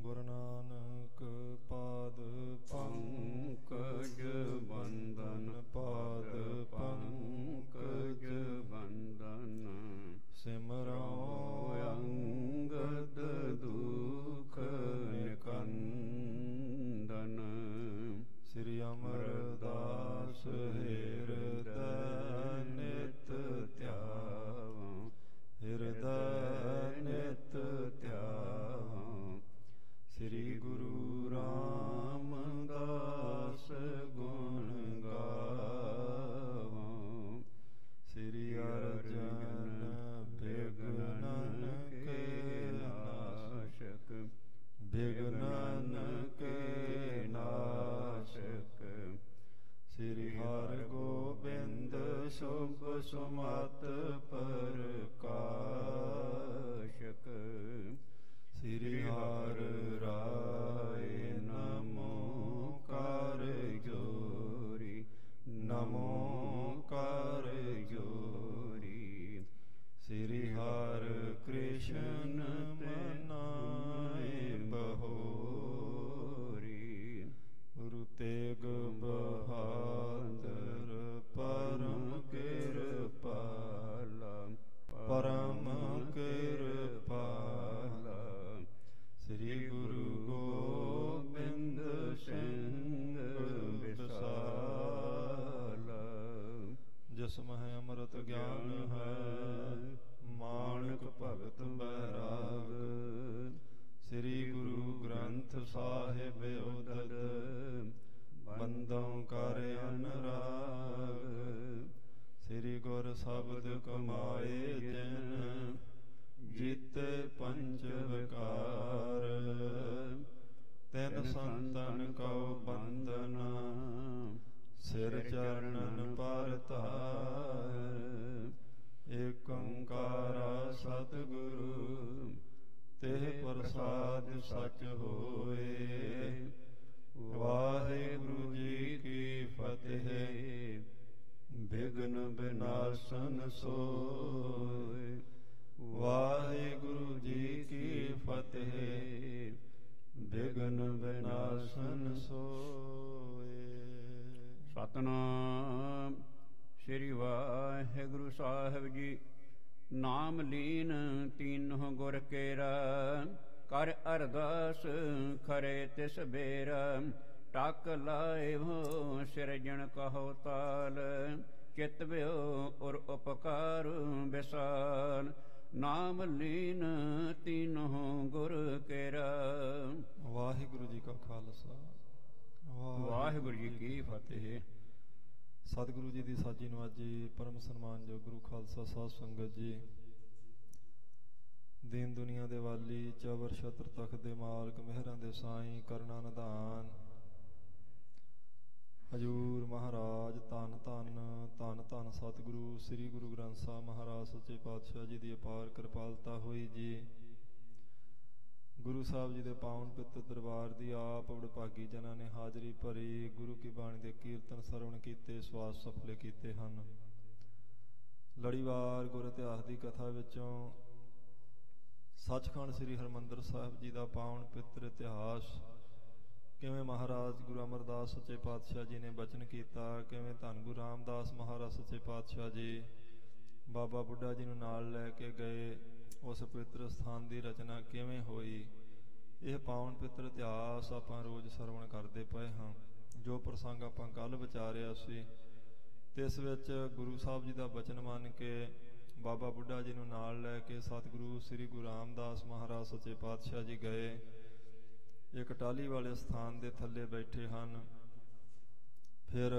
ਗੁਰੂ ਨਾਨਕ ਪਾਦ ਪੰਕਜ ਬੰਦਨ, ਪਾਦ ਪੰਕਜ ਬੰਦਨ। ਸਿਮਰਉ ਅੰਗਦ ਦੁਖ ਨਿਕੰਦਨ, ਸ੍ਰੀ ਅਮਰਦਾਸ ਹਿਰਦੈ ਨਿਤ ਧਿਆਵ, ਹਿਰਦੈ ਨਿਤ ਧਿਆਵ। ਸ੍ਰੀ ਗੁਰੂ ਰਾਮਦਾਸ ਗੁਣ ਗਾਵੋ, ਸ੍ਰੀ ਅਰਜਨ ਬਿਘਨਨ ਕੇ ਨਾਸ਼ਕ, ਬਿਘਨਨ ਕੇ ਨਾਸ਼ਕ। ਸ੍ਰੀ ਹਰਿ ਗੋਬਿੰਦ ਸੁਭ ਸੁਮਤ ਪ੍ਰਕਾਸ਼ਕ, ਸ੍ਰੀ ਹਰਿ ਰਾਏ ਨਮੋ ਕਰ ਜੋਰੀ, ਨਮੋ ਕਰ ਜੋਰੀ। ਸ੍ਰੀ ਹਰਿ ਕ੍ਰਿਸ਼ਨ ਮਨਾਏ ਬਹੋਰੀ, ਗੁਰੂ ਤੇਗ ਬਹਾਦਰ ਪਰਮ ਕਿਰਪਾਲਾ, ਪਰਮ ਕਿਰਪਾਲਾ। ਸ੍ਰੀ ਗੁਰੂ ਗੋਬਿੰਦ ਸਿੰਘ ਵਿਸਾਲਾ, ਜਿਸ ਮਹਿ ਅੰਮ੍ਰਿਤ ਗਿਆਨ ਹੈ, ਮਾਣਕ ਭਗਤ ਬੈਰਾਗ। ਸ੍ਰੀ ਗੁਰੂ ਗ੍ਰੰਥ ਸਾਹਿਬ ਉਦਦ, ਬੰਦੋਂ ਕਰ ਅਨਰਾਗ। ਸ੍ਰੀ ਗੁਰ ਸ਼ਬਦ ਕਮਾਏ ਜਿਨ, ਜੀਤੇ ਪੰਚ ਵਿਕਾਰ। ਤਿਨ ਸੰਤਨ ਕਉ ਬੰਦਨਾ, ਸਿਰ ਚਰਨਨ ਪਰ ਧਾਰ। ਏਕ ਓੰਕਾਰਾ ਸਤਿਗੁਰੂ, ਤਿਹ ਪ੍ਰਸਾਦ ਸਚ ਹੋਏ। ਵਾਹਿਗੁਰੂ ਜੀ ਕੀ ਫਤਿਹ, ਬਿਘਨ ਬਿਨਾਸਨ ਸੋਏ। ਵਾਹਿਗੁਰੂ ਜੀ ਕੀ ਫਤਿਹ, ਬਿਘਨ ਬਿਨਾਸਨ ਸੋਏ। ਸਤਿਨਾਮ ਸ੍ਰੀ ਵਾਹਿਗੁਰੂ ਸਾਹਿਬ ਜੀ। ਨਾਮ ਲੀਨ ਤੀਨੋਂ ਗੁਰ ਕੇਰਾ, ਕਰ ਅਰਦਾਸ ਖਰੇ ਤਿਸ ਬੇਰਾ। ਟਕ ਲਾਇਓ ਸਿਰਜਣ ਕਹੋ ਤਾਲ, ਚਿਤ ਵਿਓ ਔਰ ਉਪਕਾਰ ਵਿਸਾਲ। ਨਾਮ ਲੀਨ ਤੀਨੋਂ ਗੁਰ ਕੇਰਾ। ਵਾਹਿਗੁਰੂ ਜੀ ਕਾ ਖਾਲਸਾ, ਵਾਹਿਗੁਰੂ ਜੀ ਕੀ ਫਤਿਹ। ਸਤਿਗੁਰੂ ਜੀ ਦੀ ਸਾਜੀ ਨਵਾਜੀ, ਪਰਮ ਸਨਮਾਨਯੋਗ ਗੁਰੂ ਖਾਲਸਾ ਸਾਧ ਸੰਗਤ ਜੀ। ਦੀਨ ਦੁਨੀਆ ਦੇ ਵਾਲੀ, ਚਵਰ ਛਤਰ ਤਖਤ ਦੇ ਮਾਲਕ, ਮਿਹਰਾਂ ਦੇ ਸਾਈਂ, ਕਰੁਣਾ ਨਿਧਾਨ ਹਜੂਰ ਮਹਾਰਾਜ। ਧੰਨ ਧੰਨ ਧੰਨ ਧੰਨ ਸਤਿਗੁਰੂ ਸ੍ਰੀ ਗੁਰੂ ਗ੍ਰੰਥ ਸਾਹਿਬ ਮਹਾਰਾਜ ਸੱਚੇ ਪਾਤਸ਼ਾਹ ਜੀ ਦੀ ਅਪਾਰ ਕਿਰਪਾਲਤਾ ਹੋਈ ਜੀ। ਗੁਰੂ ਸਾਹਿਬ ਜੀ ਦੇ ਪਾਵਨ ਪਿੱਤਰ ਦਰਬਾਰ ਦੀ ਆਪ ਵਡਭਾਗੀ ਜਨਾਂ ਨੇ ਹਾਜ਼ਰੀ ਭਰੀ। ਗੁਰੂ ਕੀ ਬਾਣੀ ਦੇ ਕੀਰਤਨ ਸਰਵਣ ਕੀਤੇ, ਸਵਾਸ ਸਫਲੇ ਕੀਤੇ ਹਨ। ਲੜੀਵਾਰ ਗੁਰ ਇਤਿਹਾਸ ਦੀ ਕਥਾ ਵਿੱਚੋਂ ਸੱਚਖੰਡ ਸ੍ਰੀ ਹਰਿਮੰਦਰ ਸਾਹਿਬ ਜੀ ਦਾ ਪਾਵਨ ਪਿੱਤਰ ਇਤਿਹਾਸ, ਕਿਵੇਂ ਮਹਾਰਾਜ ਗੁਰੂ ਅਮਰਦਾਸ ਸੱਚੇ ਪਾਤਸ਼ਾਹ ਜੀ ਨੇ ਬਚਨ ਕੀਤਾ, ਕਿਵੇਂ ਧੰਨ ਗੁਰੂ ਰਾਮਦਾਸ ਮਹਾਰਾਜ ਸੱਚੇ ਪਾਤਸ਼ਾਹ ਜੀ ਬਾਬਾ ਬੁੱਢਾ ਜੀ ਨੂੰ ਨਾਲ ਲੈ ਕੇ ਗਏ। ਉਸ ਪਵਿੱਤਰ ਸਥਾਨ ਦੀ ਰਚਨਾ ਕਿਵੇਂ ਹੋਈ, ਇਹ ਪਾਵਨ ਪਿੱਤਰ ਇਤਿਹਾਸ ਆਪਾਂ ਰੋਜ਼ ਸਰਵਣ ਕਰਦੇ ਪਏ ਹਾਂ। ਜੋ ਪ੍ਰਸੰਗ ਆਪਾਂ ਕੱਲ੍ਹ ਵਿਚਾਰਿਆ ਸੀ, ਤੇ ਇਸ ਵਿੱਚ ਗੁਰੂ ਸਾਹਿਬ ਜੀ ਦਾ ਬਚਨ ਮੰਨ ਕੇ ਬਾਬਾ ਬੁੱਢਾ ਜੀ ਨੂੰ ਨਾਲ ਲੈ ਕੇ ਸਤਿਗੁਰੂ ਸ੍ਰੀ ਗੁਰੂ ਰਾਮਦਾਸ ਮਹਾਰਾਜ ਸੱਚੇ ਪਾਤਸ਼ਾਹ ਜੀ ਗਏ। ਇੱਕ ਟਾਹਲੀ ਵਾਲੇ ਸਥਾਨ ਦੇ ਥੱਲੇ ਬੈਠੇ ਹਨ। ਫਿਰ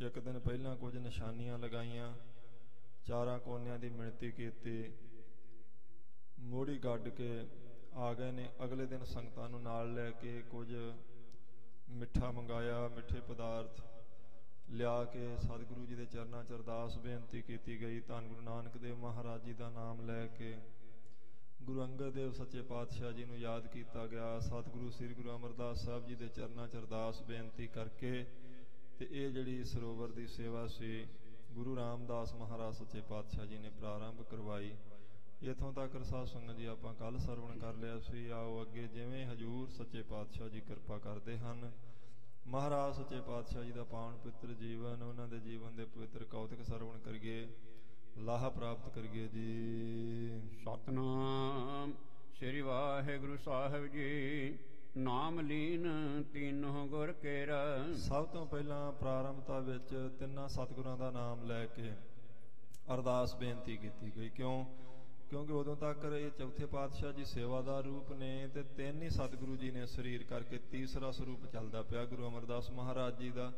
ਇੱਕ ਦਿਨ ਪਹਿਲਾਂ ਕੁਝ ਨਿਸ਼ਾਨੀਆਂ ਲਗਾਈਆਂ, ਚਾਰਾਂ ਕੋਨਿਆਂ ਦੀ ਮਿਣਤੀ ਕੀਤੀ, ਮੋੜੀ ਗੱਡ ਕੇ ਆ ਗਏ ਨੇ। ਅਗਲੇ ਦਿਨ ਸੰਗਤਾਂ ਨੂੰ ਨਾਲ ਲੈ ਕੇ ਕੁਝ ਮਿੱਠਾ ਮੰਗਾਇਆ, ਮਿੱਠੇ ਪਦਾਰਥ ਲਿਆ ਕੇ ਸਤਿਗੁਰੂ ਜੀ ਦੇ ਚਰਨਾਂ 'ਚ ਅਰਦਾਸ ਬੇਨਤੀ ਕੀਤੀ ਗਈ। ਧੰਨ ਗੁਰੂ ਨਾਨਕ ਦੇਵ ਮਹਾਰਾਜ ਜੀ ਦਾ ਨਾਮ ਲੈ ਕੇ ਗੁਰੂ ਅੰਗਦ ਦੇਵ ਸੱਚੇ ਪਾਤਸ਼ਾਹ ਜੀ ਨੂੰ ਯਾਦ ਕੀਤਾ ਗਿਆ। ਸਤਿਗੁਰੂ ਸ੍ਰੀ ਗੁਰੂ ਅਮਰਦਾਸ ਸਾਹਿਬ ਜੀ ਦੇ ਚਰਨਾਂ 'ਚ ਅਰਦਾਸ ਬੇਨਤੀ ਕਰਕੇ ਤੇ ਇਹ ਜਿਹੜੀ ਸਰੋਵਰ ਦੀ ਸੇਵਾ ਸੀ, ਗੁਰੂ ਰਾਮਦਾਸ ਮਹਾਰਾਜ ਸੱਚੇ ਪਾਤਸ਼ਾਹ ਜੀ ਨੇ ਪ੍ਰਾਰੰਭ ਕਰਵਾਈ। ਇਥੋਂ ਤੱਕ ਸਾਧ ਸੰਗਤ ਜੀ ਆਪਾਂ ਕੱਲ ਸਰਵਣ ਕਰ ਲਿਆ ਸੀ। ਆਓ ਅੱਗੇ ਜਿਵੇਂ ਹਜੂਰ ਸੱਚੇ ਪਾਤਸ਼ਾਹ ਜੀ ਕਿਰਪਾ ਕਰਦੇ ਹਨ, ਮਹਾਰਾਜ ਸੱਚੇ ਪਾਤਸ਼ਾਹ ਜੀ ਦਾ ਪਾਵਨ ਪਵਿੱਤਰ ਜੀਵਨ, ਉਹਨਾਂ ਦੇ ਜੀਵਨ ਦੇ ਪਵਿੱਤਰ ਕੌਤਕ ਸਰਵਣ ਕਰੀਏ, ਲਾਹਾ ਪ੍ਰਾਪਤ ਕਰੀਏ ਜੀ। ਸਤਨਾਮ ਸ੍ਰੀ ਵਾਹਿਗੁਰੂ ਸਾਹਿਬ ਜੀ। ਨਾਮ ਲੀਨ ਤੀਨੋਂ ਗੁਰ ਕੇਰਾ। ਸਭ ਤੋਂ ਪਹਿਲਾਂ ਪ੍ਰਾਰੰਭਤਾ ਵਿੱਚ ਤਿੰਨਾਂ ਸਤਿਗੁਰਾਂ ਦਾ ਨਾਮ ਲੈ ਕੇ ਅਰਦਾਸ ਬੇਨਤੀ ਕੀਤੀ ਗਈ। ਕਿਉਂਕਿ ਉਦੋਂ ਤੱਕ ਇਹ ਚੌਥੇ ਪਾਤਸ਼ਾਹ ਜੀ ਸੇਵਾਦਾਰ ਰੂਪ ਨੇ ਤੇ ਤਿੰਨ ਹੀ ਸਤਿਗੁਰੂ ਜੀ ਨੇ ਸਰੀਰ ਕਰਕੇ ਤੀਸਰਾ ਸਰੂਪ ਚੱਲਦਾ ਪਿਆ ਗੁਰੂ ਅਮਰਦਾਸ ਮਹਾਰਾਜ ਜੀ ਦਾ।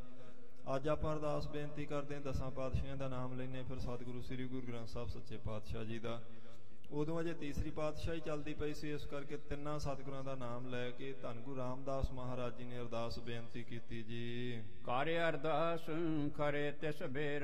ਅੱਜ ਆਪਾਂ ਅਰਦਾਸ ਬੇਨਤੀ ਕਰਦੇ ਹਾਂ, ਦਸਾਂ ਪਾਤਸ਼ਾਹਾਂ ਦਾ ਨਾਮ ਲੈਂਦੇ, ਫਿਰ ਸਤਿਗੁਰੂ ਸ੍ਰੀ ਗੁਰੂ ਗ੍ਰੰਥ ਸਾਹਿਬ ਸੱਚੇ ਪਾਤਸ਼ਾਹ ਜੀ ਦਾ। ਉਦੋਂ ਅਜੇ ਤੀਸਰੀ ਪਾਤਸ਼ਾਹੀ ਚੱਲਦੀ ਪਈ ਸੀ, ਇਸ ਕਰਕੇ ਤਿੰਨਾਂ ਸਤਿਗੁਰਾਂ ਦਾ ਨਾਮ ਲੈ ਕੇ ਧੰਨ ਗੁਰੂ ਰਾਮਦਾਸ ਮਹਾਰਾਜ ਜੀ ਨੇ ਅਰਦਾਸ ਬੇਨਤੀ ਕੀਤੀ ਜੀ। ਕਰ ਅਰਦਾਸ ਕਰੇ ਤਿਸ ਬੇਰ।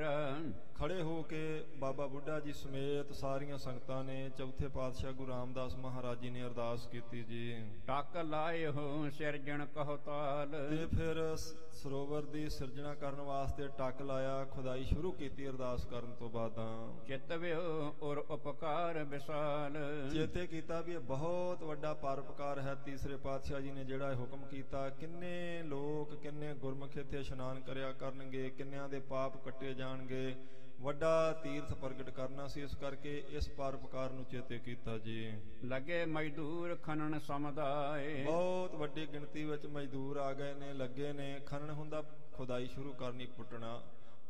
ਖੜੇ ਹੋ ਕੇ ਬਾਬਾ ਬੁੱਢਾ ਜੀ ਸਮੇਤ ਸਾਰੀਆਂ ਸੰਗਤਾਂ ਨੇ ਚੌਥੇ ਪਾਤਸ਼ਾਹ ਗੁਰੂ ਰਾਮਦਾਸ ਮਹਾਰਾਜ ਜੀ ਨੇ ਅਰਦਾਸ ਕੀਤੀ ਜੀ। ਟੱਕ ਲਾਏ ਹੋ ਸਿਰਜਣ ਕਹੋ ਤਾਲ। ਤੇ ਫਿਰ ਸਰੋਵਰ ਦੀ ਸਿਰਜਣਾ ਕਰਨ ਵਾਸਤੇ ਟੱਕ ਲਾਇਆ, ਖੁਦਾਈ ਸ਼ੁਰੂ ਕੀਤੀ ਅਰਦਾਸ ਕਰਨ ਤੋਂ ਬਾਅਦਾਂ। ਚਿਤਵਿਓ ਔਰ ਉਪਕਾਰ ਵਿਸਾਲ। ਚੇਤੇ ਕੀਤਾ ਵੀ ਇਹ ਬਹੁਤ ਵੱਡਾ ਪਰਉਪਕਾਰ ਹੈ ਤੀਸਰੇ ਪਾਤਸ਼ਾਹ ਜੀ ਨੇ ਜਿਹੜਾ ਇਹ ਹੁਕਮ ਕੀਤਾ। ਕਿੰਨੇ ਲੋਕ, ਕਿੰਨੇ ਗੁਰਮੁਖ ਇੱਥੇ ਇਸ਼ਨਾਨ ਕਰਿਆ ਕਰਨਗੇ, ਕਿੰਨਿਆਂ ਦੇ ਪਾਪ ਕੱਟੇ ਜਾਣਗੇ, ਵੱਡਾ ਤੀਰਥ ਪ੍ਰਗਟ ਕਰਨਾ ਸੀ, ਇਸ ਕਰਕੇ ਇਸ ਪਰਉਪਕਾਰ ਨੂੰ ਚੇਤੇ ਕੀਤਾ ਜੀ। ਲੱਗੇ ਮਜ਼ਦੂਰ ਖਨਨ ਸਮੁਦਾਇ। ਬਹੁਤ ਵੱਡੀ ਗਿਣਤੀ ਵਿੱਚ ਮਜ਼ਦੂਰ ਆ ਗਏ ਨੇ, ਲੱਗੇ ਨੇ। ਖਨਨ ਹੁੰਦਾ ਖੁਦਾਈ ਸ਼ੁਰੂ ਕਰਨੀ, ਪੁੱਟਣਾ,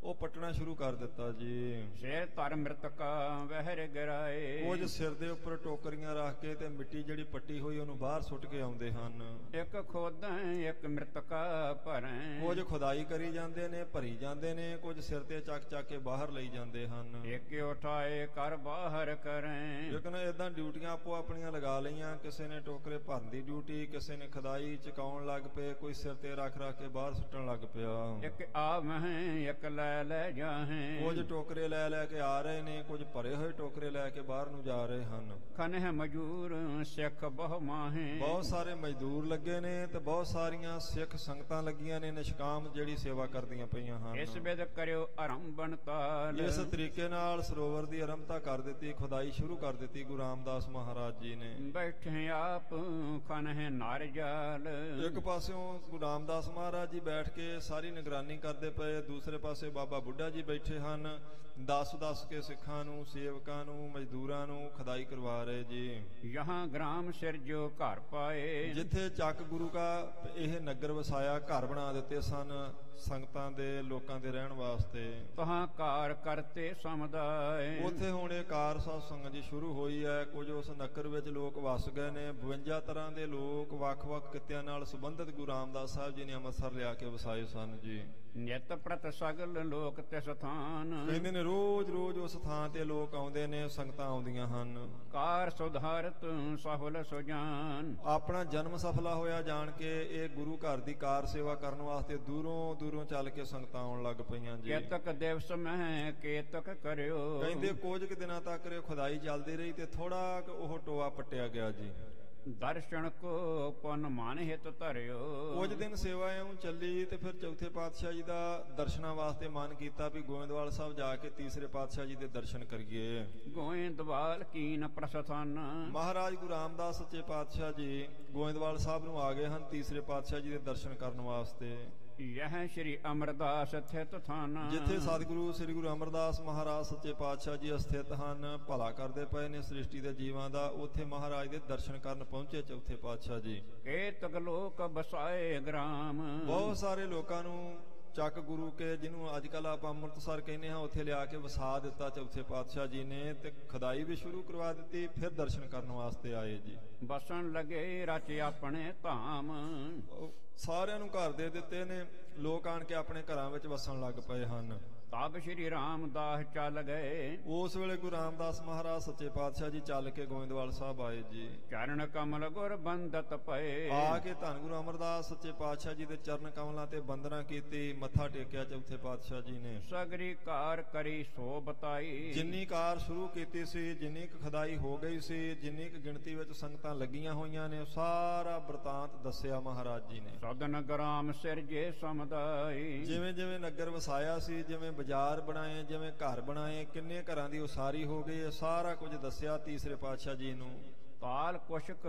ਉਹ ਪੱਟਣਾ ਸ਼ੁਰੂ ਕਰ ਦਿੱਤਾ ਜੀ। ਸਿਰ ਧਰ ਮ੍ਰਿਤਕਾ ਵਹਿਰ ਗਿਰਾਏ। ਕੁਝ ਸਿਰ ਦੇ ਉੱਪਰ ਟੋਕਰੀਆਂ ਰੱਖ ਕੇ ਤੇ ਮਿੱਟੀ ਜਿਹੜੀ ਪੱਟੀ ਹੋਈ ਉਹਨੂੰ ਬਾਹਰ ਸੁੱਟ ਕੇ ਆਉਂਦੇ ਹਨ। ਇੱਕ ਖੋਦਾਂ ਇੱਕ ਮ੍ਰਿਤਕਾ ਭਰੈ। ਕੁਝ ਖੁਦਾਈ ਕਰੀ ਜਾਂਦੇ ਨੇ, ਭਰੀ ਜਾਂਦੇ ਨੇ, ਕੁਝ ਸਿਰ ਤੇ ਚੱਕ ਕੇ ਬਾਹਰ ਲਈ ਜਾਂਦੇ ਹਨ। ਇੱਕ ਉਠਾਏ ਕਰ ਬਾਹਰ ਕਰੈ। ਲੇਕਿਨ ਏਦਾਂ ਡਿਊਟੀਆਂ ਆਪੋ ਆਪਣੀਆਂ ਲਗਾ ਲਈਆਂ। ਕਿਸੇ ਨੇ ਟੋਕਰੇ ਭਰਨ ਦੀ ਡਿਊਟੀ, ਕਿਸੇ ਨੇ ਖੁਦਾਈ ਚਕਾਉਣ ਲੱਗ ਪਏ, ਕੋਈ ਸਿਰ ਤੇ ਰੱਖ ਕੇ ਬਾਹਰ ਸੁੱਟਣ ਲੱਗ ਪਿਆ। ਇੱਕ ਆ ਮਹਿ ਇੱਕ ਲੈ ਜਾਹੇ। ਕੁਝ ਟੋਕਰੇ ਲੈ ਕੇ ਆ ਰਹੇ ਨੇ, ਕੁਝ ਭਰੇ ਹੋਏ ਟੋਕਰੇ ਲੈ ਕੇ ਬਾਹਰ ਨੂੰ ਜਾ ਰਹੇ ਹਨ। ਖਨਹਿ ਮਜੂਰ ਸਿੱਖ ਬਹੁ ਮਾਹੇ। ਬਹੁਤ ਸਾਰੇ ਮਜ਼ਦੂਰ ਲੱਗੇ ਨੇ ਤੇ ਬਹੁਤ ਸਾਰੀਆਂ ਸਿੱਖ ਸੰਗਤਾਂ ਲੱਗੀਆਂ ਨੇ, ਨਿਸ਼ਕਾਮ ਜਿਹੜੀ ਸੇਵਾ ਕਰਦੀਆਂ ਪਈਆਂ ਹਨ। ਇਸ ਵਿਧ ਕਰਿਓ ਆਰੰਭਨ ਤਾਲ। ਇਸ ਤਰੀਕੇ ਨਾਲ ਸਰੋਵਰ ਦੀ ਆਰੰਭਤਾ ਕਰ ਦਿੱਤੀ, ਖੁਦਾਈ ਸ਼ੁਰੂ ਕਰ ਦਿੱਤੀ ਗੁਰੂ ਰਾਮਦਾਸ ਮਹਾਰਾਜ ਜੀ ਨੇ। ਬੈਠੇ ਆਪ ਖਨਹਿ ਨਰ ਜਾਲ। ਇੱਕ ਪਾਸਿਓਂ ਗੁਰੂ ਰਾਮਦਾਸ ਮਹਾਰਾਜ ਜੀ ਬੈਠ ਕੇ ਸਾਰੀ ਨਿਗਰਾਨੀ ਕਰਦੇ ਪਏ, ਦੂਸਰੇ ਪਾਸੇ ਬਾਬਾ ਬੁੱਢਾ ਜੀ ਬੈਠੇ ਹਨ, ਦੱਸ ਕੇ ਸਿੱਖਾਂ ਨੂੰ, ਸੇਵਕਾਂ ਨੂੰ, ਮਜ਼ਦੂਰਾਂ ਨੂੰ ਖੁਦਾਈ ਕਰਵਾ ਰਹੇ ਜੀ। ਯਹਾਂ ਗ੍ਰਾਮ ਸਿਰਜੋ ਘਰ ਪਾਏ। ਜਿੱਥੇ ਚੱਕ ਗੁਰੂ ਕਾ ਇਹ ਨਗਰ ਵਸਾਇਆ, ਘਰ ਬਣਾ ਦਿੱਤੇ ਸਨ ਸੰਗਤਾਂ ਦੇ, ਲੋਕਾਂ ਦੇ ਰਹਿਣ ਵਾਸਤੇ। ਤਹਾਂ ਕਾਰ ਕਰਤੇ ਸਮੁਦਾਇ। ਉੱਥੇ ਹੁਣ ਇਹ ਕਾਰ ਸਾਧ ਸੰਗਤ ਜੀ ਸ਼ੁਰੂ ਹੋਈ ਹੈ। ਕੁਝ ਉਸ ਨਗਰ ਵਿੱਚ ਲੋਕ ਵਸ ਗਏ ਨੇ। 52 ਤਰ੍ਹਾਂ ਦੇ ਲੋਕ ਵੱਖ-ਵੱਖ ਕਿੱਤਿਆਂ ਨਾਲ ਸੰਬੰਧਿਤ ਗੁਰੂ ਰਾਮਦਾਸ ਸਾਹਿਬ ਜੀ ਨੇ ਅੰਮ੍ਰਿਤਸਰ ਲਿਆ ਕੇ ਵਸਾਏ ਸਨ ਜੀ। ਨਿਤ ਪ੍ਰਤ ਸਗਲ ਲੋਕ ਤਿਸ ਥਾਨ। ਕਹਿੰਦੇ ਨੇ ਰੋਜ਼ ਉਸ ਥਾਂ ਤੇ ਲੋਕ ਆਉਂਦੇ ਨੇ, ਸੰਗਤਾਂ ਆਉਂਦੀਆਂ ਹਨ। ਕਾਰ ਸੁਧਾਰਤ ਸਹੁਲ ਸੁਜਾਨ। ਆਪਣਾ ਜਨਮ ਸਫਲਾ ਹੋਇਆ ਜਾਣ ਕੇ ਇਹ ਗੁਰੂ ਘਰ ਦੀ ਕਾਰ ਸੇਵਾ ਕਰਨ ਵਾਸਤੇ ਦੂਰੋਂ ਚੱਲ ਕੇ ਸੰਗਤਾਂ ਆਉਣ ਲੱਗ ਪਈਆਂ ਜੀ। ਕੇਤਕ ਦਿਵਸ ਮਹਿ ਕੇਤਕ ਕਰਿਓ। ਕਹਿੰਦੇ ਕੁਝ ਕੁ ਦਿਨਾਂ ਤੱਕ ਖੁਦਾਈ ਚੱਲਦੀ ਰਹੀ ਤੇ ਥੋੜਾ ਉਹ ਟੋਆ ਪੱਟਿਆ ਗਿਆ ਜੀ। ਦਰਸ਼ਨ ਕੋ ਪੁਨ ਮਨ ਹਿਤ ਧਰਿਓ। ਕੁਝ ਦਿਨ ਸੇਵਾ ਇਉਂ ਚੱਲੀ ਤੇ ਫਿਰ ਚੌਥੇ ਪਾਤਸ਼ਾਹ ਜੀ ਦਾ ਦਰਸ਼ਨਾਂ ਵਾਸਤੇ ਮਨ ਕੀਤਾ ਵੀ ਗੋਇੰਦਵਾਲ ਸਾਹਿਬ ਜਾ ਕੇ ਤੀਸਰੇ ਪਾਤਸ਼ਾਹ ਜੀ ਦੇ ਦਰਸ਼ਨ ਕਰੀਏ। ਗੋਇੰਦਵਾਲ ਕੀਨ ਪ੍ਰਸਥਾਨ। ਮਹਾਰਾਜ ਗੁਰੂ ਰਾਮਦਾਸ ਸੱਚੇ ਪਾਤਸ਼ਾਹ ਜੀ ਗੋਇੰਦਵਾਲ ਸਾਹਿਬ ਨੂੰ ਆ ਗਏ ਹਨ ਤੀਸਰੇ ਪਾਤਸ਼ਾਹ ਜੀ ਦੇ ਦਰਸ਼ਨ ਕਰਨ ਵਾਸਤੇ। ਯਹ ਸ਼੍ਰੀ ਅਮਰਦਾਸ ਸਥਿਤ ਥਾਨ। ਜਿੱਥੇ ਸਤਿਗੁਰੂ ਸ੍ਰੀ ਗੁਰੂ ਅਮਰਦਾਸ ਮਹਾਰਾਜ ਸੱਚੇ ਪਾਤਸ਼ਾਹ ਜੀ ਸਥਿਤ ਹਨ, ਭਲਾ ਕਰਦੇ ਪਏ ਨੇ ਸ੍ਰਿਸ਼ਟੀ ਦੇ ਜੀਵਾਂ ਦਾ, ਉੱਥੇ ਮਹਾਰਾਜ ਦੇ ਦਰਸ਼ਨ ਕਰਨ ਪਹੁੰਚੇ ਚੌਥੇ ਪਾਤਸ਼ਾਹ ਜੀ। ਕੇਤਕ ਲੋਕ ਬਸਾਏ ਗ੍ਰਾਮ। ਬਹੁਤ ਸਾਰੇ ਲੋਕਾਂ ਨੂੰ ਚੱਕ ਗੁਰੂ ਕੇ, ਜਿਹਨੂੰ ਅੱਜ ਕੱਲ ਆਪਾਂ ਅੰਮ੍ਰਿਤਸਰ ਕਹਿੰਦੇ ਹਾਂ, ਉੱਥੇ ਲਿਆ ਕੇ ਵਸਾ ਦਿੱਤਾ ਚੌਥੇ ਪਾਤਸ਼ਾਹ ਜੀ ਨੇ ਤੇ ਖੁਦਾਈ ਵੀ ਸ਼ੁਰੂ ਕਰਵਾ ਦਿੱਤੀ। ਫਿਰ ਦਰਸ਼ਨ ਕਰਨ ਵਾਸਤੇ ਆਏ ਜੀ। ਬਸਣ ਲਗੇ ਰਚ ਆਪਣੇ ਧਾਮ। ਸਾਰਿਆਂ ਨੂੰ ਘਰ ਦੇ ਦਿੱਤੇ ਨੇ, ਲੋਕ ਆਣ ਕੇ ਆਪਣੇ ਘਰਾਂ ਵਿੱਚ ਵਸਣ ਲੱਗ ਪਏ ਹਨ। ਤਬ ਸ਼੍ਰੀ ਰਾਮਦਾਸ ਚੱਲ ਗਏ। ਉਸ ਵੇਲੇ ਗੁਰੂ ਰਾਮਦਾਸ ਮਹਾਰਾਜ ਸੱਚੇ ਪਾਤਸ਼ਾਹ ਜੀ ਚੱਲ ਕੇ ਗੋਇੰਦਵਾਲ ਸਾਹਿਬ ਆਏ ਜੀ। ਚਰਨ ਕਮਲ ਗੁਰ ਬੰਦਤ ਪਏ। ਆ ਕੇ ਧੰਨ ਗੁਰੂ ਅਮਰਦਾਸ ਸੱਚੇ ਪਾਤਸ਼ਾਹ ਜੀ ਦੇ ਚਰਨ ਕਮਲਾਂ ਤੇ ਬੰਦਨਾ ਕੀਤੀ, ਮੱਥਾ ਟੇਕਿਆ ਚੌਥੇ ਪਾਤਸ਼ਾਹ ਜੀ ਨੇ। ਸਗਰੀ ਕਾਰ ਕਰੀ ਸੋ ਬਤਾਈ। ਜਿੰਨੀ ਕਾਰ ਸ਼ੁਰੂ ਕੀਤੀ ਸੀ, ਜਿੰਨੀ ਕੁ ਖੁਦਾਈ ਹੋ ਗਈ ਸੀ, ਜਿੰਨੀ ਕੁ ਗਿਣਤੀ ਵਿੱਚ ਸੰਗਤਾਂ ਲੱਗੀਆਂ ਹੋਈਆਂ ਨੇ, ਸਾਰਾ ਬ੍ਰਿਤਾਂਤ ਦੱਸਿਆ ਮਹਾਰਾਜ ਜੀ ਨੇ। ਸਦਨ ਗ੍ਰਾਮ ਸਿਰਜੇ ਸਮੁਦਾਇ। ਜਿਵੇਂ ਨਗਰ ਵਸਾਇਆ ਸੀ, ਜਿਵੇਂ ਬਾਜ਼ਾਰ ਬਣਾਏ, ਜਿਵੇਂ ਘਰ ਬਣਾਏ, ਕਿੰਨੇ ਘਰਾਂ ਦੀ ਉਸਾਰੀ ਹੋ ਗਈ, ਇਹ ਸਾਰਾ ਕੁਝ ਦੱਸਿਆ ਤੀਸਰੇ ਪਾਤਸ਼ਾਹ ਜੀ ਨੂੰ। ਤਾਲ ਕੁਸ਼ਕ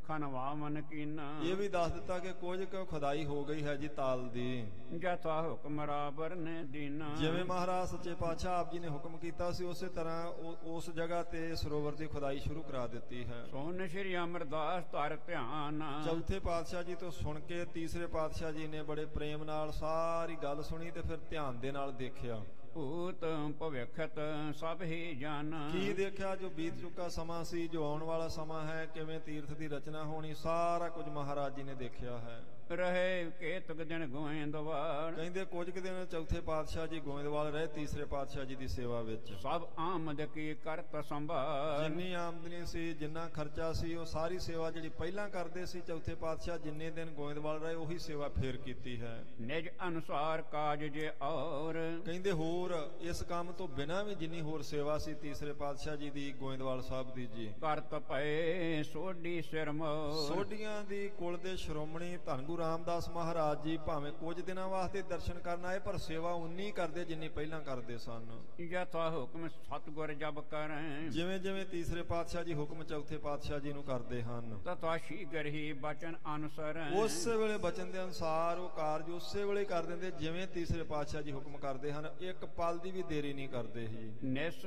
ਖਨਵਾ ਮਨ ਕੀਨਾ, ਇਹ ਵੀ ਦੱਸ ਦਿੱਤਾ ਕਿ ਕੁਝ ਕੁ ਖੁਦਾਈ ਹੋ ਗਈ ਹੈ ਜੀ ਤਾਲ ਦੀ। ਜਥਾ ਹੁਕਮ ਰਾਬਰ ਨੇ ਦੀਨਾ, ਜਿਵੇਂ ਮਹਾਰਾਜ ਸੱਚੇ ਪਾਤਸ਼ਾਹ ਆਪ ਜੀ ਨੇ ਹੁਕਮ ਕੀਤਾ ਸੀ, ਉਸੇ ਤਰ੍ਹਾਂ ਉਸ ਜਗ੍ਹਾ ਤੇ ਸਰੋਵਰ ਦੀ ਖੁਦਾਈ ਸ਼ੁਰੂ ਕਰਾ ਦਿੱਤੀ ਹੈ। ਸੁਨ ਸ਼੍ਰੀ ਅਮਰਦਾਸ ਧਰ ਧਿਆਨ, ਚੌਥੇ ਪਾਤਸ਼ਾਹ ਜੀ ਤੋਂ ਸੁਣ ਕੇ ਤੀਸਰੇ ਪਾਤਸ਼ਾਹ ਜੀ ਨੇ ਬੜੇ ਪ੍ਰੇਮ ਨਾਲ ਸਾਰੀ ਗੱਲ ਸੁਣੀ ਤੇ ਫਿਰ ਧਿਆਨ ਦੇ ਨਾਲ ਦੇਖਿਆ। ਭੂਤ ਭਵਿੱਖਤ ਸਭ ਹੀ ਜਾਨ, ਕੀ ਦੇਖਿਆ? ਜੋ ਬੀਤ ਚੁੱਕਾ ਸਮਾਂ ਸੀ, ਜੋ ਆਉਣ ਵਾਲਾ ਸਮਾਂ ਹੈ, ਕਿਵੇਂ ਤੀਰਥ ਦੀ ਰਚਨਾ ਹੋਣੀ, ਸਾਰਾ ਕੁਝ ਮਹਾਰਾਜ ਜੀ ਨੇ ਦੇਖਿਆ ਹੈ। ਰਹੇ ਕੇਤਕ ਦਿਨ ਗੋਇੰਦਵਾਲ, ਕਹਿੰਦੇ ਕੁਝ ਕੁ ਦਿਨ ਚੌਥੇ ਪਾਤਸ਼ਾਹ ਜੀ ਗੋਇੰਦਵਾਲ ਰਹੇ ਤੀਸਰੇ ਪਾਤਸ਼ਾਹ ਜੀ ਦੀ ਸੇਵਾ ਵਿੱਚ। ਸਭ ਆਮਦ ਕੀ ਕਰਤ ਸੰਭਾਲ, ਜਿੰਨੀ ਆਮਦਨੀ ਸੀ, ਜਿੰਨਾ ਖਰਚਾ ਸੀ, ਉਹ ਸਾਰੀ ਸੇਵਾ ਜਿਹੜੀ ਪਹਿਲਾਂ ਕਰਦੇ ਸੀ ਚੌਥੇ ਪਾਤਸ਼ਾਹ, ਜਿੰਨੇ ਦਿਨ ਗੋਇੰਦਵਾਲ ਰਹੇ ਉਹੀ ਸੇਵਾ ਫੇਰ ਕੀਤੀ ਹੈ। ਨਿਜ ਅਨੁਸਾਰ ਕਾਜ ਜੇ ਔਰ, ਕਹਿੰਦੇ ਹੋਰ ਇਸ ਕੰਮ ਤੋਂ ਬਿਨਾਂ ਵੀ ਜਿੰਨੀ ਹੋਰ ਸੇਵਾ ਸੀ ਤੀਸਰੇ ਪਾਤਸ਼ਾਹ ਜੀ ਦੀ ਗੋਇੰਦਵਾਲ ਸਾਹਿਬ ਦੀ ਜੀ। ਕਰਤ ਪਏ ਸੋਢੀ ਸਿਰਮੌਰ, ਸੋਢੀਆਂ ਦੀ ਕੁਲ ਦੇ ਸ਼੍ਰੋਮਣੀ ਧੰਨ ਗੁਰੂ ਰਾਮਦਾਸ ਮਹਾਰਾਜ ਜੀ ਭਾਵੇਂ ਕੁਝ ਦਿਨਾਂ ਵਾਸਤੇ ਦਰਸ਼ਨ ਕਰਨ ਆਏ, ਪਰ ਸੇਵਾ ਉਨੀ ਕਰਦੇ ਜਿੰਨੀ ਪਹਿਲਾਂ ਕਰਦੇ ਸਨ। ਜਥਾ ਹੁਕਮ ਸਤਿਗੁਰ ਜਬ ਕਰੈ, ਜਿਵੇਂ ਜਿਵੇਂ ਤੀਸਰੇ ਪਾਤਸ਼ਾਹ ਜੀ ਹੁਕਮ ਚੌਥੇ ਪਾਤਸ਼ਾਹ ਜੀ ਨੂੰ ਕਰਦੇ ਹਨ, ਤਥਾ ਸ਼ੀਘਰ ਹੀ ਬਚਨ ਅਨੁਸਰੈ, ਉਸੇ ਵੇਲੇ ਬਚਨ ਦੇ ਅਨੁਸਾਰ ਉਹ ਕਾਰਜ ਉਸੇ ਵੇਲੇ ਕਰ ਦਿੰਦੇ ਜਿਵੇਂ ਤੀਸਰੇ ਪਾਤਸ਼ਾਹ ਜੀ ਹੁਕਮ ਕਰਦੇ ਹਨ। ਇੱਕ ਪਲ ਦੀ ਵੀ ਦੇਰੀ ਨਹੀਂ ਕਰਦੇ ਜੀ। ਨਿਸ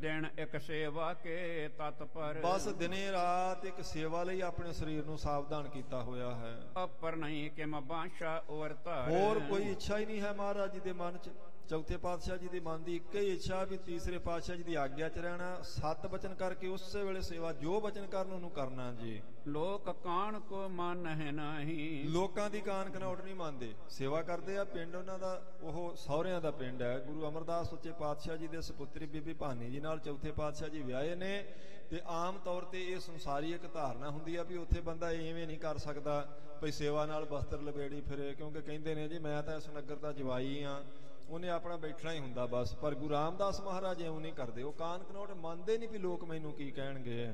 ਦਿਨ ਇੱਕ ਸੇਵਾ ਕੇ ਤਤਪਰ, ਬਸ ਦਿਨੇ ਰਾਤ ਇੱਕ ਸੇਵਾ ਲਈ ਆਪਣੇ ਸਰੀਰ ਨੂੰ ਸਾਵਧਾਨ ਕੀਤਾ ਹੋਇਆ ਹੈ। ਅਪਰ ਨਹੀਂ ਕਿ ਬਾਸ਼ਾ ਔਰ ਧਾਰ, ਹੋਰ ਕੋਈ ਇੱਛਾ ਹੀ ਨਹੀਂ ਹੈ ਮਹਾਰਾਜ ਜੀ ਦੇ ਮਨ 'ਚ। ਚੌਥੇ ਪਾਤਸ਼ਾਹ ਜੀ ਦੀ ਮਨ ਦੀ ਇੱਕ ਹੀ ਇੱਛਾ ਵੀ ਤੀਸਰੇ ਪਾਤਸ਼ਾਹ ਜੀ ਦੀ ਆਗਿਆ 'ਚ ਰਹਿਣਾ, ਸਤ ਬਚਨ ਕਰਕੇ ਉਸੇ ਵੇਲੇ ਸੇਵਾ ਜੋ ਬਚਨ ਕਰਨ ਉਹਨੂੰ ਕਰਨਾ ਜੀ। ਲੋਕ ਕਾਣ ਕੋ ਮਨ ਹੈ ਨਹੀਂ, ਲੋਕਾਂ ਦੀ ਕਾਨ ਕਨੌਟ ਨਹੀਂ ਮੰਨਦੇ, ਸੇਵਾ ਕਰਦੇ ਆ। ਪਿੰਡ ਉਹਨਾਂ ਦਾ ਉਹ ਸਹੁਰਿਆਂ ਦਾ ਪਿੰਡ ਹੈ। ਗੁਰੂ ਅਮਰਦਾਸ ਸੱਚੇ ਪਾਤਸ਼ਾਹ ਜੀ ਦੇ ਸੁਪੁੱਤਰੀ ਬੀਬੀ ਭਾਨੀ ਜੀ ਨਾਲ ਚੌਥੇ ਪਾਤਸ਼ਾਹ ਜੀ ਵਿਆਹੇ ਨੇ, ਤੇ ਆਮ ਤੌਰ ਤੇ ਇਹ ਸੰਸਾਰੀ ਇੱਕ ਧਾਰਨਾ ਹੁੰਦੀ ਆ ਵੀ ਉੱਥੇ ਬੰਦਾ ਇਵੇਂ ਨਹੀਂ ਕਰ ਸਕਦਾ ਭਈ ਸੇਵਾ ਨਾਲ ਬਸਤਰ ਲਬੇੜੀ ਫਿਰੇ, ਕਿਉਂਕਿ ਕਹਿੰਦੇ ਨੇ ਜੀ ਮੈਂ ਤਾਂ ਇਸ ਨਗਰ ਦਾ ਜਵਾਈ ਆ, ਉਹਨੇ ਆਪਣਾ ਬੈਠਣਾ ਹੀ ਹੁੰਦਾ ਬਸ। ਪਰ ਗੁਰੂ ਰਾਮਦਾਸ ਮਹਾਰਾਜ ਇਉਂ ਨਹੀਂ ਕਰਦੇ, ਉਹ ਕਾਨ ਕਨੌਟ ਮੰਨਦੇ ਨਹੀਂ ਵੀ ਲੋਕ ਮੈਨੂੰ ਕੀ ਕਹਿਣਗੇ।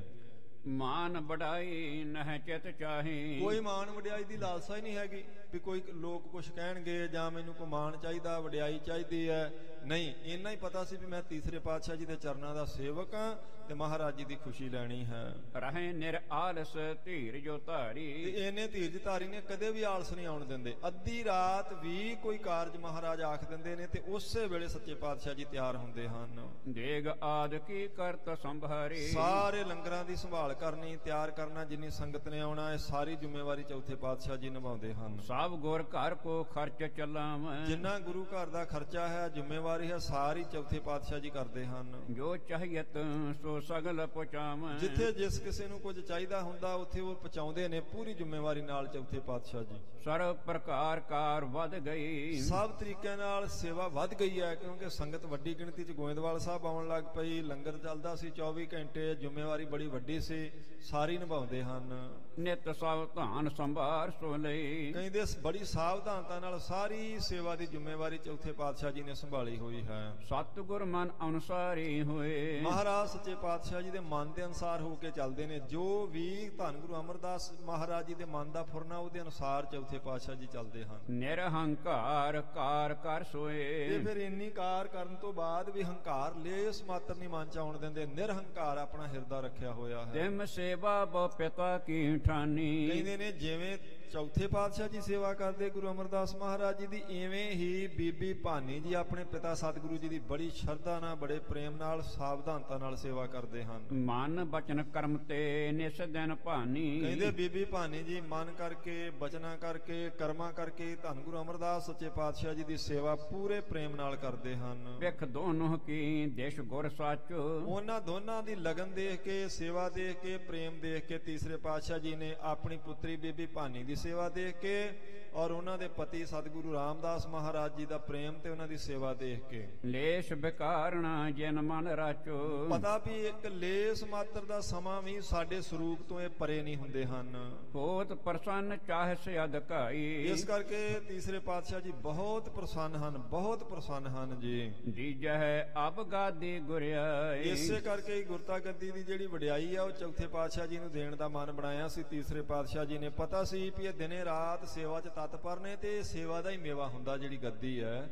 ਮਾਨ ਬੜਾਈ ਨਹਿ ਚਿਤ ਚਾਹੀ, ਕੋਈ ਮਾਣ ਵਡਿਆਈ ਦੀ ਲਾਲਸਾ ਹੀ ਨਹੀਂ ਹੈਗੀ ਵੀ ਕੋਈ ਲੋਕ ਕੁਝ ਕਹਿਣਗੇ ਜਾਂ ਮੈਨੂੰ ਕੋਈ ਮਾਣ ਚਾਹੀਦਾ, ਵਡਿਆਈ ਚਾਹੀਦੀ ਹੈ। ਨਹੀਂ, ਇੰਨਾ ਹੀ ਪਤਾ ਸੀ ਵੀ ਮੈਂ ਤੀਸਰੇ ਪਾਤਸ਼ਾਹ ਜੀ ਦੇ ਚਰਨਾਂ ਦਾ ਸੇਵਕ ਹਾਂ ਤੇ ਮਹਾਰਾਜ ਜੀ ਦੀ ਖੁਸ਼ੀ ਲੈਣੀ ਹੈ। ਰਹੇ ਨਿਰ ਆਲਸ ਧੀਰ ਜੋ ਧਾਰੀ, ਤੇ ਇਹਨੇ ਧੀਰਜ ਧਾਰੀ ਨੇ ਕਦੇ ਵੀ ਆਲਸ ਨਹੀਂ ਆਉਣ ਦਿੰਦੇ। ਅੱਧੀ ਰਾਤ ਵੀ ਕੋਈ ਕਾਰਜ ਮਹਾਰਾਜ ਆਖ ਦਿੰਦੇ ਨੇ ਤੇ ਉਸੇ ਵੇਲੇ ਸੱਚੇ ਪਾਤਸ਼ਾਹ ਜੀ ਤਿਆਰ ਹੁੰਦੇ ਹਨ। ਦੇਗ ਆਦ ਕੀ ਕਰਤ ਸੰਭਾਰੀ, ਸਾਰੇ ਲੰਗਰਾਂ ਦੀ ਸੰਭਾਲ ਕਰਨੀ, ਤਿਆਰ ਕਰਨਾ, ਜਿੰਨੀ ਸੰਗਤ ਨੇ ਆਉਣਾ, ਇਹ ਸਾਰੀ ਜ਼ਿੰਮੇਵਾਰੀ ਚੌਥੇ ਪਾਤਸ਼ਾਹ ਜੀ ਨਿਭਾਉਂਦੇ ਹਨ। ਸਭ ਗੁਰ ਘਰ ਕੋ ਖਰਚ ਚਲਾਵੈ, ਜਿੰਨਾ ਗੁਰੂ ਘਰ ਦਾ ਖਰਚਾ ਹੈ, ਜ਼ਿੰਮੇਵਾਰੀ ਹੈ, ਸਾਰੀ ਚੌਥੇ ਪਾਤਸ਼ਾਹ ਜੀ ਕਰਦੇ ਹਨ। ਜੋ ਚਾਹੀਤ ਸੋ ਸਗਲ ਪਹੁੰਚਾਵੈ, ਜਿੱਥੇ ਜਿਸ ਕਿਸੇ ਨੂੰ ਕੁਝ ਚਾਹੀਦਾ ਹੁੰਦਾ ਉੱਥੇ ਉਹ ਪਹੁੰਚਾਉਂਦੇ ਨੇ ਪੂਰੀ ਜ਼ਿੰਮੇਵਾਰੀ ਨਾਲ ਚੌਥੇ ਪਾਤਸ਼ਾਹ ਜੀ। ਸਰਵ ਪ੍ਰਕਾਰ ਕਾਰ ਵੱਧ ਗਈ, ਸਭ ਤਰੀਕਿਆਂ ਨਾਲ ਸੇਵਾ ਵੱਧ ਗਈ ਹੈ, ਕਿਉਂਕਿ ਸੰਗਤ ਵੱਡੀ ਗਿਣਤੀ 'ਚ ਗੋਇੰਦਵਾਲ ਸਾਹਿਬ ਆਉਣ ਲੱਗ ਪਈ। ਲੰਗਰ ਚੱਲਦਾ ਸੀ 24 ਘੰਟੇ, ਜ਼ਿੰਮੇਵਾਰੀ ਬੜੀ ਵੱਡੀ ਸੀ, ਸਾਰੀ ਨਿਭਾਉਂਦੇ ਹਨ। ਨਿਤ ਸਾਵਧਾਨ ਸੰਭਾਰ ਸੋ ਲਈ, ਕਹਿੰਦੇ ਬੜੀ ਸਾਵਧਾਨਤਾ ਨਾਲ ਸਾਰੀ ਸੇਵਾ ਦੀ ਜ਼ਿੰਮੇਵਾਰੀ ਚੌਥੇ ਪਾਤਸ਼ਾਹ ਜੀ ਨੇ ਸੰਭਾਲੀ ਹੋਈ ਹੈ। ਸਤਿਗੁਰ ਮਨ ਅਨੁਸਾਰੀ ਹੋਏ, ਮਹਾਰਾਜ ਸੱਚੇ ਪਾਤਸ਼ਾਹ ਜੀ ਦੇ ਮਨ ਦੇ ਅਨੁਸਾਰ ਹੋ ਕੇ ਚੱਲਦੇ ਨੇ। ਜੋ ਵੀ ਧੰਨ ਗੁਰੂ ਅਮਰਦਾਸ ਮਹਾਰਾਜ ਜੀ ਦੇ ਮਨ ਦਾ ਫੁਰਨਾ, ਉਹਦੇ ਅਨੁਸਾਰ ਚੌਥੇ ਪਾਤਸ਼ਾਹ ਜੀ ਚੱਲਦੇ ਹਨ। ਨਿਰਹੰਕਾਰ ਕਾਰ ਕਰ ਸੋਏ, ਤੇ ਫਿਰ ਇੰਨੀ ਕਾਰ ਕਰਨ ਤੋਂ ਬਾਅਦ ਵੀ ਹੰਕਾਰ ਲੇਸ ਮਾਤਰ ਨਹੀਂ ਮਨ ਚ ਆਉਣ ਦਿੰਦੇ। ਨਿਰਹੰਕਾਰ ਆਪਣਾ ਹਿਰਦਾ ਰੱਖਿਆ ਹੋਇਆ ਹੈ। ਤਿਮ ਸੇਵਾ ਬਹੁ ਪਿਤਾ ਕੀ ਠਾਨੀ, ਕਹਿੰਦੇ ਨੇ ਜਿਵੇਂ ਚੌਥੇ ਪਾਤਸ਼ਾਹ ਜੀ ਸੇਵਾ ਕਰਦੇ ਗੁਰੂ ਅਮਰਦਾਸ ਮਹਾਰਾਜ ਜੀ ਦੀ, ਇਵੇਂ ਹੀ ਬੀਬੀ ਭਾਨੀ ਜੀ ਆਪਣੇ ਪਿਤਾ ਸਤਿਗੁਰੂ ਜੀ ਦੀ ਬੜੀ ਸ਼ਰਧਾ ਨਾਲ, ਬੜੇ ਪ੍ਰੇਮ ਨਾਲ, ਸਾਵਧਾਨਤਾ ਨਾਲ ਸੇਵਾ ਕਰਦੇ ਹਨ। ਮਨ ਬਚਨ ਕਰਮ ਤੇ ਨਿਸ ਦਿਨ ਭਾਨੀ, ਕਹਿੰਦੇ ਬੀਬੀ ਭਾਨੀ ਜੀ ਮਨ ਕਰਕੇ, ਬਚਨਾ ਕਰਕੇ, ਕਰਮਾਂ ਕਰਕੇ ਧੰਨ ਗੁਰੂ ਅਮਰਦਾਸ ਸੱਚੇ ਪਾਤਸ਼ਾਹ ਜੀ ਦੀ ਸੇਵਾ ਪੂਰੇ ਪ੍ਰੇਮ ਨਾਲ ਕਰਦੇ ਹਨ। ਵਿਖ ਦੋਨੋਂ ਕੀ ਦੇਸ਼ ਗੁਰ ਸਾਚੋ, ਉਹਨਾਂ ਦੋਨਾਂ ਦੀ ਲਗਨ ਦੇਖ ਕੇ, ਸੇਵਾ ਦੇਖ ਕੇ, ਪ੍ਰੇਮ ਦੇਖ ਕੇ ਤੀਸਰੇ ਪਾਤਸ਼ਾਹ ਜੀ ਨੇ ਆਪਣੀ ਪੁੱਤਰੀ ਬੀਬੀ ਭਾਨੀ ਦੀ ਸੇਵਾ ਦੇਖ ਕੇ, ਔਰ ਉਹਨਾਂ ਦੇ ਪਤੀ ਸਤਿਗੁਰੂ ਰਾਮਦਾਸ ਮਹਾਰਾਜ ਜੀ ਦਾ ਪ੍ਰੇਮ ਤੇ ਉਹਨਾਂ ਦੀ ਸੇਵਾ ਦੇਖ ਕੇ, ਲੇਸ਼ ਬਿਕਾਰਣਾ ਜਿਨ ਮਨ ਰਾਚੋ, ਪਤਾ ਵੀ ਇੱਕ ਲੇਸ ਮਾਤਰ ਦਾ ਸਮਾਂ ਵੀ ਸਾਡੇ ਸਰੂਪ ਤੋਂ ਇਹ ਪਰੇ ਨਹੀਂ ਹੁੰਦੇ ਹਨ। ਹੋਤ ਪ੍ਰਸੰਨ ਚਾਹਸ ਅਧਿਕਾਈ, ਇਸ ਕਰਕੇ ਤੀਸਰੇ ਪਾਤਸ਼ਾਹ ਜੀ ਬਹੁਤ ਪ੍ਰਸੰਨ ਹਨ, ਬਹੁਤ ਪ੍ਰਸੰਨ ਹਨ ਜੀ। ਦੀਜਹਿ ਅਬ ਗਾਦੀ ਗੁਰਿਆਈ, ਇਸੇ ਕਰਕੇ ਹੀ ਗੁਰਤਾ ਗੱਦੀ ਦੀ ਜਿਹੜੀ ਵਡਿਆਈ ਆ ਉਹ ਚੌਥੇ ਪਾਤਸ਼ਾਹ ਜੀ ਨੂੰ ਦੇਣ ਦਾ ਮਨ ਬਣਾਇਆ ਸੀ ਤੀਸਰੇ ਪਾਤਸ਼ਾਹ ਜੀ ਨੇ। ਪਤਾ ਸੀ ਵੀ ਇਹ ਦਿਨੇ ਰਾਤ ਸੇਵਾ 'ਚ ਤਤਪਰ ਨੇ ਤੇ ਸੇਵਾ ਦਾ ਹੀ ਮੇਵਾ ਹੁੰਦਾ ਜਿਹੜੀ ਗੱਦੀ ਹੈ।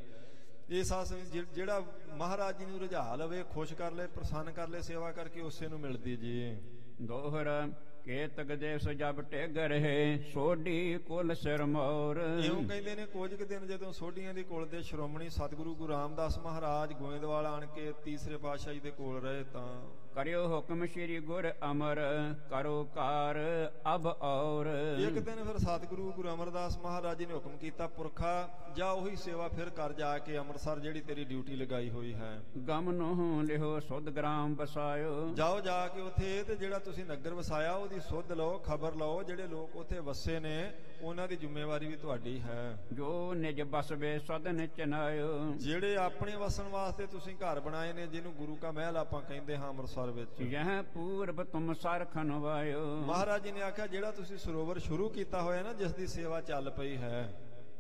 ਇਹ ਸਾਧ ਸੰਗਤ ਜਿਹੜਾ ਮਹਾਰਾਜ ਜੀ ਨੂੰ ਰੁਝਾ ਲਵੇ, ਖੁਸ਼ ਕਰ ਲੈ, ਪ੍ਰਸੰਨ ਕਰ ਲੈ, ਸੇਵਾ ਕਰਕੇ ਉਸੇ ਨੂੰ ਮਿਲਦੀ ਜੀ। ਦੋਹਰ ਕੇਤਕ ਦੇਸ ਜਬ ਟਿਗ ਰਹੇ ਸੋਢੀ ਕੁਲ ਸਿਰ ਮੋਰ। ਇਉਂ ਕਹਿੰਦੇ ਨੇ ਕੁਝ ਕੁ ਦਿਨ ਜਦੋਂ ਸੋਢੀਆਂ ਦੇ ਕੋਲ ਦੇ ਸ਼੍ਰੋਮਣੀ ਸਤਿਗੁਰੂ ਗੁਰੂ ਰਾਮਦਾਸ ਮਹਾਰਾਜ ਗੋਇੰਦਵਾਲ ਆਣ ਕੇ ਤੀਸਰੇ ਪਾਤਸ਼ਾਹ ਜੀ ਦੇ ਕੋਲ ਰਹੇ ਤਾਂ ਕਰਿਓ ਹੁਕਮ ਸ੍ਰੀ ਗੁਰ ਅਮਰ ਕਰੋ ਕਾਰ ਅਬ ਔਰ। ਇੱਕ ਦਿਨ ਫਿਰ ਸਤਿਗੁਰੂ ਗੁਰੂ ਅਮਰਦਾਸ ਮਹਾਰਾਜ ਜੀ ਨੇ ਹੁਕਮ ਕੀਤਾ, ਪੁਰਖਾ ਜਾ ਉਹੀ ਸੇਵਾ ਫਿਰ ਕਰ ਜਾ ਕੇ ਅੰਮ੍ਰਿਤਸਰ ਜਿਹੜੀ ਤੇਰੀ ਡਿਊਟੀ ਲਗਾਈ ਹੋਈ ਹੈ। ਗਮ ਨੂੰ ਲਿਹੋ ਸੁਧ ਗ੍ਰਾਮ ਬਸਾਇਓ। ਜਾਓ ਜਾ ਕੇ ਉੱਥੇ ਤੇ ਜਿਹੜਾ ਤੁਸੀਂ ਨਗਰ ਵਸਾਇਆ ਉਹਦੀ ਸੁੱਧ ਲਓ, ਖਬਰ ਲਓ, ਜਿਹੜੇ ਲੋਕ ਉੱਥੇ ਵਸੇ ਨੇ ਉਹਨਾਂ ਦੀ ਜ਼ਿੰਮੇਵਾਰੀ ਵੀ ਤੁਹਾਡੀ ਹੈ। ਜੋ ਨਿਜ ਬਸਵੇ ਸਦਨ ਚਨਾਇਓ। ਜਿਹੜੇ ਆਪਣੇ ਵਸਣ ਵਾਸਤੇ ਤੁਸੀਂ ਘਰ ਬਣਾਏ ਨੇ, ਜਿਹਨੂੰ ਗੁਰੂ ਕਾ ਮਹਿਲ ਆਪਾਂ ਕਹਿੰਦੇ ਹਾਂ ਅੰਮ੍ਰਿਤਸਰ ਵਿੱਚ, ਯਹ ਪੂਰਬ ਤੁਮ ਸਰ ਖਨਵਾਇਓ। ਮਹਾਰਾਜ ਜੀ ਨੇ ਆਖਿਆ ਜਿਹੜਾ ਤੁਸੀਂ ਸਰੋਵਰ ਸ਼ੁਰੂ ਕੀਤਾ ਹੋਇਆ ਨਾ, ਜਿਸ ਦੀ ਸੇਵਾ ਚੱਲ ਪਈ ਹੈ,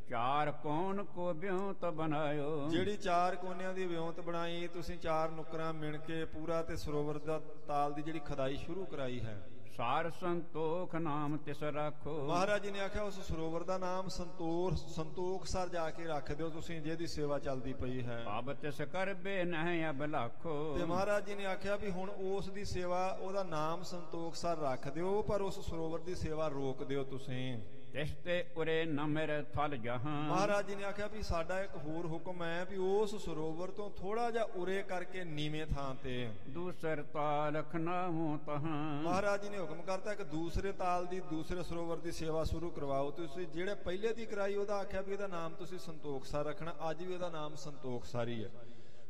ਚਾਰ ਕੌਣ ਕੋ ਵਿਉਂਤ ਬਣਾਇਓ। ਜਿਹੜੀ 4 ਕੋਨਿਆਂ ਦੀ ਵਿਉਂਤ ਬਣਾਈ ਤੁਸੀਂ, 4 ਨੁਕਰਾਂ ਮਿਣ ਕੇ ਪੂਰਾ ਤੇ ਸਰੋਵਰ ਦਾ ਤਾਲ ਦੀ ਜਿਹੜੀ ਖਦਾਈ ਸ਼ੁਰੂ ਕਰਾਈ ਹੈ, ਸਾਰ ਸੰਤੋਖ ਨਾਮ ਤਿਸ ਰੱਖੋ। ਮਹਾਰਾਜ ਜੀ ਨੇ ਆਖਿਆ ਉਸ ਸਰੋਵਰ ਦਾ ਨਾਮ ਸੰਤੋਖ ਸਰ ਜਾ ਕੇ ਰੱਖ ਦਿਓ ਤੁਸੀਂ, ਜਿਹਦੀ ਸੇਵਾ ਚੱਲਦੀ ਪਈ ਹੈ। ਅਬ ਤਿਸ ਕਰਬੇ ਨਹਿ ਅਬ ਲਾਖੋ। ਤੇ ਮਹਾਰਾਜ ਜੀ ਨੇ ਆਖਿਆ ਵੀ ਹੁਣ ਉਸ ਦੀ ਸੇਵਾ, ਉਹਦਾ ਨਾਮ ਸੰਤੋਖ ਸਰ ਰੱਖ ਦਿਓ, ਪਰ ਉਸ ਸਰੋਵਰ ਦੀ ਸੇਵਾ ਰੋਕ ਦਿਓ ਤੁਸੀਂ। ਤਿਸ ਤੇ ਉਰੇ ਨ ਮੇਰੇ ਥਲ ਜਹਾਂ। ਮਹਾਰਾਜ ਜੀ ਨੇ ਆਖਿਆ ਵੀ ਸਾਡਾ ਇੱਕ ਹੋਰ ਹੁਕਮ ਹੈ ਵੀ ਉਸ ਸਰੋਵਰ ਤੋਂ ਥੋੜਾ ਜਿਹਾ ਉਰੇ ਕਰਕੇ ਨੀਵੇਂ ਥਾਂ ਤੇ ਦੂਸਰ ਤਾਲ ਖਨਾਹੂ ਤਹਾਂ। ਮਹਾਰਾਜ ਜੀ ਨੇ ਹੁਕਮ ਕਰਤਾ ਕਿ ਦੂਸਰੇ ਤਾਲ ਦੀ, ਦੂਸਰੇ ਸਰੋਵਰ ਦੀ ਸੇਵਾ ਸ਼ੁਰੂ ਕਰਵਾਓ ਤੁਸੀਂ। ਜਿਹੜੇ ਪਹਿਲੇ ਦੀ ਕਰਾਈ ਉਹਦਾ ਆਖਿਆ ਵੀ ਇਹਦਾ ਨਾਮ ਤੁਸੀਂ ਸੰਤੋਖ ਸਰ ਰੱਖਣਾ, ਅੱਜ ਵੀ ਉਹਦਾ ਨਾਮ ਸੰਤੋਖ ਸਰ ਹੀ ਹੈ।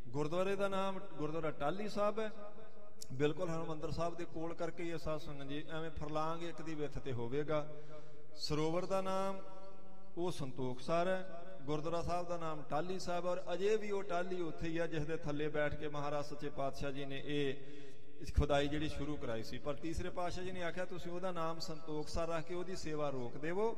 ਗੁਰਦੁਆਰੇ ਦਾ ਨਾਮ ਗੁਰਦੁਆਰਾ ਟਾਹਲੀ ਸਾਹਿਬ ਹੈ, ਬਿਲਕੁਲ ਹਰਿਮੰਦਰ ਸਾਹਿਬ ਦੇ ਕੋਲ ਕਰਕੇ ਹੀ ਸਾਧ ਸੰਗਤ ਜੀ, ਐਵੇਂ ਫਰਲਾਂਗ ਇੱਕ ਦੀ ਵਿੱਥ ਤੇ ਹੋਵੇਗਾ। ਸਰੋਵਰ ਦਾ ਨਾਮ ਉਹ ਸੰਤੋਖ ਸਰ ਹੈ, ਗੁਰਦੁਆਰਾ ਸਾਹਿਬ ਦਾ ਨਾਮ ਟਾਹਲੀ ਸਾਹਿਬ, ਔਰ ਅਜੇ ਵੀ ਉਹ ਟਾਹਲੀ ਉੱਥੇ ਹੀ ਆ ਜਿਸ ਦੇ ਥੱਲੇ ਬੈਠ ਕੇ ਮਹਾਰਾਜ ਸੱਚੇ ਪਾਤਸ਼ਾਹ ਜੀ ਨੇ ਇਹ ਖੁਦਾਈ ਜਿਹੜੀ ਸ਼ੁਰੂ ਕਰਾਈ ਸੀ। ਪਰ ਤੀਸਰੇ ਪਾਤਸ਼ਾਹ ਜੀ ਨੇ ਆਖਿਆ ਤੁਸੀਂ ਉਹਦਾ ਨਾਮ ਸੰਤੋਖ ਸਰ ਰੱਖ ਕੇ ਉਹਦੀ ਸੇਵਾ ਰੋਕ ਦੇਵੋ,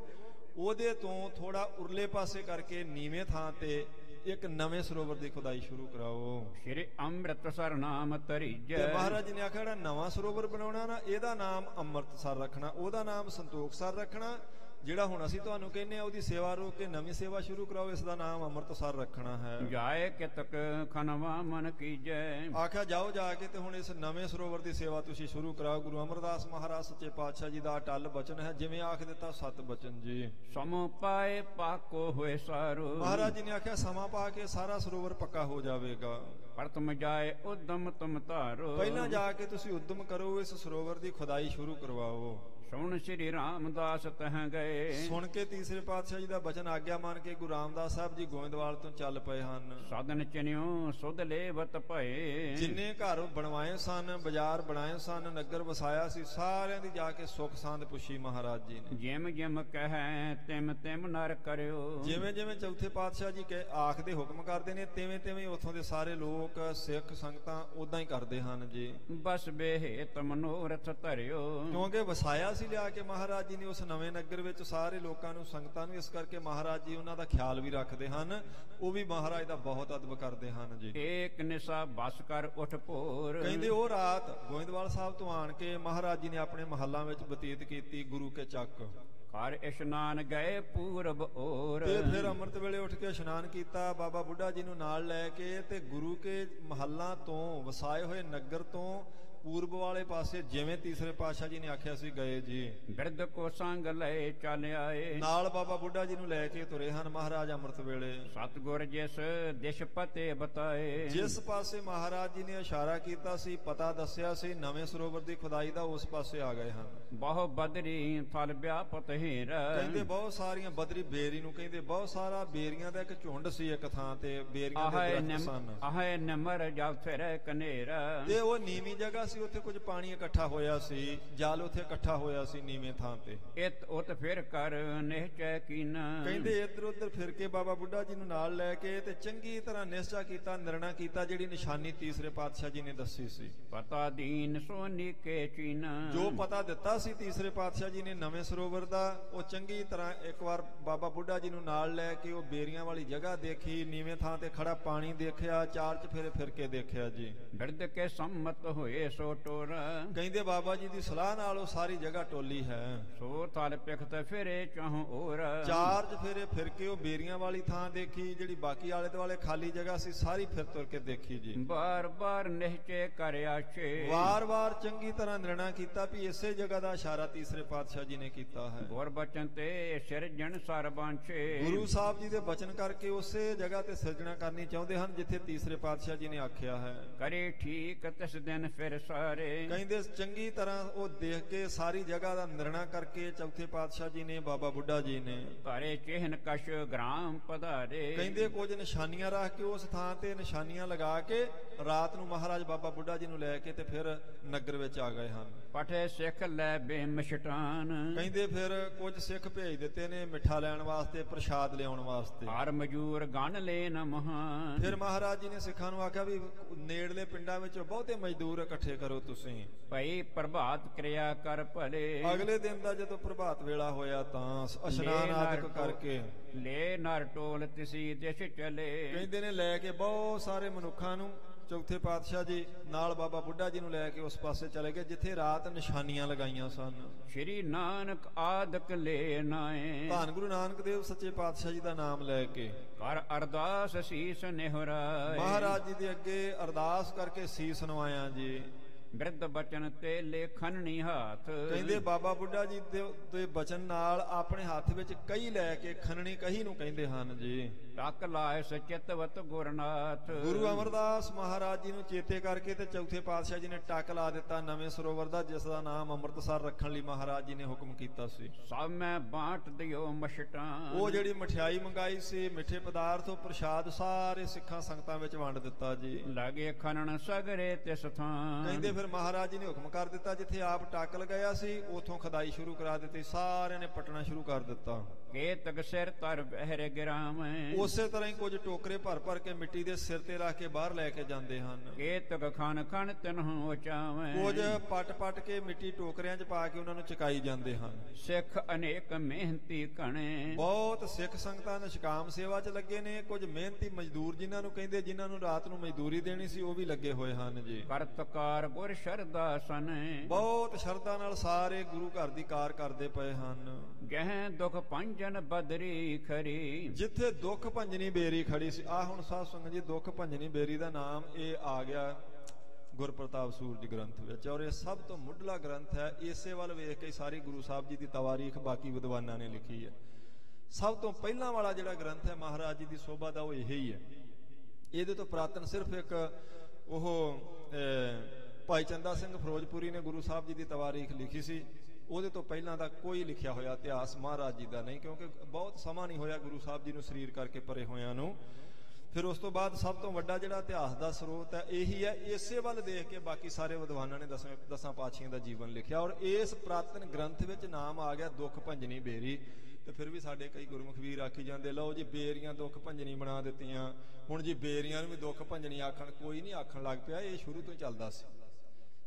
ਉਹਦੇ ਤੋਂ ਥੋੜਾ ਉਰਲੇ ਪਾਸੇ ਕਰਕੇ ਨੀਵੇਂ ਥਾਂ ਤੇ ਇੱਕ ਨਵੇਂ ਸਰੋਵਰ ਦੀ ਖੁਦਾਈ ਸ਼ੁਰੂ ਕਰਾਓ। ਸ਼੍ਰੀ ਅੰਮ੍ਰਿਤਸਰ ਨਾਮ ਤਰੀਜੈ। ਤੇ ਮਹਾਰਾਜ ਜੀ ਨੇ ਆਖਿਆ ਜਿਹੜਾ ਨਵਾਂ ਸਰੋਵਰ ਬਣਾਉਣਾ ਨਾ, ਇਹਦਾ ਨਾਮ ਅੰਮ੍ਰਿਤਸਰ ਰੱਖਣਾ, ਉਹਦਾ ਨਾਮ ਸੰਤੋਖ ਸਰ ਰੱਖਣਾ। ਜਿਹੜਾ ਹੁਣ ਅਸੀਂ ਤੁਹਾਨੂੰ ਕਹਿੰਦੇ ਆ ਉਹਦੀ ਸੇਵਾ ਰੋਕ ਕੇ ਨਵੀਂ ਸੇਵਾ ਸ਼ੁਰੂ ਕਰਾਓ, ਇਸ ਦਾ ਨਾਮ ਅੰਮ੍ਰਿਤਸਰ ਰੱਖਣਾ ਹੈ। ਜਾਏ ਕਿਤਕ ਖਨਵਾ ਮਨ ਕੀਜੈ। ਆਖਿਆ ਜਾਓ ਜਾ ਕੇ ਤੇ ਹੁਣ ਇਸ ਨਵੇਂ ਸਰੋਵਰ ਦੀ ਸੇਵਾ ਤੁਸੀਂ ਸ਼ੁਰੂ ਕਰਾਓ। ਗੁਰੂ ਅਮਰਦਾਸ ਮਹਾਰਾਜ ਸੱਚੇ ਪਾਤਸ਼ਾਹ ਜੀ ਦਾ ਅਟਲ ਬਚਨ ਹੈ, ਜਿਵੇਂ ਆਖ ਦਿੱਤਾ ਸਤ ਬਚਨ ਜੀ। ਸਮੋ ਪਾਏ ਪਾਕੋ ਹੋਏ ਸਾਰੂ। ਮਹਾਰਾਜ ਜੀ ਨੇ ਆਖਿਆ ਸਮਾਂ ਪਾ ਕੇ ਸਾਰਾ ਸਰੋਵਰ ਪੱਕਾ ਹੋ ਜਾਵੇਗਾ। ਪ੍ਰਥਮ ਜਾਏ ਉਦਮ ਤੁਮ ਧਾਰੋ। ਪਹਿਲਾਂ ਜਾ ਕੇ ਤੁਸੀਂ ਉਦਮ ਕਰੋ, ਇਸ ਸਰੋਵਰ ਦੀ ਖੁਦਾਈ ਸ਼ੁਰੂ ਕਰਵਾਓ। ਸੁਣ ਸ੍ਰੀ ਰਾਮਦਾਸ ਤਹ ਗਏ। ਸੁਣ ਕੇ ਤੀਸਰੇ ਪਾਤਸ਼ਾਹ ਜੀ ਦਾ ਬਚਨ ਆਗਿਆ ਮੰਨ ਕੇ ਗੁਰੂ ਰਾਮਦਾਸ ਸਾਹਿਬ ਜੀ ਗੋਇੰਦਵਾਲ ਤੋਂ ਚੱਲ ਪਏ ਹਨ। ਸਦਨ ਚਿਨਿਓ ਸੁਧ ਲੇਵਤ ਭਏ। ਜਿੰਨੇ ਘਰ ਬਣਵਾਏ ਸਨ, ਬਾਜ਼ਾਰ ਬਣਾਏ ਸਨ, ਨਗਰ ਵਸਾਇਆ ਸੀ, ਸਾਰਿਆਂ ਦੀ ਜਾ ਕੇ ਸੁੱਖ ਸਾਂਦ ਪੁੱਛੀ ਮਹਾਰਾਜ ਜੀ ਨੇ। ਜਿਮ ਜਿਮ ਕਹੈ ਤਿਮ ਤਿਮ ਨਰ ਕਰਿਓ। ਜਿਵੇਂ ਜਿਵੇਂ ਚੌਥੇ ਪਾਤਸ਼ਾਹ ਜੀ ਆਖਦੇ ਹੁਕਮ ਕਰਦੇ ਨੇ, ਤਿਵੇਂ ਤਿਵੇਂ ਉੱਥੋਂ ਦੇ ਸਾਰੇ ਲੋਕ ਸਿੱਖ ਸੰਗਤਾਂ ਉਦਾਂ ਹੀ ਕਰਦੇ ਹਨ ਜੀ। ਬਸ ਬੇਹੇਤ ਮਨੋਰਥ ਧਰਿਓ। ਕਿਉਂਕਿ ਵਸਾਇਆ ਸੀ ਲਿਆ ਕੇ ਮਹਾਰਾਜ ਜੀ ਨੇ ਉਸ ਨਵੇਂ ਨਗਰ ਵਿੱਚ ਸਾਰੇ ਲੋਕਾਂ ਨੂੰ, ਸੰਗਤਾਂ ਨੂੰ, ਇਸ ਕਰਕੇ ਮਹਾਰਾਜ ਜੀ ਉਹਨਾਂ ਦਾ ਖਿਆਲ ਵੀ ਰੱਖਦੇ ਹਨ, ਉਹ ਵੀ ਮਹਾਰਾਜ ਦਾ ਬਹੁਤ ਅਦਬ ਕਰਦੇ ਹਨ ਜੀ। ਏਕ ਨਿਸਾ ਬਸ ਕਰ ਉਠ ਭੋਰ। ਕਹਿੰਦੇ ਉਹ ਰਾਤ ਗੋਇੰਦਵਾਲ ਸਾਹਿਬ ਤੋਂ ਆਣ ਕੇ ਮਹਾਰਾਜ ਜੀ ਨੇ ਆਪਣੇ ਮਹੱਲਾਂ ਵਿੱਚ ਬਤੀਤ ਕੀਤੀ ਗੁਰੂ ਕੇ ਚੱਕ। ਘਰ ਇਸ਼ਨਾਨ ਗਏ ਪੂਰਬ ਔਰ। ਤੇ ਫਿਰ ਅੰਮ੍ਰਿਤ ਵੇਲੇ ਉੱਠ ਕੇ ਇਸ਼ਨਾਨ ਕੀਤਾ ਬਾਬਾ ਬੁੱਢਾ ਜੀ ਨੂੰ ਨਾਲ ਲੈ ਕੇ, ਤੇ ਗੁਰੂ ਕੇ ਮਹੱਲਾਂ ਤੋਂ, ਵਸਾਏ ਹੋਏ ਨਗਰ ਤੋਂ ਪੂਰਬ ਵਾਲੇ ਪਾਸੇ ਜਿਵੇਂ ਤੀਸਰੇ ਪਾਤਸ਼ਾਹ ਜੀ ਨੇ ਆਖਿਆ ਸੀ ਗਏ ਜੀ। ਬਿਰਧ ਕੋ ਸੰਗ ਲਏ ਚੱਲ ਆਏ। ਨਾਲ ਬਾਬਾ ਬੁੱਢਾ ਜੀ ਨੂੰ ਲੈ ਕੇ ਤੁਰੇ ਹਨ ਮਹਾਰਾਜ ਅੰਮ੍ਰਿਤ ਵੇਲੇ। ਸਤਿਗੁਰ ਜਿਸ ਦਿਸ਼ ਪਤੇ ਬਤਾਏ। ਜਿਸ ਪਾਸੇ ਮਹਾਰਾਜ ਜੀ ਨੇ ਇਸ਼ਾਰਾ ਕੀਤਾ ਸੀ, ਪਤਾ ਦੱਸਿਆ ਸੀ ਨਵੇਂ ਸਰੋਵਰ ਦੀ ਖੁਦਾਈ ਦਾ, ਉਸ ਪਾਸੇ ਆ ਗਏ ਹਨ। ਬਹੁ ਬਦਰੀ ਫਲ ਵਿਆਪਤ ਹੀਰ। ਕਹਿੰਦੇ ਬਹੁਤ ਸਾਰੀਆਂ ਬਦਰੀ, ਬੇਰੀ ਨੂੰ ਕਹਿੰਦੇ ਬਹੁਤ ਸਾਰਾ ਬੇਰੀਆਂ ਦਾ ਇੱਕ ਝੁੰਡ ਸੀ ਇੱਕ ਥਾਂ ਤੇ, ਬੇਰੀਆਂ ਦੇ ਦਰਖਤ ਸਨ। ਆਹੇ ਨਿਮਰ ਜਲ ਫਿਰੇ ਕਨੇਰ। ਤੇ ਉਹ ਨੀਵੀਂ ਜਗ੍ਹਾ ਸੀ, ਉੱਥੇ ਕੁਝ ਪਾਣੀ ਇਕੱਠਾ ਹੋਇਆ ਸੀ, ਜਲ ਉੱਥੇ ਇਕੱਠਾ ਹੋਇਆ ਸੀ ਨੀਵੇਂ ਥਾਂ ਤੇ। ਇਤ ਉਤ ਫਿਰ ਕਰ ਨਿਹਚੈ ਕੀਨਾ। ਕਹਿੰਦੇ ਇੱਧਰ ਉੱਧਰ ਫਿਰ ਕੇ ਬਾਬਾ ਬੁੱਢਾ ਜੀ ਨੂੰ ਨਾਲ ਲੈ ਕੇ ਤੇ ਚੰਗੀ ਤਰ੍ਹਾਂ ਨਿਸ਼ਚਾ ਕੀਤਾ, ਨਿਰਣਾ ਕੀਤਾ, ਜਿਹੜੀ ਨਿਸ਼ਾਨੀ ਤੀਸਰੇ ਪਾਤਸ਼ਾਹ ਜੀ ਨੇ ਦੱਸੀ ਸੀ। ਪਤਾ ਦੀਨ ਸੋਨੀ ਕੇ ਚੀਨਾ। ਜੋ ਪਤਾ ਦਿੱਤਾ ਸੀ ਤੀਸਰੇ ਪਾਤਸ਼ਾਹ ਜੀ ਨੇ ਨਵੇਂ ਸਰੋਵਰ ਦਾ, ਉਹ ਚੰਗੀ ਤਰ੍ਹਾਂ ਇੱਕ ਵਾਰ ਬਾਬਾ ਬੁੱਢਾ ਜੀ ਨੂੰ ਨਾਲ ਲੈ ਕੇ ਉਹ ਬੇਰੀਆਂ ਵਾਲੀ ਜਗ੍ਹਾ ਦੇਖੀ, ਨੀਵੇਂ ਥਾਂ ਤੇ ਖੜਾ ਪਾਣੀ ਦੇਖਿਆ, ਚਾਰ ਚਫੇਰੇ ਫਿਰ ਕੇ ਦੇਖਿਆ ਜੀ। ਬਿਰਧ ਕੇ ਸੰਮਤ ਹੋਏ ਸੋ ਟੋਰ ਕਹਿੰਦੇ ਬਾਬਾ ਜੀ ਦੀ ਸਲਾਹ ਨਾਲ ਉਹ ਸਾਰੀ ਜਗ੍ਹਾ ਟੋਲੀ ਹੈ। ਸੋ ਤਲ ਪਿਖਤ ਫਿਰੇ ਚਾਹੋਂ ਔਰ ਚਾਰਜ ਫੇਰੇ ਫਿਰ ਕੇ ਉਹ ਬੇਰੀਆਂ ਵਾਲੀ ਥਾਂ ਦੇਖੀ, ਜਿਹੜੀ ਬਾਕੀ ਆਲੇ ਦੁਆਲੇ ਖਾਲੀ ਜਗ੍ਹਾ ਸੀ ਸਾਰੀ ਫਿਰ ਤੁਰ ਕੇ ਦੇਖੀ ਜੀ। ਬਾਰ ਬਾਰ ਨਿਹਚੇ ਕਰ ਆਛੇ ਵਾਰ-ਵਾਰ ਚੰਗੀ ਤਰ੍ਹਾਂ ਨਿਰਣਾ ਕੀਤਾ ਵੀ ਇਸੇ ਜਗ੍ਹਾ ਦਾ ਇਸ਼ਾਰਾ ਤੀਸਰੇ ਪਾਤਸ਼ਾਹ ਜੀ ਨੇ ਕੀਤਾ ਹੈ। ਗੁਰ ਬਚਨ ਤੇ ਸਿਰਜਣ ਸਰ ਬਾਂਛੇ ਗੁਰੂ ਸਾਹਿਬ ਜੀ ਦੇ ਬਚਨ ਕਰਕੇ ਉਸੇ ਜਗ੍ਹਾ ਤੇ ਸਿਰਜਣਾ ਕਰਨੀ ਚਾਹੁੰਦੇ ਹਨ ਜਿੱਥੇ ਤੀਸਰੇ ਪਾਤਸ਼ਾਹ ਜੀ ਨੇ ਆਖਿਆ ਹੈ। ਕਰੇ ਠੀਕ ਤਿਸ ਦਿਨ ਫਿਰ ਸਾਰੇ ਕਹਿੰਦੇ ਚੰਗੀ ਤਰ੍ਹਾਂ ਉਹ ਦੇਖ ਕੇ ਸਾਰੀ ਜਗ੍ਹਾ ਦਾ ਨਿਰਣਾ ਕਰਕੇ ਚੌਥੇ ਪਾਤਸ਼ਾਹ ਜੀ ਨੇ, ਬਾਬਾ ਬੁੱਢਾ ਜੀ ਨੇ ਧਾਰੇ ਚਿਹਨ ਕਸ਼ ਗ੍ਰਾਮ ਪਧਾਰੇ ਕਹਿੰਦੇ ਕੁਝ ਨਿਸ਼ਾਨੀਆਂ ਰੱਖ ਕੇ ਉਸ ਥਾਂ ਤੇ ਨਿਸ਼ਾਨੀਆਂ ਲਗਾ ਕੇ ਰਾਤ ਨੂੰ ਮਹਾਰਾਜ ਬਾਬਾ ਬੁੱਢਾ ਜੀ ਨੂੰ ਲੈ ਕੇ ਤੇ ਫਿਰ ਨਗਰ ਵਿੱਚ ਆ ਗਏ ਹਨ। ਪਠੇ ਸਿੱਖ ਲੈ ਬੇਮਿਸ਼ਟਾਨ ਕਹਿੰਦੇ ਫਿਰ ਕੁਝ ਸਿੱਖ ਭੇਜ ਦਿੱਤੇ ਨੇ ਮਿੱਠਾ ਲੈਣ ਵਾਸਤੇ, ਪ੍ਰਸ਼ਾਦ ਲਿਆਉਣ ਵਾਸਤੇ। ਹਰ ਮਜੂਰ ਗਣ ਲੈ ਨਮਹਾਂ ਫਿਰ ਮਹਾਰਾਜ ਜੀ ਨੇ ਸਿੱਖਾਂ ਨੂੰ ਆਖਿਆ ਵੀ ਨੇੜਲੇ ਪਿੰਡਾਂ ਵਿੱਚੋਂ ਬਹੁਤੇ ਮਜ਼ਦੂਰ ਇਕੱਠੇ ਕਰੋ ਤੁਸੀਂ। ਭਈ ਪ੍ਰਭਾਤ ਕਿਰਿਆ ਕਰ ਭਲੇ ਅਗਲੇ ਦਿਨ ਦਾ ਜਦੋਂ ਪ੍ਰਭਾਤ ਵੇਲਾ ਹੋਇਆ ਤਾਂ ਇਸ਼ਨਾਨ ਆਦਿਕ ਕਰਕੇ ਲੈ ਨਰ ਟੋਲ ਤਿਸੀ ਦਿਸ਼ ਚਲੇ ਕਹਿੰਦੇ ਨੇ ਲੈ ਕੇ ਬਹੁਤ ਸਾਰੇ ਮਨੁੱਖਾਂ ਨੂੰ ਚੌਥੇ ਪਾਤਸ਼ਾਹ ਜੀ ਨਾਲ ਬਾਬਾ ਬੁੱਢਾ ਜੀ ਨੂੰ ਲੈ ਕੇ ਉਸ ਪਾਸੇ ਚਲੇ ਗਏ ਜਿੱਥੇ ਰਾਤ ਨਿਸ਼ਾਨੀਆਂ ਲਗਾਈਆਂ ਸਨ। ਸ਼੍ਰੀ ਨਾਨਕ ਆਦਿਕ ਲੈ ਨਾਏ ਧੰਨ ਗੁਰੂ ਨਾਨਕ ਦੇਵ ਸੱਚੇ ਪਾਤਸ਼ਾਹ ਜੀ ਦਾ ਨਾਮ ਲੈ ਕੇ ਕਰ ਅਰਦਾਸ ਸੀਸ ਨਿਹਰਾਏ ਮਹਾਰਾਜ ਜੀ ਦੇ ਅੱਗੇ ਅਰਦਾਸ ਕਰਕੇ ਸੀਸ ਨਵਾਇਆ ਜੀ। ਬਿਰਧ ਬਚਨ ਤੇ ਲੇਖਨ ਹਾਥ ਕਹਿੰਦੇ ਬਾਬਾ ਬੁੱਢਾ ਜੀ ਦੇ ਬਚਨ ਨਾਲ ਆਪਣੇ ਹੱਥ ਵਿੱਚ ਕਹੀ ਲੈ ਕੇ ਖੰਨਣੀ ਕਹੀ ਨੂੰ ਕਹਿੰਦੇ ਹਨ ਜੀ। ਟਕ ਲਾਇ ਸਚਿਤਵਤ ਗੁਰਨਾਥ ਗੁਰੂ ਅਮਰਦਾਸ ਮਹਾਰਾਜ ਜੀ ਨੂੰ ਚੇਤੇ ਕਰਕੇ ਤੇ ਚੌਥੇ ਪਾਤਸ਼ਾਹ ਜੀ ਨੇ ਟੱਕ ਲਾ ਦਿੱਤਾ ਨਵੇਂ ਸਰੋਵਰ ਦਾ, ਜਿਸ ਦਾ ਨਾਮ ਅੰਮ੍ਰਿਤਸਰ ਰੱਖਣ ਲਈ ਮਹਾਰਾਜ ਜੀ ਨੇ ਹੁਕਮ ਕੀਤਾ ਸੀ। ਸਭ ਮੈਂ ਬਾਂਟ ਦਿਓ ਮਛਟਾਂ ਉਹ ਜਿਹੜੀ ਮਠਿਆਈ ਮੰਗਾਈ ਸੀ, ਮਿੱਠੇ ਪਦਾਰਥ, ਉਹ ਪ੍ਰਸ਼ਾਦ ਸਾਰੇ ਸਿੱਖਾਂ ਸੰਗਤਾਂ ਵਿੱਚ ਵੰਡ ਦਿੱਤਾ ਜੀ। ਲਾਗੇ ਖਨਣ ਸਗਰੇ ਤਿਸ ਥਾਂ ਕਹਿੰਦੇ ਫਿਰ ਮਹਾਰਾਜ ਜੀ ਨੇ ਹੁਕਮ ਕਰ ਦਿੱਤਾ ਜਿੱਥੇ ਆਪ ਟੱਕ ਲਗਾਇਆ ਸੀ ਉਥੋਂ ਖਦਾਈ ਸ਼ੁਰੂ ਕਰਾ ਦਿੱਤੀ, ਸਾਰਿਆਂ ਨੇ ਪਟਣਾ ਸ਼ੁਰੂ ਕਰ ਦਿੱਤਾ। ਕੇਤਕ ਸਿਰ ਤਰ ਬਹਿਰੇ ਗਿਰਾਮ ਉਸੇ ਤਰ੍ਹਾਂ ਹੀ ਕੁਝ ਟੋਕਰੇ ਭਰ ਭਰ ਕੇ ਮਿੱਟੀ ਦੇ ਸਿਰ ਤੇ ਰੱਖ ਕੇ ਬਾਹਰ ਲੈ ਕੇ ਜਾਂਦੇ ਹਨ। ਕੇਤਕ ਖਣ ਖਣ ਤਨਹੁ ਉਚਾਵੇਂ ਕੁਝ ਪਟ ਪਟ ਕੇ ਮਿੱਟੀ ਟੋਕਰਿਆਂ 'ਚ ਪਾ ਕੇ ਉਹਨਾਂ ਨੂੰ ਚਕਾਈ ਜਾਂਦੇ ਹਨ। ਸਿੱਖ ਅਨੇਕ ਮਿਹਨਤੀ ਕਣੇ ਬਹੁਤ ਸਿੱਖ ਸੰਗਤਾਂ ਨਿਸ਼ਕਾਮ ਸੇਵਾ 'ਚ ਲੱਗੇ ਨੇ। ਕੁਝ ਮਿਹਨਤੀ ਮਜ਼ਦੂਰ ਜਿਨ੍ਹਾਂ ਨੂੰ ਕਹਿੰਦੇ ਜਿਨ੍ਹਾਂ ਨੂੰ ਰਾਤ ਨੂੰ ਮਜ਼ਦੂਰੀ ਦੇਣੀ ਸੀ ਉਹ ਵੀ ਲੱਗੇ ਹੋਏ ਹਨ ਜੀ। ਕਰਤਕਾਰ ਗੁਰ ਸ਼ਰਦਾ ਸਨੇ ਬਹੁਤ ਸ਼ਰਧਾ ਨਾਲ ਸਾਰੇ ਗੁਰੂ ਘਰ ਦੀ ਕਾਰ ਕਰਦੇ ਪਏ ਹਨ। ਗਹਿ ਦੁਖ ਪੰਜਨ ਬਦਰੀ ਖਰੀ ਜਿੱਥੇ ਦੁੱਖ ਭੰਜਨੀ ਬੇਰੀ ਖੜੀ ਸੀ। ਆ ਹੁਣ ਸਾਧ ਸੰਗਤ ਜੀ ਦੁੱਖ ਭੰਜਨੀ ਬੇਰੀ ਦਾ ਨਾਮ ਇਹ ਆ ਗਿਆ ਗੁਰਪ੍ਰਤਾਪ ਸੂਰਜ ਗ੍ਰੰਥ ਵਿੱਚ, ਔਰ ਇਹ ਸਭ ਤੋਂ ਮੁੱਢਲਾ ਗ੍ਰੰਥ ਹੈ। ਇਸੇ ਵੱਲ ਵੇਖ ਕੇ ਸਾਰੀ ਗੁਰੂ ਸਾਹਿਬ ਜੀ ਦੀ ਤਵਾਰੀਖ ਬਾਕੀ ਵਿਦਵਾਨਾਂ ਨੇ ਲਿਖੀ ਹੈ। ਸਭ ਤੋਂ ਪਹਿਲਾਂ ਵਾਲਾ ਜਿਹੜਾ ਗ੍ਰੰਥ ਹੈ ਮਹਾਰਾਜ ਜੀ ਦੀ ਸੋਭਾ ਦਾ ਉਹ ਇਹ ਹੀ ਹੈ। ਇਹਦੇ ਤੋਂ ਪ੍ਰਾਤਨ ਸਿਰਫ ਇੱਕ ਉਹ ਭਾਈ ਚੰਦਾ ਸਿੰਘ ਫਿਰੋਜ਼ਪੁਰੀ ਨੇ ਗੁਰੂ ਸਾਹਿਬ ਜੀ ਦੀ ਤਵਾਰੀਖ ਲਿਖੀ ਸੀ। ਉਹਦੇ ਤੋਂ ਪਹਿਲਾਂ ਦਾ ਕੋਈ ਲਿਖਿਆ ਹੋਇਆ ਇਤਿਹਾਸ ਮਹਾਰਾਜ ਜੀ ਦਾ ਨਹੀਂ, ਕਿਉਂਕਿ ਬਹੁਤ ਸਮਾਂ ਨਹੀਂ ਹੋਇਆ ਗੁਰੂ ਸਾਹਿਬ ਜੀ ਨੂੰ ਸਰੀਰ ਕਰਕੇ ਪਰੇ ਹੋਇਆਂ ਨੂੰ। ਫਿਰ ਉਸ ਤੋਂ ਬਾਅਦ ਸਭ ਤੋਂ ਵੱਡਾ ਜਿਹੜਾ ਇਤਿਹਾਸ ਦਾ ਸਰੋਤ ਹੈ ਇਹੀ ਹੈ। ਇਸੇ ਵੱਲ ਦੇਖ ਕੇ ਬਾਕੀ ਸਾਰੇ ਵਿਦਵਾਨਾਂ ਨੇ ਦਸਾਂ ਪਾਤਸ਼ਾਹੀਆਂ ਦਾ ਜੀਵਨ ਲਿਖਿਆ, ਔਰ ਇਸ ਪ੍ਰਾਤਨ ਗ੍ਰੰਥ ਵਿੱਚ ਨਾਮ ਆ ਗਿਆ ਦੁੱਖ ਭੰਜਨੀ ਬੇਰੀ। ਤੇ ਫਿਰ ਵੀ ਸਾਡੇ ਕਈ ਗੁਰਮੁਖ ਵੀਰ ਆਖੀ ਜਾਂਦੇ ਲਓ ਜੀ ਬੇਰੀਆਂ ਦੁੱਖ ਭੰਜਨੀ ਬਣਾ ਦਿੱਤੀਆਂ, ਹੁਣ ਜੀ ਬੇਰੀਆਂ ਨੂੰ ਵੀ ਦੁੱਖ ਭੰਜਨੀ ਆਖਣ। ਕੋਈ ਨਹੀਂ ਆਖਣ ਲੱਗ ਪਿਆ, ਇਹ ਸ਼ੁਰੂ ਤੋਂ ਚੱਲਦਾ ਸੀ।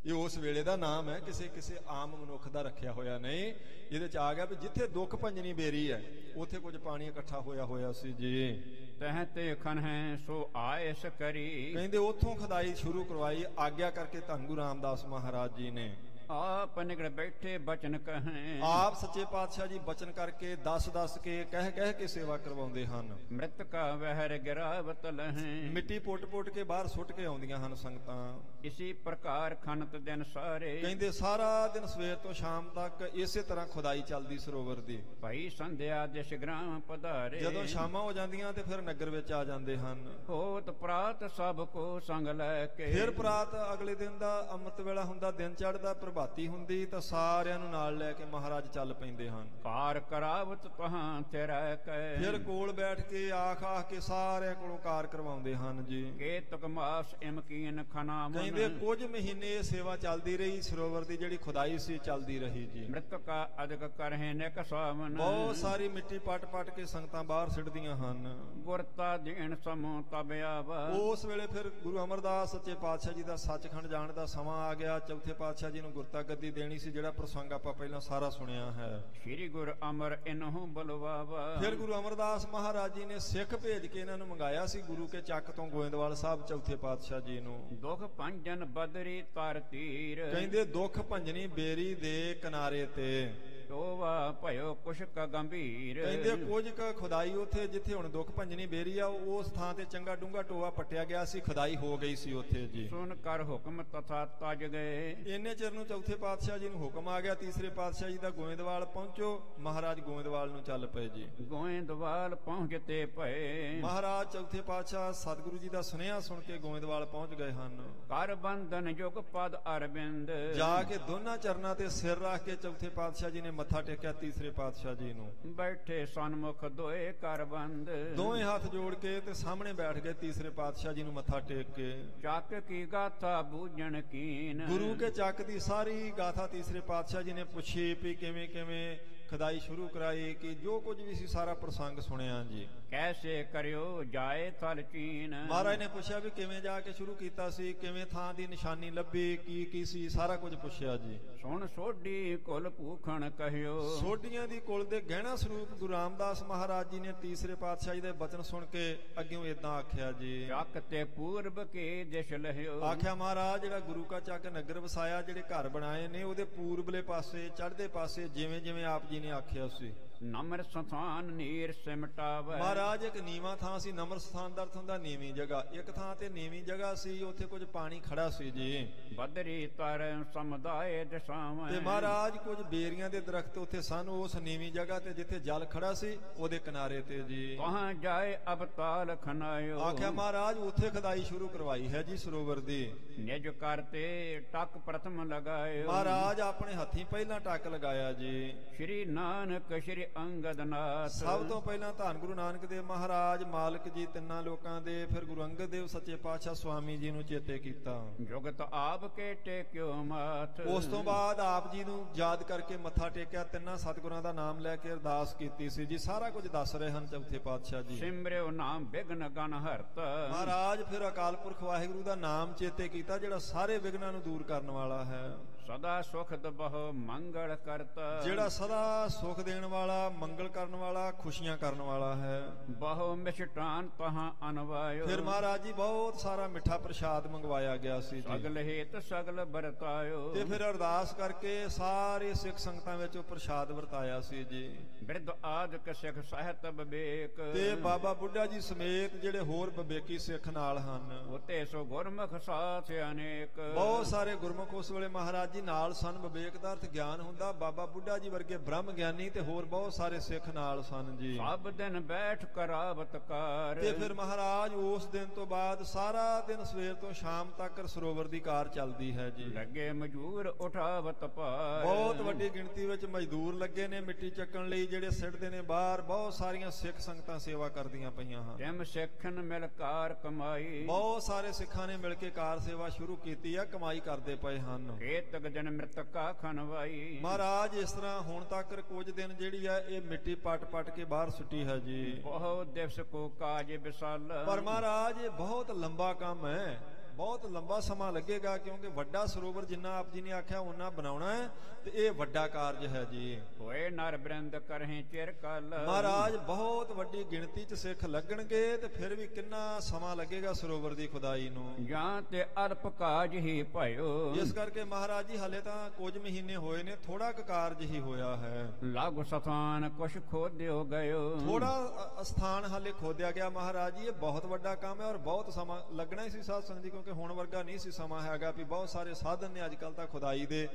ਇਹ ਉਸ ਵੇਲੇ ਦਾ ਨਾਮ ਹੈ, ਕਿਸੇ ਆਮ ਮਨੁੱਖ ਦਾ ਰੱਖਿਆ ਹੋਇਆ ਨਹੀਂ। ਇਹਦੇ ਚ ਆ ਗਿਆ ਵੀ ਜਿੱਥੇ ਦੁੱਖ ਭੰਜਨੀ ਬੇਰੀ ਹੈ ਉੱਥੇ ਕੁਝ ਪਾਣੀ ਇਕੱਠਾ ਹੋਇਆ ਸੀ ਜੀ। ਤਹ ਤੇ ਖਨ ਹੈ ਸੋ ਆਇਸ ਕਰੀ ਕਹਿੰਦੇ ਉੱਥੋਂ ਖਦਾਈ ਸ਼ੁਰੂ ਕਰਵਾਈ ਆਗਿਆ ਕਰਕੇ ਧੰਨ ਗੁਰੂ ਰਾਮਦਾਸ ਮਹਾਰਾਜ ਜੀ ਨੇ। ਆਪ ਨਿਕਲ ਬੈਠੇ ਬਚਨ ਕਹੇ ਆਪ ਸੱਚੇ ਪਾਤਸ਼ਾਹ ਜੀ ਬਚਨ ਕਰਕੇ ਦੱਸ ਕੇ ਕਹਿ ਕੇ ਸੇਵਾ ਕਰਵਾਉਂਦੇ ਹਨ। ਮ੍ਰਿਤ ਕਾ ਵਹਿਰ ਗਿਰਾਵਤ ਲਹੇ ਮਿੱਟੀ ਪੁੱਟ ਕੇ ਬਾਹਰ ਸੁੱਟ ਕੇ ਆਉਂਦੀਆਂ ਹਨ ਸੰਗਤਾਂ। ਇਸੀ ਪ੍ਰਕਾਰ ਖਨਤ ਦਿਨ ਸਾਰੇ ਕਹਿੰਦੇ ਸਾਰਾ ਦਿਨ ਸਵੇਰ ਤੋਂ ਸ਼ਾਮ ਤੱਕ ਇਸੇ ਤਰ੍ਹਾਂ ਖੁਦਾਈ ਚੱਲਦੀ ਸਰੋਵਰ ਦੀ। ਭਾਈ ਸੰਧਿਆ ਦਿਸ਼ ਗ੍ਰਾਮ ਪਧਾਰੇ ਜਦੋਂ ਸ਼ਾਮਾਂ ਹੋ ਜਾਂਦੀਆਂ ਤੇ ਫਿਰ ਨਗਰ ਵਿੱਚ ਆ ਜਾਂਦੇ ਹਨ। ਹੋਤ ਪ੍ਰਾਤ ਸਭ ਕੋ ਸੰਗ ਲੈ ਕੇ ਫਿਰ ਪ੍ਰਾਤ ਅਗਲੇ ਦਿਨ ਦਾ ਅੰਮ੍ਰਿਤ ਵੇਲਾ ਹੁੰਦਾ, ਦਿਨ ਚੜ੍ਹਦਾ, ਪ੍ਰਭਾਤੀ ਹੁੰਦੀ ਤਾਂ ਸਾਰਿਆਂ ਨੂੰ ਨਾਲ ਲੈ ਕੇ ਮਹਾਰਾਜ ਚੱਲ ਪੈਂਦੇ ਹਨ। ਕਾਰ ਕਰਾਵਤ ਤਹਾਂ ਤੇ ਰਹਿ ਕੇ ਫਿਰ ਕੋਲ ਬੈਠ ਕੇ ਆਖ ਕੇ ਸਾਰਿਆਂ ਕੋਲੋਂ ਕਾਰ ਕਰਵਾਉਂਦੇ ਹਨ ਜੀ। ਕੇਤਕ ਮਾਸ ਇਮਕੀਨ ਖਨਾਮ ਕਹਿੰਦੇ ਕੁਝ ਮਹੀਨੇ ਇਹ ਸੇਵਾ ਚੱਲਦੀ ਰਹੀ, ਸਰੋਵਰ ਦੀ ਜਿਹੜੀ ਖੁਦਾਈ ਸੀ ਚੱਲਦੀ ਰਹੀ ਜੀ। ਮ੍ਰਿਤ ਕਾ ਅਦਕ ਕਰਹਿ ਨਿਕ ਸਾਵਨ ਬਹੁਤ ਸਾਰੀ ਮਿੱਟੀ ਪਟ ਕੇ ਸੰਗਤਾਂ ਬਾਹਰ ਸਿੱਟਦੀਆਂ ਹਨ। ਗੁਰਤਾ ਦੇਣ ਸਮੂਹ ਤਬ ਆਵਾ ਉਸ ਵੇਲੇ ਫਿਰ ਗੁਰੂ ਅਮਰਦਾਸ ਸੱਚੇ ਪਾਤਸ਼ਾਹ ਜੀ ਦਾ ਸੱਚਖੰਡ ਜਾਣ ਦਾ ਸਮਾਂ ਆ ਗਿਆ। ਚੌਥੇ ਪਾਤਸ਼ਾਹ ਜੀ ਨੂੰ ਗੁਰਤਾ ਗੱਦੀ ਦੇਣੀ ਸੀ, ਜਿਹੜਾ ਪ੍ਰਸੰਗ ਆਪਾਂ ਪਹਿਲਾਂ ਸਾਰਾ ਸੁਣਿਆ ਹੈ। ਸ਼੍ਰੀ ਗੁਰ ਅਮਰ ਇਨਹੁ ਬਲਵਾਵਾ ਫਿਰ ਗੁਰੂ ਅਮਰਦਾਸ ਮਹਾਰਾਜ ਜੀ ਨੇ ਸਿੱਖ ਭੇਜ ਕੇ ਇਹਨਾਂ ਨੂੰ ਮੰਗਾਇਆ ਸੀ ਗੁਰੂ ਕੇ ਚੱਕ ਤੋਂ ਗੋਇੰਦਵਾਲ ਸਾਹਿਬ ਚੌਥੇ ਪਾਤਸ਼ਾਹ ਜੀ ਨੂੰ। ਦੁਖ ਪੰਜ ਭੰਜਨ ਬਦਰੀ ਤਰ ਤੀਰ ਕਹਿੰਦੇ ਦੁੱਖ ਭੰਜਨੀ ਬੇਰੀ ਦੇ ਕਿਨਾਰੇ ਤੇ ਟੋਵਾ ਭਇਓ ਕੁਸ਼ਕ ਗੰਭੀਰ ਕਹਿੰਦੇ ਕੁਝ ਕ ਖੁਦਾਈ ਉਥੇ ਜਿੱਥੇ ਹੁਣ ਦੁੱਖ ਭੰਜਨੀ ਬੇਰੀ ਆ ਉਸ ਥਾਂ ਤੇ ਚੰਗਾ ਡੂੰਗਾ ਟੋਆ ਪੱਟਿਆ ਗਿਆ ਸੀ, ਖੁਦਾਈ ਹੋ ਗਈ ਸੀ ਉਥੇ ਜੀ। ਸੁਨ ਕਰ ਹੁਕਮ ਤਥਾ ਤਜ ਗਏ। ਇੰਨੇ ਚਿਰ ਨੂੰ ਚੌਥੇ ਪਾਤਸ਼ਾਹ ਜੀ ਨੂੰ ਹੁਕਮ ਆ ਗਿਆ, ਤੀਸਰੇ ਪਾਤਸ਼ਾਹ ਜੀ ਦਾ ਗੋਇੰਦਵਾਲ ਪਹੁੰਚੋ। ਮਹਾਰਾਜ ਗੋਇੰਦਵਾਲ ਨੂੰ ਚੱਲ ਪਏ ਜੀ। ਗੋਇੰਦਵਾਲ ਪਹੁੰਚਤੇ ਭਏ ਮਹਾਰਾਜ ਚੌਥੇ ਪਾਤਸ਼ਾਹ ਸਤਿਗੁਰੂ ਜੀ ਦਾ ਸੁਨੇਹਾ ਸੁਣ ਕੇ ਗੋਇੰਦਵਾਲ ਪਹੁੰਚ ਗਏ ਹਨ। ਕਰ ਬੰਧਨ ਜੁਗ ਪਦ ਅਰਬਿੰਦ ਜਾ ਕੇ ਦੋਨਾਂ ਚਰਨਾਂ ਤੇ ਸਿਰ ਰੱਖ ਕੇ ਚੌਥੇ ਪਾਤਸ਼ਾਹ ਜੀ ਨੇ ਮੱਥਾ ਟੇਕਿਆ ਤੀਸਰੇ ਪਾਤਸ਼ਾਹ ਜੀ ਨੂੰ। ਬੈਠੇ ਸਨਮੁਖ ਦੋਏ ਕਰ ਬੰਦ ਦੋਵੇਂ ਹੱਥ ਜੋੜ ਕੇ ਤੇ ਸਾਹਮਣੇ ਬੈਠ ਗਏ ਤੀਸਰੇ ਪਾਤਸ਼ਾਹ ਜੀ ਨੂੰ ਮੱਥਾ ਟੇਕ ਕੇ। ਚੱਕ ਕੀ ਗਾਥਾ ਬੂਝਣ ਕੀਨ ਗੁਰੂ ਕੇ ਚੱਕ ਦੀ ਸਾਰੀ ਗਾਥਾ ਤੀਸਰੇ ਪਾਤਸ਼ਾਹ ਜੀ ਨੇ ਪੁੱਛੀ ਵੀ ਕਿਵੇਂ ਕਿਵੇਂ ਖੁਦਾਈ ਸ਼ੁਰੂ ਕਰਾਈ, ਕਿ ਜੋ ਕੁਝ ਵੀ ਸੀ ਸਾਰਾ ਪ੍ਰਸੰਗ ਸੁਣਿਆ ਜੀ। ਕੈਸੇ ਕਰਿਓ ਜਾਏ ਥਲ ਚੀਨ ਮਹਾਰਾਜ ਨੇ ਪੁੱਛਿਆ ਵੀ ਕਿਵੇਂ ਜਾ ਕੇ ਸ਼ੁਰੂ ਕੀਤਾ ਸੀ, ਕਿਵੇਂ ਥਾਂ ਦੀ ਨਿਸ਼ਾਨੀ ਲੱਭੀ, ਕੀ ਕੀ ਸੀ, ਸਾਰਾ ਕੁਝ ਪੁੱਛਿਆ ਜੀ। ਸੁਣ ਸੋਢੀ ਕੁਲ ਭੂਖਣ ਕਹਿਓ ਸੋਢੀਆਂ ਦੀ ਕੁਲ ਦੇ ਗਹਿਣਾ ਸਰੂਪ ਗੁਰੂ ਰਾਮਦਾਸ ਮਹਾਰਾਜ ਜੀ ਨੇ ਤੀਸਰੇ ਪਾਤਸ਼ਾਹ ਜੀ ਦੇ ਬਚਨ ਸੁਣ ਕੇ ਅੱਗਿਓਂ ਏਦਾਂ ਆਖਿਆ ਜੀ। ਚੱਕ ਤੇ ਪੂਰਬ ਕੇ ਦਿਸ਼ ਲਹਿਓ ਆਖਿਆ ਮਹਾਰਾਜ ਜਿਹੜਾ ਗੁਰੂ ਕਾ ਚੱਕ ਨਗਰ ਵਸਾਇਆ, ਜਿਹੜੇ ਘਰ ਬਣਾਏ ਨੇ ਉਹਦੇ ਪੂਰਬਲੇ ਪਾਸੇ ਚੜ੍ਹਦੇ ਪਾਸੇ ਜਿਵੇਂ ਜਿਵੇਂ ਆਪ ਜੀ ਨੇ ਆਖਿਆ ਸੀ। ਨਮਰ ਸਥਾਨ ਨੀਰ ਸਿਮਟਾਵੇ ਮਹਾਰਾਜ ਇੱਕ ਨੀਵਾਂ ਥਾਂ ਸੀ। ਨਮਰ ਸਥਾਨ ਦਾ ਅਰਥ ਹੁੰਦਾ ਨੀਵੀਂ ਜਗ੍ਹਾ। ਇੱਕ ਥਾਂ ਤੇ ਨੀਵੀਂ ਜਗ੍ਹਾ ਸੀ, ਉੱਥੇ ਕੁਝ ਪਾਣੀ ਖੜਾ ਸੀ ਜੀ। ਬਦਰੀ ਤਰ ਸਮੁਦਾਏ ਦਿਸ਼ਾਵਾਂ ਤੇ ਮਹਾਰਾਜ ਕੁਝ ਬੇਰੀਆਂ ਦੇ ਦਰਖਤ ਉੱਥੇ ਸਨ ਉਸ ਨੀਵੀਂ ਜਗ੍ਹਾ ਤੇ ਜਿੱਥੇ ਜਲ ਖੜਾ ਸੀ ਉਹਦੇ ਕਿਨਾਰੇ ਤੇ ਜੀ। ਕਹਾਂ ਜਾਏ ਅਬਤਾਲ ਖਨਾਇਓ ਆਖਿਆ ਮਹਾਰਾਜ ਉੱਥੇ ਖੁਦਾਈ ਸ਼ੁਰੂ ਕਰਵਾਈ ਹੈ ਜੀ ਸਰੋਵਰ ਦੀ। ਨਿਜ ਕਰਤੇ ਟੱਕ ਪ੍ਰਥਮ ਲਗਾਇਓ ਮਹਾਰਾਜ ਆਪਣੇ ਹੱਥੀਂ ਪਹਿਲਾਂ ਟੱਕ ਲਗਾਇਆ ਜੀ। ਸ਼੍ਰੀ ਨਾਨਕ ਸ਼੍ਰੀ ਅੰਗਦ ਨਾਥ ਸਭ ਤੋਂ ਪਹਿਲਾਂ ਧੰਨ ਗੁਰੂ ਨਾਨਕ ਦੇਵ ਮਹਾਰਾਜ ਮਾਲਕ ਜੀ ਤਿੰਨਾਂ ਲੋਕਾਂ ਦੇ, ਫਿਰ ਗੁਰੂ ਅੰਗਦ ਦੇਵ ਸੱਚੇ ਪਾਤਸ਼ਾਹ ਸੁਆਮੀ ਜੀ ਨੂੰ ਚੇਤੇ ਕੀਤਾ। ਜੁਗਤ ਆਪ ਕੇ ਟੇਕਿਓ ਮਾਥ ਉਸ ਤੋਂ ਬਾਅਦ ਆਪ ਜੀ ਨੂੰ ਯਾਦ ਕਰਕੇ ਮੱਥਾ ਟੇਕਿਆ, ਤਿੰਨਾਂ ਸਤਿਗੁਰਾਂ ਦਾ ਨਾਮ ਲੈ ਕੇ ਅਰਦਾਸ ਕੀਤੀ ਸੀ ਜੀ। ਸਾਰਾ ਕੁਝ ਦੱਸ ਰਹੇ ਹਨ ਚੌਥੇ ਪਾਤਸ਼ਾਹ ਜੀ। ਸਿਮਰਿਓ ਨਾਮ ਬਿਘਨ ਗਨ ਹਰਤ ਮਹਾਰਾਜ ਫਿਰ ਅਕਾਲ ਪੁਰਖ ਵਾਹਿਗੁਰੂ ਦਾ ਨਾਮ ਚੇਤੇ ਕੀਤਾ ਜਿਹੜਾ ਸਾਰੇ ਵਿਘਨਾਂ ਨੂੰ ਦੂਰ ਕਰਨ ਵਾਲਾ ਹੈ। ਸਦਾ ਸੁਖ ਦਬਹੁ ਮੰਗਲ ਕਰਤਾ ਜਿਹੜਾ ਸਦਾ ਸੁਖ ਦੇਣ ਵਾਲਾ, ਮੰਗਲ ਕਰਨ ਵਾਲਾ, ਖੁਸ਼ੀਆਂ ਕਰਨ ਵਾਲਾ ਹੈ। ਬਹੁ ਮਿਸ਼ਟਾਨ ਤਹਾਂ ਅਨਵਾਇਓ ਫਿਰ ਮਹਾਰਾਜ ਜੀ ਬਹੁਤ ਸਾਰਾ ਮਿੱਠਾ ਪ੍ਰਸ਼ਾਦ ਮੰਗਵਾਇਆ ਗਿਆ ਸੀ ਜੀ। ਸਗਲ ਹੇਤ ਸਗਲ ਵਰਤਾਇਓ ਤੇ ਫਿਰ ਅਰਦਾਸ ਕਰਕੇ ਸਾਰੇ ਸਿੱਖ ਸੰਗਤਾਂ ਵਿੱਚ ਉਹ ਪ੍ਰਸ਼ਾਦ ਵਰਤਾਇਆ ਸੀ ਜੀ। ਬਿਰਧ ਆਦਿਕ ਸਿੱਖ ਸਹਿਤ ਵਿਵੇਕ ਤੇ ਬਾਬਾ ਬੁੱਢਾ ਜੀ ਸਮੇਤ ਜਿਹੜੇ ਹੋਰ ਵਿਵੇਕੀ ਸਿੱਖ ਨਾਲ ਹਨ। ਉਤੇ ਸੋ ਗੁਰਮੁਖ ਸਾਥ ਅਨੇਕ ਬਹੁਤ ਸਾਰੇ ਗੁਰਮੁਖ ਉਸ ਵੇਲੇ ਮਹਾਰਾਜ ਜੀ ਨਾਲ ਸਨ। ਵਿਵੇਕ ਦਾ ਅਰਥ ਗਿਆਨ ਹੁੰਦਾ। ਬਾਬਾ ਬੁੱਢਾ ਜੀ ਵਰਗੇ ਬ੍ਰਹਮ ਗਿਆਨੀ ਤੇ ਹੋਰ ਬਹੁਤ ਸਾਰੇ ਸਿੱਖ ਨਾਲ ਸਨ ਜੀ। ਸਭ ਦਿਨ ਬੈਠ ਕਰਾਵਤ ਕਾਰ ਤੇ ਫਿਰ ਮਹਾਰਾਜ ਉਸ ਦਿਨ ਤੋਂ ਬਾਅਦ ਸਾਰਾ ਦਿਨ ਸਵੇਰ ਤੋਂ ਸ਼ਾਮ ਤੱਕ ਸਰੋਵਰ ਦੀ ਕਾਰ ਚੱਲਦੀ ਹੈ ਜੀ। ਲੱਗੇ ਮਜੂਰ ਉਠਾਵਤ ਭਾਰ ਬਹੁਤ ਵੱਡੀ ਗਿਣਤੀ ਵਿੱਚ ਮਜ਼ਦੂਰ ਲੱਗੇ ਨੇ ਮਿੱਟੀ ਚੱਕਣ ਲਈ, ਜਿਹੜੇ ਸਿੱਟਦੇ ਨੇ ਬਾਹਰ। ਬਹੁਤ ਸਾਰੀਆਂ ਸਿੱਖ ਸੰਗਤਾਂ ਸੇਵਾ ਕਰਦੀਆਂ ਪਈਆਂ ਹਨ। ਤਿਮ ਸਿੱਖਨ ਮਿਲ ਕਾਰ ਕਮਾਈ ਬਹੁਤ ਸਾਰੇ ਸਿੱਖਾਂ ਨੇ ਮਿਲ ਕੇ ਕਾਰ ਸੇਵਾ ਸ਼ੁਰੂ ਕੀਤੀ ਆ, ਕਮਾਈ ਕਰਦੇ ਪਏ ਹਨ। ਖੇਤਕ ਜਨ ਮ੍ਰਿਤਕਾ ਖਨਵਾਈ ਮਹਾਰਾਜ ਇਸ ਤਰ੍ਹਾਂ ਹੁਣ ਤੱਕ ਕੁਝ ਦਿਨ ਜਿਹੜੀ ਆ ਇਹ ਮਿੱਟੀ ਪਟ ਪਟ ਕੇ ਬਾਹਰ ਸੁੱਟੀ ਹੈ ਜੀ। ਬਹੁਤ ਦਿਵਸ ਕੋ ਕਾਜ ਵਿਸਾਲ ਪਰ ਮਹਾਰਾਜ ਇਹ ਬਹੁਤ ਲੰਬਾ ਕੰਮ ਹੈ, ਬਹੁਤ ਲੰਬਾ ਸਮਾਂ ਲੱਗੇਗਾ, ਕਿਉਂਕਿ ਵੱਡਾ ਸਰੋਵਰ ਜਿੰਨਾ ਆਪ ਜੀ ਨੇ ਆਖਿਆ ਉਹਨਾਂ ਬਣਾਉਣਾ ਹੈ ਤੇ ਇਹ ਵੱਡਾ ਕਾਰਜ ਹੈ ਜੀ। ਹੋਏ ਨਰ ਬ੍ਰਿੰਦ ਕਰਹਿ ਚਿਰ ਕਲ ਮਹਾਰਾਜ ਬਹੁਤ ਵੱਡੀ ਗਿਣਤੀ 'ਚ ਸਿੱਖ ਲੱਗਣਗੇ ਤੇ ਫਿਰ ਵੀ ਕਿੰਨਾ ਸਮਾਂ ਲੱਗੇਗਾ ਸਰੋਵਰ ਦੀ ਖੁਦਾਈ ਨੂੰ। ਜਾਂ ਤੇ ਅਲਪ ਕਾਜ ਹੀ ਭਇਓ ਇਸ ਕਰਕੇ ਮਹਾਰਾਜ ਜੀ ਹਲੇ ਤਾਂ ਕੁਝ ਮਹੀਨੇ ਹੋਏ ਨੇ, ਥੋੜਾ ਕੁ ਕਾਰਜ ਹੀ ਹੋਇਆ ਹੈ। ਲਾਗੂ ਸਥਾਨ ਕੁਛ ਖੋਦਿਓ ਗਇਓ ਥੋੜਾ ਸਥਾਨ ਹਾਲੇ ਖੋਦਿਆ ਗਿਆ ਮਹਾਰਾਜ ਜੀ। ਇਹ ਬਹੁਤ ਵੱਡਾ ਕੰਮ ਹੈ ਔਰ ਬਹੁਤ ਸਮਾਂ ਲੱਗਣਾ ਹੀ ਸੀ ਸਾਧ ਸੰਗਤ ਜੀ, ਕਿਉਂਕਿ ਹੁਣ ਵਰਗਾ ਨਹੀਂ ਸੀ ਸਮਾਂ ਹੈਗਾ ਵੀ ਬਹੁਤ ਸਾਰੇ ਸਾਧਨ ਨੇ ਅੱਜ ਕੱਲ ਤਾਂ ਖੁਦਾਈ ਦੇ।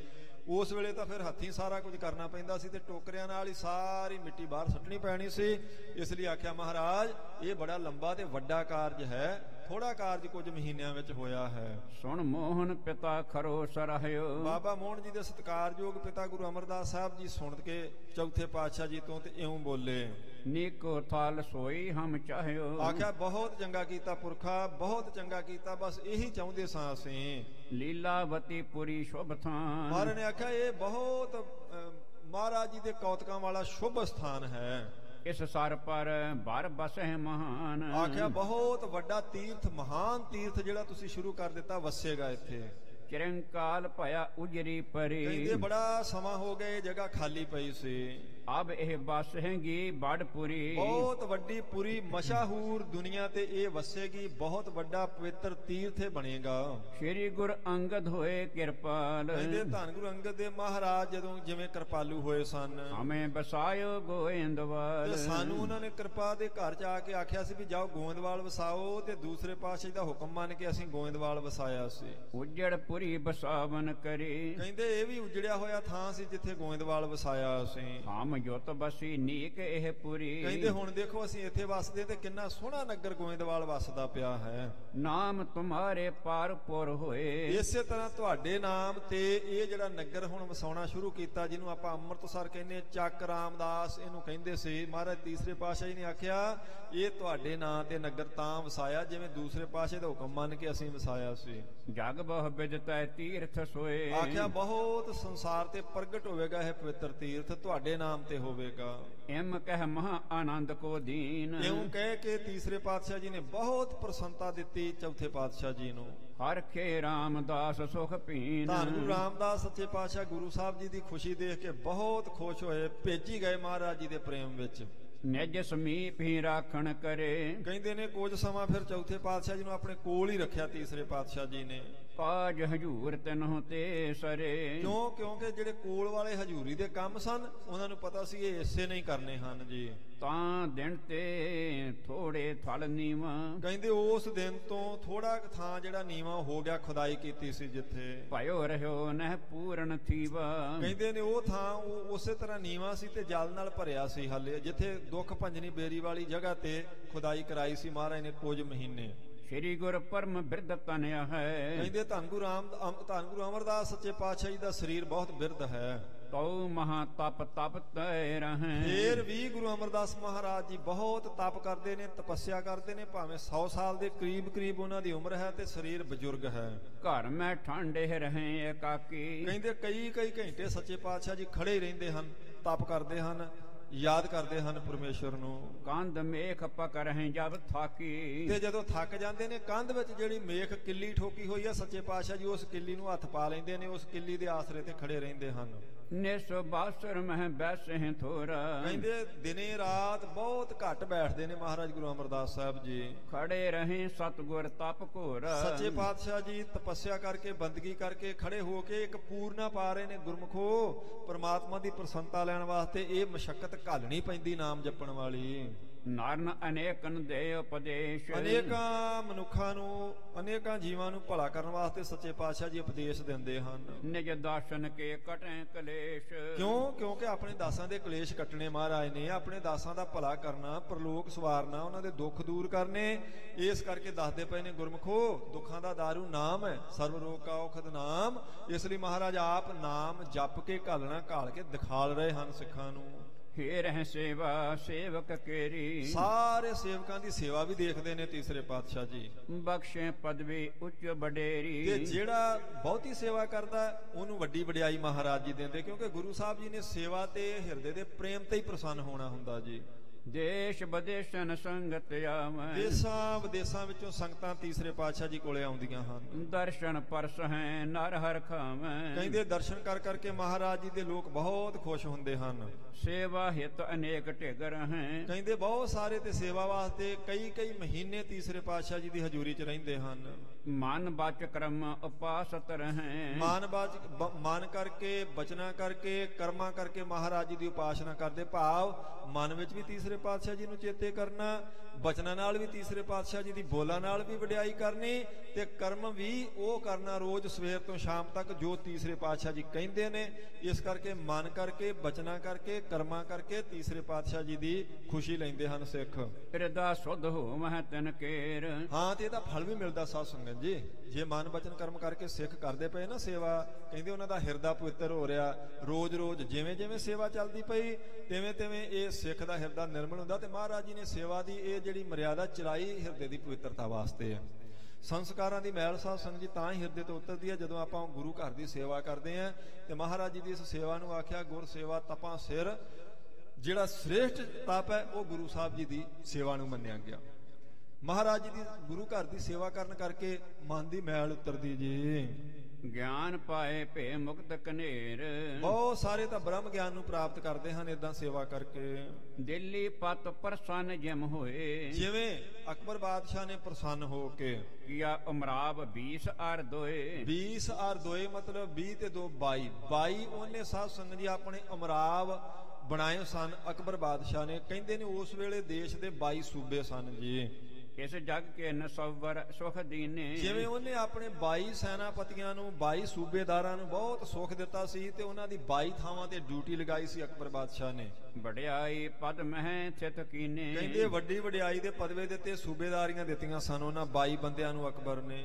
ਉਸ ਵੇਲੇ ਤਾਂ ਫਿਰ ਹੱਥੀਂ ਸਾਰਾ ਕੁਝ ਕਰਨਾ ਪੈਂਦਾ ਸੀ ਤੇ ਟੋਕਰਿਆਂ ਨਾਲ ਹੀ ਸਾਰੀ ਮਿੱਟੀ ਬਾਹਰ ਸੁੱਟਣੀ ਪੈਣੀ ਸੀ। ਇਸ ਲਈ ਆਖਿਆ ਮਹਾਰਾਜ ਇਹ ਬੜਾ ਲੰਬਾ ਤੇ ਵੱਡਾ ਕਾਰਜ ਹੈ, ਥੋੜਾ ਕਾਰਜ ਕੁਝ ਮਹੀਨਿਆਂ ਵਿੱਚ ਹੋਇਆ ਹੈ। ਸੁਣ ਮੋਹਨ ਪਿਤਾ ਖਰੋ ਸਰਾਹਿਓ ਬਾਬਾ ਮੋਹਨ ਜੀ ਦੇ ਸਤਿਕਾਰਯੋਗ ਪਿਤਾ ਗੁਰੂ ਅਮਰਦਾਸ ਸਾਹਿਬ ਜੀ ਸੁਣ ਕੇ ਚੌਥੇ ਪਾਤਸ਼ਾਹ ਜੀ ਤੋਂ ਤੇ ਇਉਂ ਬੋਲੇ। ਨੀਕੋ ਥਲ ਸੋਈ ਹਮ ਚਾਹਿਓ ਆਖਿਆ ਬਹੁਤ ਚੰਗਾ ਕੀਤਾ ਪੁਰਖਾ, ਬਹੁਤ ਚੰਗਾ ਕੀਤਾ, ਬਸ ਇਹੀ ਚਾਹੁੰਦੇ ਸਾਂ ਅਸੀਂ। ਲੀਲਾਵਤੀ ਪੁਰੀ ਸ਼ੁਭ ਥਾਨ ਮਹਾਰਾਜ ਨੇ ਆਖਿਆ ਇਹ ਬਹੁਤ ਮਹਾਰਾਜ ਜੀ ਦੇ ਕੌਤਕਾਂ ਵਾਲਾ ਸ਼ੁਭ ਸਥਾਨ ਹੈ। ਇਸ ਸਰ ਪਰ ਭਰ ਬਸਹਿ ਮਹਾਨ ਆਖਿਆ ਬਹੁਤ ਵੱਡਾ ਤੀਰਥ, ਮਹਾਨ ਤੀਰਥ ਜਿਹੜਾ ਤੁਸੀਂ ਸ਼ੁਰੂ ਕਰ ਦਿੱਤਾ ਵਸੇਗਾ ਇੱਥੇ। ਚਿਰੰਕਾਲ ਭਇਆ ਉਜਰੀ ਪਰੀ ਕਹਿੰਦੇ ਬੜਾ ਸਮਾਂ ਹੋ ਗਿਆ ਇਹ ਜਗ੍ਹਾ ਖਾਲੀ ਪਈ ਸੀ। ਅਬ ਇਹ ਬਸੇਗੀ ਬੜਪੁਰੀ ਬਹੁਤ ਵੱਡੀ ਪੁਰੀ ਮਸ਼ਹੂਰ ਦੁਨੀਆ ਤੇ ਇਹ ਵਸੇਗੀ। ਬਹੁਤ ਵੱਡਾ ਪਵਿੱਤਰ ਤੀਰਥ ਬਣੇਗਾ। ਸ਼੍ਰੀ ਗੁਰ ਅੰਗਦ ਹੋਏ ਕਿਰਪਾਲ ਕਹਿੰਦੇ ਧੰਨ ਗੁਰੂ ਅੰਗਦ ਦੇਵ ਮਹਾਰਾਜ ਜਦੋਂ ਜਿਵੇਂ ਕਿਰਪਾਲੂ ਹੋਏ ਸਨ, ਹਮੇ ਬਸਾਇਓ ਗੋਇੰਦਵਾਲ ਤੇ ਸਾਨੂੰ ਉਹਨਾਂ ਨੇ ਕਿਰਪਾ ਦੇ ਘਰ ਚ ਆ ਕੇ ਆਖਿਆ ਸੀ ਵੀ ਜਾਓ ਗੋਇੰਦਵਾਲ ਵਸਾਓ, ਤੇ ਦੂਸਰੇ ਪਾਤਸ਼ਾਹ ਦਾ ਹੁਕਮ ਮੰਨ ਕੇ ਅਸੀਂ ਗੋਇੰਦਵਾਲ ਵਸਾਇਆ ਸੀ। ਉਜੜ ਪੁਰੀ ਬਸਾਵਨ ਕਰੀ ਕਹਿੰਦੇ ਇਹ ਵੀ ਉਜੜਿਆ ਹੋਇਆ ਥਾਂ ਸੀ ਜਿੱਥੇ ਗੋਇੰਦਵਾਲ ਵਸਾਇਆ ਅਸੀਂ। ਹਮ ਜੁਤ ਬਸੀ ਨੀਕ ਇਹ ਪੁਰੀ ਕਹਿੰਦੇ ਹੁਣ ਦੇਖੋ ਅਸੀਂ ਇੱਥੇ ਵਸਦੇ ਤੇ ਕਿੰਨਾ ਸੋਹਣਾ ਨਗਰ ਗੋਇੰਦਵਾਲ ਵਸਦਾ ਪਿਆ ਹੈ। ਨਾਮ ਤੁਮਾਰੇ ਪਾਰਪੁਰ ਹੋਏ ਇਸੇ ਤਰ੍ਹਾਂ ਤੁਹਾਡੇ ਨਾਮ ਤੇ ਇਹ ਜਿਹੜਾ ਨਗਰ ਹੁਣ ਵਸਾਉਣਾ ਸ਼ੁਰੂ ਕੀਤਾ, ਜਿਹਨੂੰ ਆਪਾਂ ਅੰਮ੍ਰਿਤਸਰ ਕਹਿੰਦੇ, ਚੱਕ ਰਾਮਦਾਸ ਇਹਨੂੰ ਕਹਿੰਦੇ ਸੀ। ਮਹਾਰਾਜ ਤੀਸਰੇ ਪਾਤਸ਼ਾਹ ਜੀ ਨੇ ਆਖਿਆ ਇਹ ਤੁਹਾਡੇ ਨਾਂ ਤੇ ਨਗਰ ਤਾਂ ਵਸਾਇਆ ਜਿਵੇਂ ਦੂਸਰੇ ਪਾਤਸ਼ਾਹ ਦਾ ਹੁਕਮ ਮੰਨ ਕੇ ਅਸੀਂ ਵਸਾਇਆ ਸੀ। ਜਗ ਬਹੁ ਬਿਦਤੈ ਤੀਰਥ ਸੋਏ ਆਖਿਆ ਬਹੁਤ ਸੰਸਾਰ ਤੇ ਪ੍ਰਗਟ ਹੋਵੇਗਾ ਇਹ ਪਵਿੱਤਰ ਤੀਰਥ, ਤੁਹਾਡੇ ਨਾਮ ਤੇ ਹੋਵੇਗਾ। ਇਮ ਕਹਿ ਮਹਾ ਆਨੰਦ ਕੋ ਦੀਨ ਇਉਂ ਕਹਿ ਕੇ ਤੀਸਰੇ ਪਾਤਸ਼ਾਹ ਜੀ ਨੇ ਬਹੁਤ ਪ੍ਰਸੰਨਤਾ ਦਿੱਤੀ ਚੌਥੇ ਪਾਤਸ਼ਾਹ ਜੀ ਨੂੰ। ਹਰ ਖੇ ਰਾਮਦਾਸ ਸੁਖ ਪੀਨ ਧੰਨ ਗੁਰੂ ਰਾਮਦਾਸ ਸੱਚੇ ਪਾਤਸ਼ਾਹ ਗੁਰੂ ਸਾਹਿਬ ਜੀ ਦੀ ਖੁਸ਼ੀ ਦੇਖ ਕੇ ਬਹੁਤ ਖੁਸ਼ ਹੋਏ, ਭੇਜੀ ਗਏ ਮਹਾਰਾਜ ਜੀ ਦੇ ਪ੍ਰੇਮ ਵਿੱਚ। ਨਿਜ ਸਮੀਪ ਹੀ ਰਾਖਣ ਕਰੇ ਕਹਿੰਦੇ ਨੇ ਕੁਝ ਸਮਾਂ ਫਿਰ ਚੌਥੇ ਪਾਤਸ਼ਾਹ ਜੀ ਨੂੰ ਆਪਣੇ ਕੋਲ ਹੀ ਰੱਖਿਆ ਤੀਸਰੇ ਪਾਤਸ਼ਾਹ ਜੀ ਨੇ। ਕਾਜ ਹਜੂਰ ਤੈਨਹੁ ਤੇ ਸਰੇ ਕਿਉਂਕਿ ਜਿਹੜੇ ਕੋਲ ਵਾਲੇ ਹਜੂਰੀ ਦੇ ਕੰਮ ਸਨ ਉਹਨਾਂ ਨੂੰ ਪਤਾ ਸੀ ਇਹ ਇਸੇ ਨਹੀਂ ਕਰਨੇ ਹਨ ਜੀ। ਤਾਂ ਦਿਨ ਤੇ ਥੋੜੇ ਥਲ ਨੀਵਾ ਕਹਿੰਦੇ ਉਸ ਦਿਨ ਤੋਂ ਥੋੜਾ ਥਾਂ ਜਿਹੜਾ ਨੀਵਾ ਹੋ ਗਿਆ, ਖੁਦਾਈ ਕੀਤੀ ਸੀ ਜਿੱਥੇ, ਭਇਓ ਰਹਿਓ ਨਹਿ ਪੂਰਨ ਥੀਵਾ। ਕਹਿੰਦੇ ਨੇ ਉਹ ਥਾਂ ਉਸੇ ਤਰ੍ਹਾਂ ਨੀਵਾ ਸੀ ਤੇ ਜਲ ਨਾਲ ਭਰਿਆ ਸੀ। ਹਾਲੇ ਜਿੱਥੇ ਦੁੱਖ ਭੰਜਨੀ ਬੇਰੀ ਵਾਲੀ ਜਗ੍ਹਾ ਤੇ ਖੁਦਾਈ ਕਰਾਈ ਸੀ ਮਹਾਰਾਜ ਨੇ ਕੁਝ ਮਹੀਨੇ। ਸ਼੍ਰੀ ਗੁਰ ਪਰਮ ਬਿਰਧ ਤਨਿਆ ਹੈ ਕਹਿੰਦੇ ਧੰਨ ਗੁਰੂ ਅਮਰਦਾਸ ਸੱਚੇ ਪਾਤਸ਼ਾਹ ਜੀ ਦਾ ਸਰੀਰ ਬਹੁਤ ਬਿਰਧ ਹੈ। ਤਉ ਮਹਾ ਤਪ ਤਪ ਤੈ ਰਹੈ ਫੇਰ ਵੀ ਗੁਰੂ ਅਮਰਦਾਸ ਮਹਾਰਾਜ ਜੀ ਬਹੁਤ ਤਪ ਕਰਦੇ ਨੇ, ਤਪੱਸਿਆ ਕਰਦੇ ਨੇ, ਭਾਵੇਂ 100 ਸਾਲ ਦੇ ਕਰੀਬ ਉਹਨਾਂ ਦੀ ਉਮਰ ਹੈ ਤੇ ਸਰੀਰ ਬਜ਼ੁਰਗ ਹੈ। ਘਰ ਮੈਂ ਠਾਂਡੇ ਰਹੇ ਇਕਾਕੀ ਕਹਿੰਦੇ ਕਈ ਘੰਟੇ ਸੱਚੇ ਪਾਤਸ਼ਾਹ ਜੀ ਖੜੇ ਰਹਿੰਦੇ ਹਨ, ਤਪ ਕਰਦੇ ਹਨ, ਯਾਦ ਕਰਦੇ ਹਨ ਪਰਮੇਸ਼ਵਰ ਨੂੰ। ਕੰਧ ਮੇਖ ਪਕਰਹਿ ਜਬ ਥਾਕੀ ਤੇ ਜਦੋਂ ਥੱਕ ਜਾਂਦੇ ਨੇ, ਕੰਧ ਵਿੱਚ ਜਿਹੜੀ ਮੇਖ ਕਿੱਲੀ ਠੋਕੀ ਹੋਈ ਆ ਸੱਚੇ ਪਾਤਸ਼ਾਹ ਜੀ ਉਸ ਕਿੱਲੀ ਨੂੰ ਹੱਥ ਪਾ ਲੈਂਦੇ ਨੇ, ਉਸ ਕਿੱਲੀ ਦੇ ਆਸਰੇ ਤੇ ਖੜੇ ਰਹਿੰਦੇ ਹਨ। ਨਿਸ ਬਾਸਰ ਮਹਿ ਬੈਸੇ ਥੋਰਾ ਕਹਿੰਦੇ ਦਿਨੇ ਰਾਤ ਬਹੁਤ ਘੱਟ ਬੈਠਦੇ ਨੇ ਮਹਾਰਾਜ ਗੁਰੂ ਅਮਰਦਾਸ ਸਾਹਿਬ ਜੀ। ਖੜੇ ਰਹੇ ਸਤਿਗੁਰ ਤਪ ਘੋਰ ਸੱਚੇ ਪਾਤਸ਼ਾਹ ਜੀ ਤਪੱਸਿਆ ਕਰਕੇ, ਬੰਦਗੀ ਕਰਕੇ, ਖੜੇ ਹੋ ਕੇ ਇੱਕ ਪੂਰਨਾ ਪਾ ਰਹੇ ਨੇ ਗੁਰਮਖੋ। ਪਰਮਾਤਮਾ ਦੀ ਪ੍ਰਸੰਨਤਾ ਲੈਣ ਵਾਸਤੇ ਇਹ ਮਸ਼ੱਕਤ ਘਾਲਣੀ ਪੈਂਦੀ ਨਾਮ ਜਪਣ ਵਾਲੀ। ਨਰਨ ਅਨੇਕਨ ਦੇ ਉਪਦੇਸ਼ ਅਨੇਕਾਂ ਮਨੁੱਖਾਂ ਨੂੰ, ਅਨੇਕਾਂ ਜੀਵਾਂ ਨੂੰ ਭਲਾ ਕਰਨ ਵਾਸਤੇ ਸੱਚੇ ਪਾਤਸ਼ਾਹ ਜੀ ਉਪਦੇਸ਼ ਦਿੰਦੇ ਹਨ। ਨਿਜ ਦਰਸ਼ਨ ਕੇ ਕਟੈ ਕਲੇਸ਼ ਕਿਉਂਕਿ ਆਪਣੇ ਦਾਸਾਂ ਦੇ ਕਲੇਸ਼ ਕੱਟਣੇ ਮਹਾਰਾਜ ਨੇ, ਆਪਣੇ ਦਾਸਾਂ ਦਾ ਭਲਾ ਕਰਨਾ, ਪਰਲੋਕ ਸਵਾਰਨਾ, ਉਹਨਾਂ ਦੇ ਦੁੱਖ ਦੂਰ ਕਰਨੇ। ਇਸ ਕਰਕੇ ਦੱਸਦੇ ਪਏ ਨੇ ਗੁਰਮਖੋ ਦੁੱਖਾਂ ਦਾ ਦਾਰੂ ਨਾਮ ਹੈ, ਸਰਵ ਰੋਗ ਕਾ ਔਖਦ ਨਾਮ। ਇਸ ਲਈ ਮਹਾਰਾਜ ਆਪ ਨਾਮ ਜਪ ਕੇ ਘਾਲਣਾ ਘਾਲ ਕੇ ਦਿਖਾਲ ਰਹੇ ਹਨ ਸਿੱਖਾਂ ਨੂੰ। ਫੇਰ ਹੈ ਸੇਵਾ ਸੇਵਕ ਕੇਰੀ ਸਾਰੇ ਸੇਵਕਾਂ ਦੀ ਸੇਵਾ ਵੀ ਦੇਖਦੇ ਨੇ ਤੀਸਰੇ ਪਾਤਸ਼ਾਹ ਜੀ। ਬਖਸ਼ੇ ਪਦਵੀ ਉੱਚ ਵਡੇਰੀ ਤੇ ਜਿਹੜਾ ਬਹੁਤੀ ਸੇਵਾ ਕਰਦਾ ਉਹਨੂੰ ਵੱਡੀ ਵਡਿਆਈ ਮਹਾਰਾਜ ਜੀ ਦਿੰਦੇ, ਕਿਉਂਕਿ ਗੁਰੂ ਸਾਹਿਬ ਜੀ ਨੇ ਸੇਵਾ ਤੇ ਹਿਰਦੇ ਦੇ ਪ੍ਰੇਮ ਤੇ ਹੀ ਪ੍ਰਸੰਨ ਹੋਣਾ ਹੁੰਦਾ ਜੀ। ਦੇਸ਼ ਵਿਦੇਸ਼ਨ ਸੰਗਤ ਆਵੈ ਦੇਸਾਂ ਵਿਦੇਸਾਂ ਵਿੱਚੋਂ ਸੰਗਤਾਂ ਤੀਸਰੇ ਪਾਤਸ਼ਾਹ ਜੀ ਕੋਲੇ ਆਉਂਦੀਆਂ ਹਨ। ਦਰਸ਼ਨ ਪਰਸ ਹੈ ਨਰ ਹਰ ਖਾਵੈ ਕਹਿੰਦੇ ਦਰਸ਼ਨ ਕਰ ਕਰਕੇ ਮਹਾਰਾਜ ਜੀ ਦੇ ਲੋਕ ਬਹੁਤ ਖੁਸ਼ ਹੁੰਦੇ ਹਨ। ਸੇਵਾ ਹਿਤ ਅਨੇਕ ਢਿਗਰ ਹੈ ਕਹਿੰਦੇ ਬਹੁਤ ਸਾਰੇ ਤੇ ਸੇਵਾ ਵਾਸਤੇ ਕਈ ਮਹੀਨੇ ਤੀਸਰੇ ਪਾਤਸ਼ਾਹ ਜੀ ਦੀ ਹਜ਼ੂਰੀ 'ਚ ਰਹਿੰਦੇ ਹਨ। ਮਨ ਬਚ ਕਰਮ ਉਪਾਸਤ ਰਹੈ ਮਨ ਕਰਕੇ, ਬਚਨਾ ਕਰਕੇ, ਕਰਮਾਂ ਕਰਕੇ ਮਹਾਰਾਜ ਜੀ ਦੀ ਉਪਾਸਨਾ ਕਰਦੇ। ਭਾਵ ਮਨ ਵਿੱਚ ਵੀ ਤੀਸਰੇ ਪਾਤਸ਼ਾਹ ਜੀ ਨੂੰ ਚੇਤੇ ਕਰਨਾ, ਬਚਨਾਂ ਨਾਲ ਵੀ ਤੀਸਰੇ ਪਾਤਸ਼ਾਹ ਜੀ ਦੀ ਬੋਲਾਂ ਨਾਲ ਵੀ ਵਡਿਆਈ ਕਰਨੀ, ਤੇ ਕਰਮ ਵੀ ਉਹ ਕਰਨਾ ਰੋਜ਼ ਸਵੇਰ ਤੋਂ ਸ਼ਾਮ ਤੱਕ ਜੋ ਤੀਸਰੇ ਪਾਤਸ਼ਾਹ ਜੀ ਕਹਿੰਦੇ ਨੇ। ਇਸ ਕਰਕੇ ਮਨ ਕਰਕੇ, ਬਚਨਾਂ ਕਰਕੇ, ਕਰਮਾਂ ਕਰਕੇ ਤੀਸਰੇ ਪਾਤਸ਼ਾਹ ਜੀ ਦੀ ਖੁਸ਼ੀ ਲੈਂਦੇ ਹਨ ਸਿੱਖ। ਹਿਰਦਾ ਸੁਧ ਹੋਵੈ ਤਿਨ ਕੇਰ ਹਾਂ, ਤੇ ਇਹਦਾ ਫਲ ਵੀ ਮਿਲਦਾ ਸਾਧ ਸੰਗਤ ਜੀ। ਜੇ ਮਨ ਬਚਨ ਕਰਮ ਕਰਕੇ ਸਿੱਖ ਕਰਦੇ ਪਏ ਨਾ ਸੇਵਾ, ਕਹਿੰਦੇ ਉਹਨਾਂ ਦਾ ਹਿਰਦਾ ਪਵਿੱਤਰ ਹੋ ਰਿਹਾ। ਰੋਜ਼ ਜਿਵੇਂ ਸੇਵਾ ਚੱਲਦੀ ਪਈ ਤਿਵੇਂ ਇਹ ਸਿੱਖ ਦਾ ਹਿਰਦਾ ਨਿਰਮਲ ਹੁੰਦਾ। ਤੇ ਮਹਾਰਾਜ ਜੀ ਨੇ ਸੇਵਾ ਦੀ ਇਹ ਜਿਹੜੀ ਮਰਿਆਦਾ ਚਲਾਈ ਹਿਰਦੇ ਦੀ ਪਵਿੱਤਰਤਾ ਵਾਸਤੇ ਹੈ। ਸੰਸਕਾਰਾਂ ਦੀ ਮੈਲ ਸਾਧ ਸੰਗਤ ਜੀ ਤਾਂ ਹੀ ਹਿਰਦੇ ਤੋਂ ਉਤਰਦੀ ਹੈ ਜਦੋਂ ਆਪਾਂ ਗੁਰੂ ਘਰ ਦੀ ਸੇਵਾ ਕਰਦੇ ਹਾਂ। ਤੇ ਮਹਾਰਾਜ ਜੀ ਦੀ ਇਸ ਸੇਵਾ ਨੂੰ ਆਖਿਆ ਗੁਰ ਸੇਵਾ ਤਪਾਂ ਸਿਰ। ਜਿਹੜਾ ਸ੍ਰੇਸ਼ਟ ਤਪ ਹੈ ਉਹ ਗੁਰੂ ਸਾਹਿਬ ਜੀ ਦੀ ਸੇਵਾ ਨੂੰ ਮੰਨਿਆ ਗਿਆ। ਮਹਾਰਾਜ ਜੀ ਦੀ ਗੁਰੂ ਘਰ ਦੀ ਸੇਵਾ ਕਰਨ ਕਰਕੇ ਮਨ ਦੀ ਮੈਲ ਉਤਰਦੀ ਜੀ। ਗਿਆਨ ਪਾਏ ਭੇ ਮੁਕਤ ਕਨੇਰ। ਬਹੁਤ ਸਾਰੇ ਤਾਂ ਬ੍ਰਹਮ ਗਿਆਨ ਨੂੰ ਪ੍ਰਾਪਤ ਕਰਦੇ ਹਨ ਇਦਾਂ ਸੇਵਾ ਕਰਕੇ। ਦਿੱਲੀ ਪਤ ਪ੍ਰਸੰਨ ਜਿਮ ਹੋਏ। ਜਿਵੇਂ ਅਕਬਰ ਬਾਦਸ਼ਾਹ ਨੇ ਪ੍ਰਸੰਨ ਹੋ ਕੇ ਕੀਆ ਉਮਰਾਵ 20 ਅਰ ਦੋਏ। 20 ਅਰ ਦੋਏ ਮਤਲਬ 20 ਤੇ 2 22। 22 ਉਹਨੇ ਸਾਧ ਸੰਗਤ ਜੀ ਆਪਣੇ ਅਮਰਾਵ ਬਣਾਏ ਸਨ ਅਕਬਰ ਬਾਦਸ਼ਾਹ ਨੇ। ਕਹਿੰਦੇ ਨੇ ਉਸ ਵੇਲੇ ਦੇਸ਼ ਦੇ 22 ਸੂਬੇ ਸਨ ਜੀ। ਇਸ ਜਗ ਕੇ ਨਸਵਰ ਸੁਖ ਦੀਨੇ। ਜਿਵੇਂ ਉਹਨੇ ਆਪਣੇ 22 ਸੈਨਾਪਤੀਆਂ ਨੂੰ 22 ਸੂਬੇਦਾਰਾਂ ਨੂੰ ਬਹੁਤ ਸੁੱਖ ਦਿੱਤਾ ਸੀ ਤੇ ਉਹਨਾਂ ਦੀ 22 ਥਾਵਾਂ ਤੇ ਡਿਊਟੀ ਲਗਾਈ ਸੀ ਅਕਬਰ ਬਾਦਸ਼ਾਹ ਨੇ। ਵਡਿਆਈ ਪਦ ਮਹਿ ਥਿਤ ਕੀਨੇ। ਕਹਿੰਦੇ ਵੱਡੀ ਵਡਿਆਈ ਦੇ ਪਦਵੇ ਦਿੱਤੇ, ਸੂਬੇਦਾਰੀਆਂ ਦਿੱਤੀਆਂ ਸਨ ਉਹਨਾਂ 22 ਬੰਦਿਆਂ ਨੂੰ ਅਕਬਰ ਨੇ।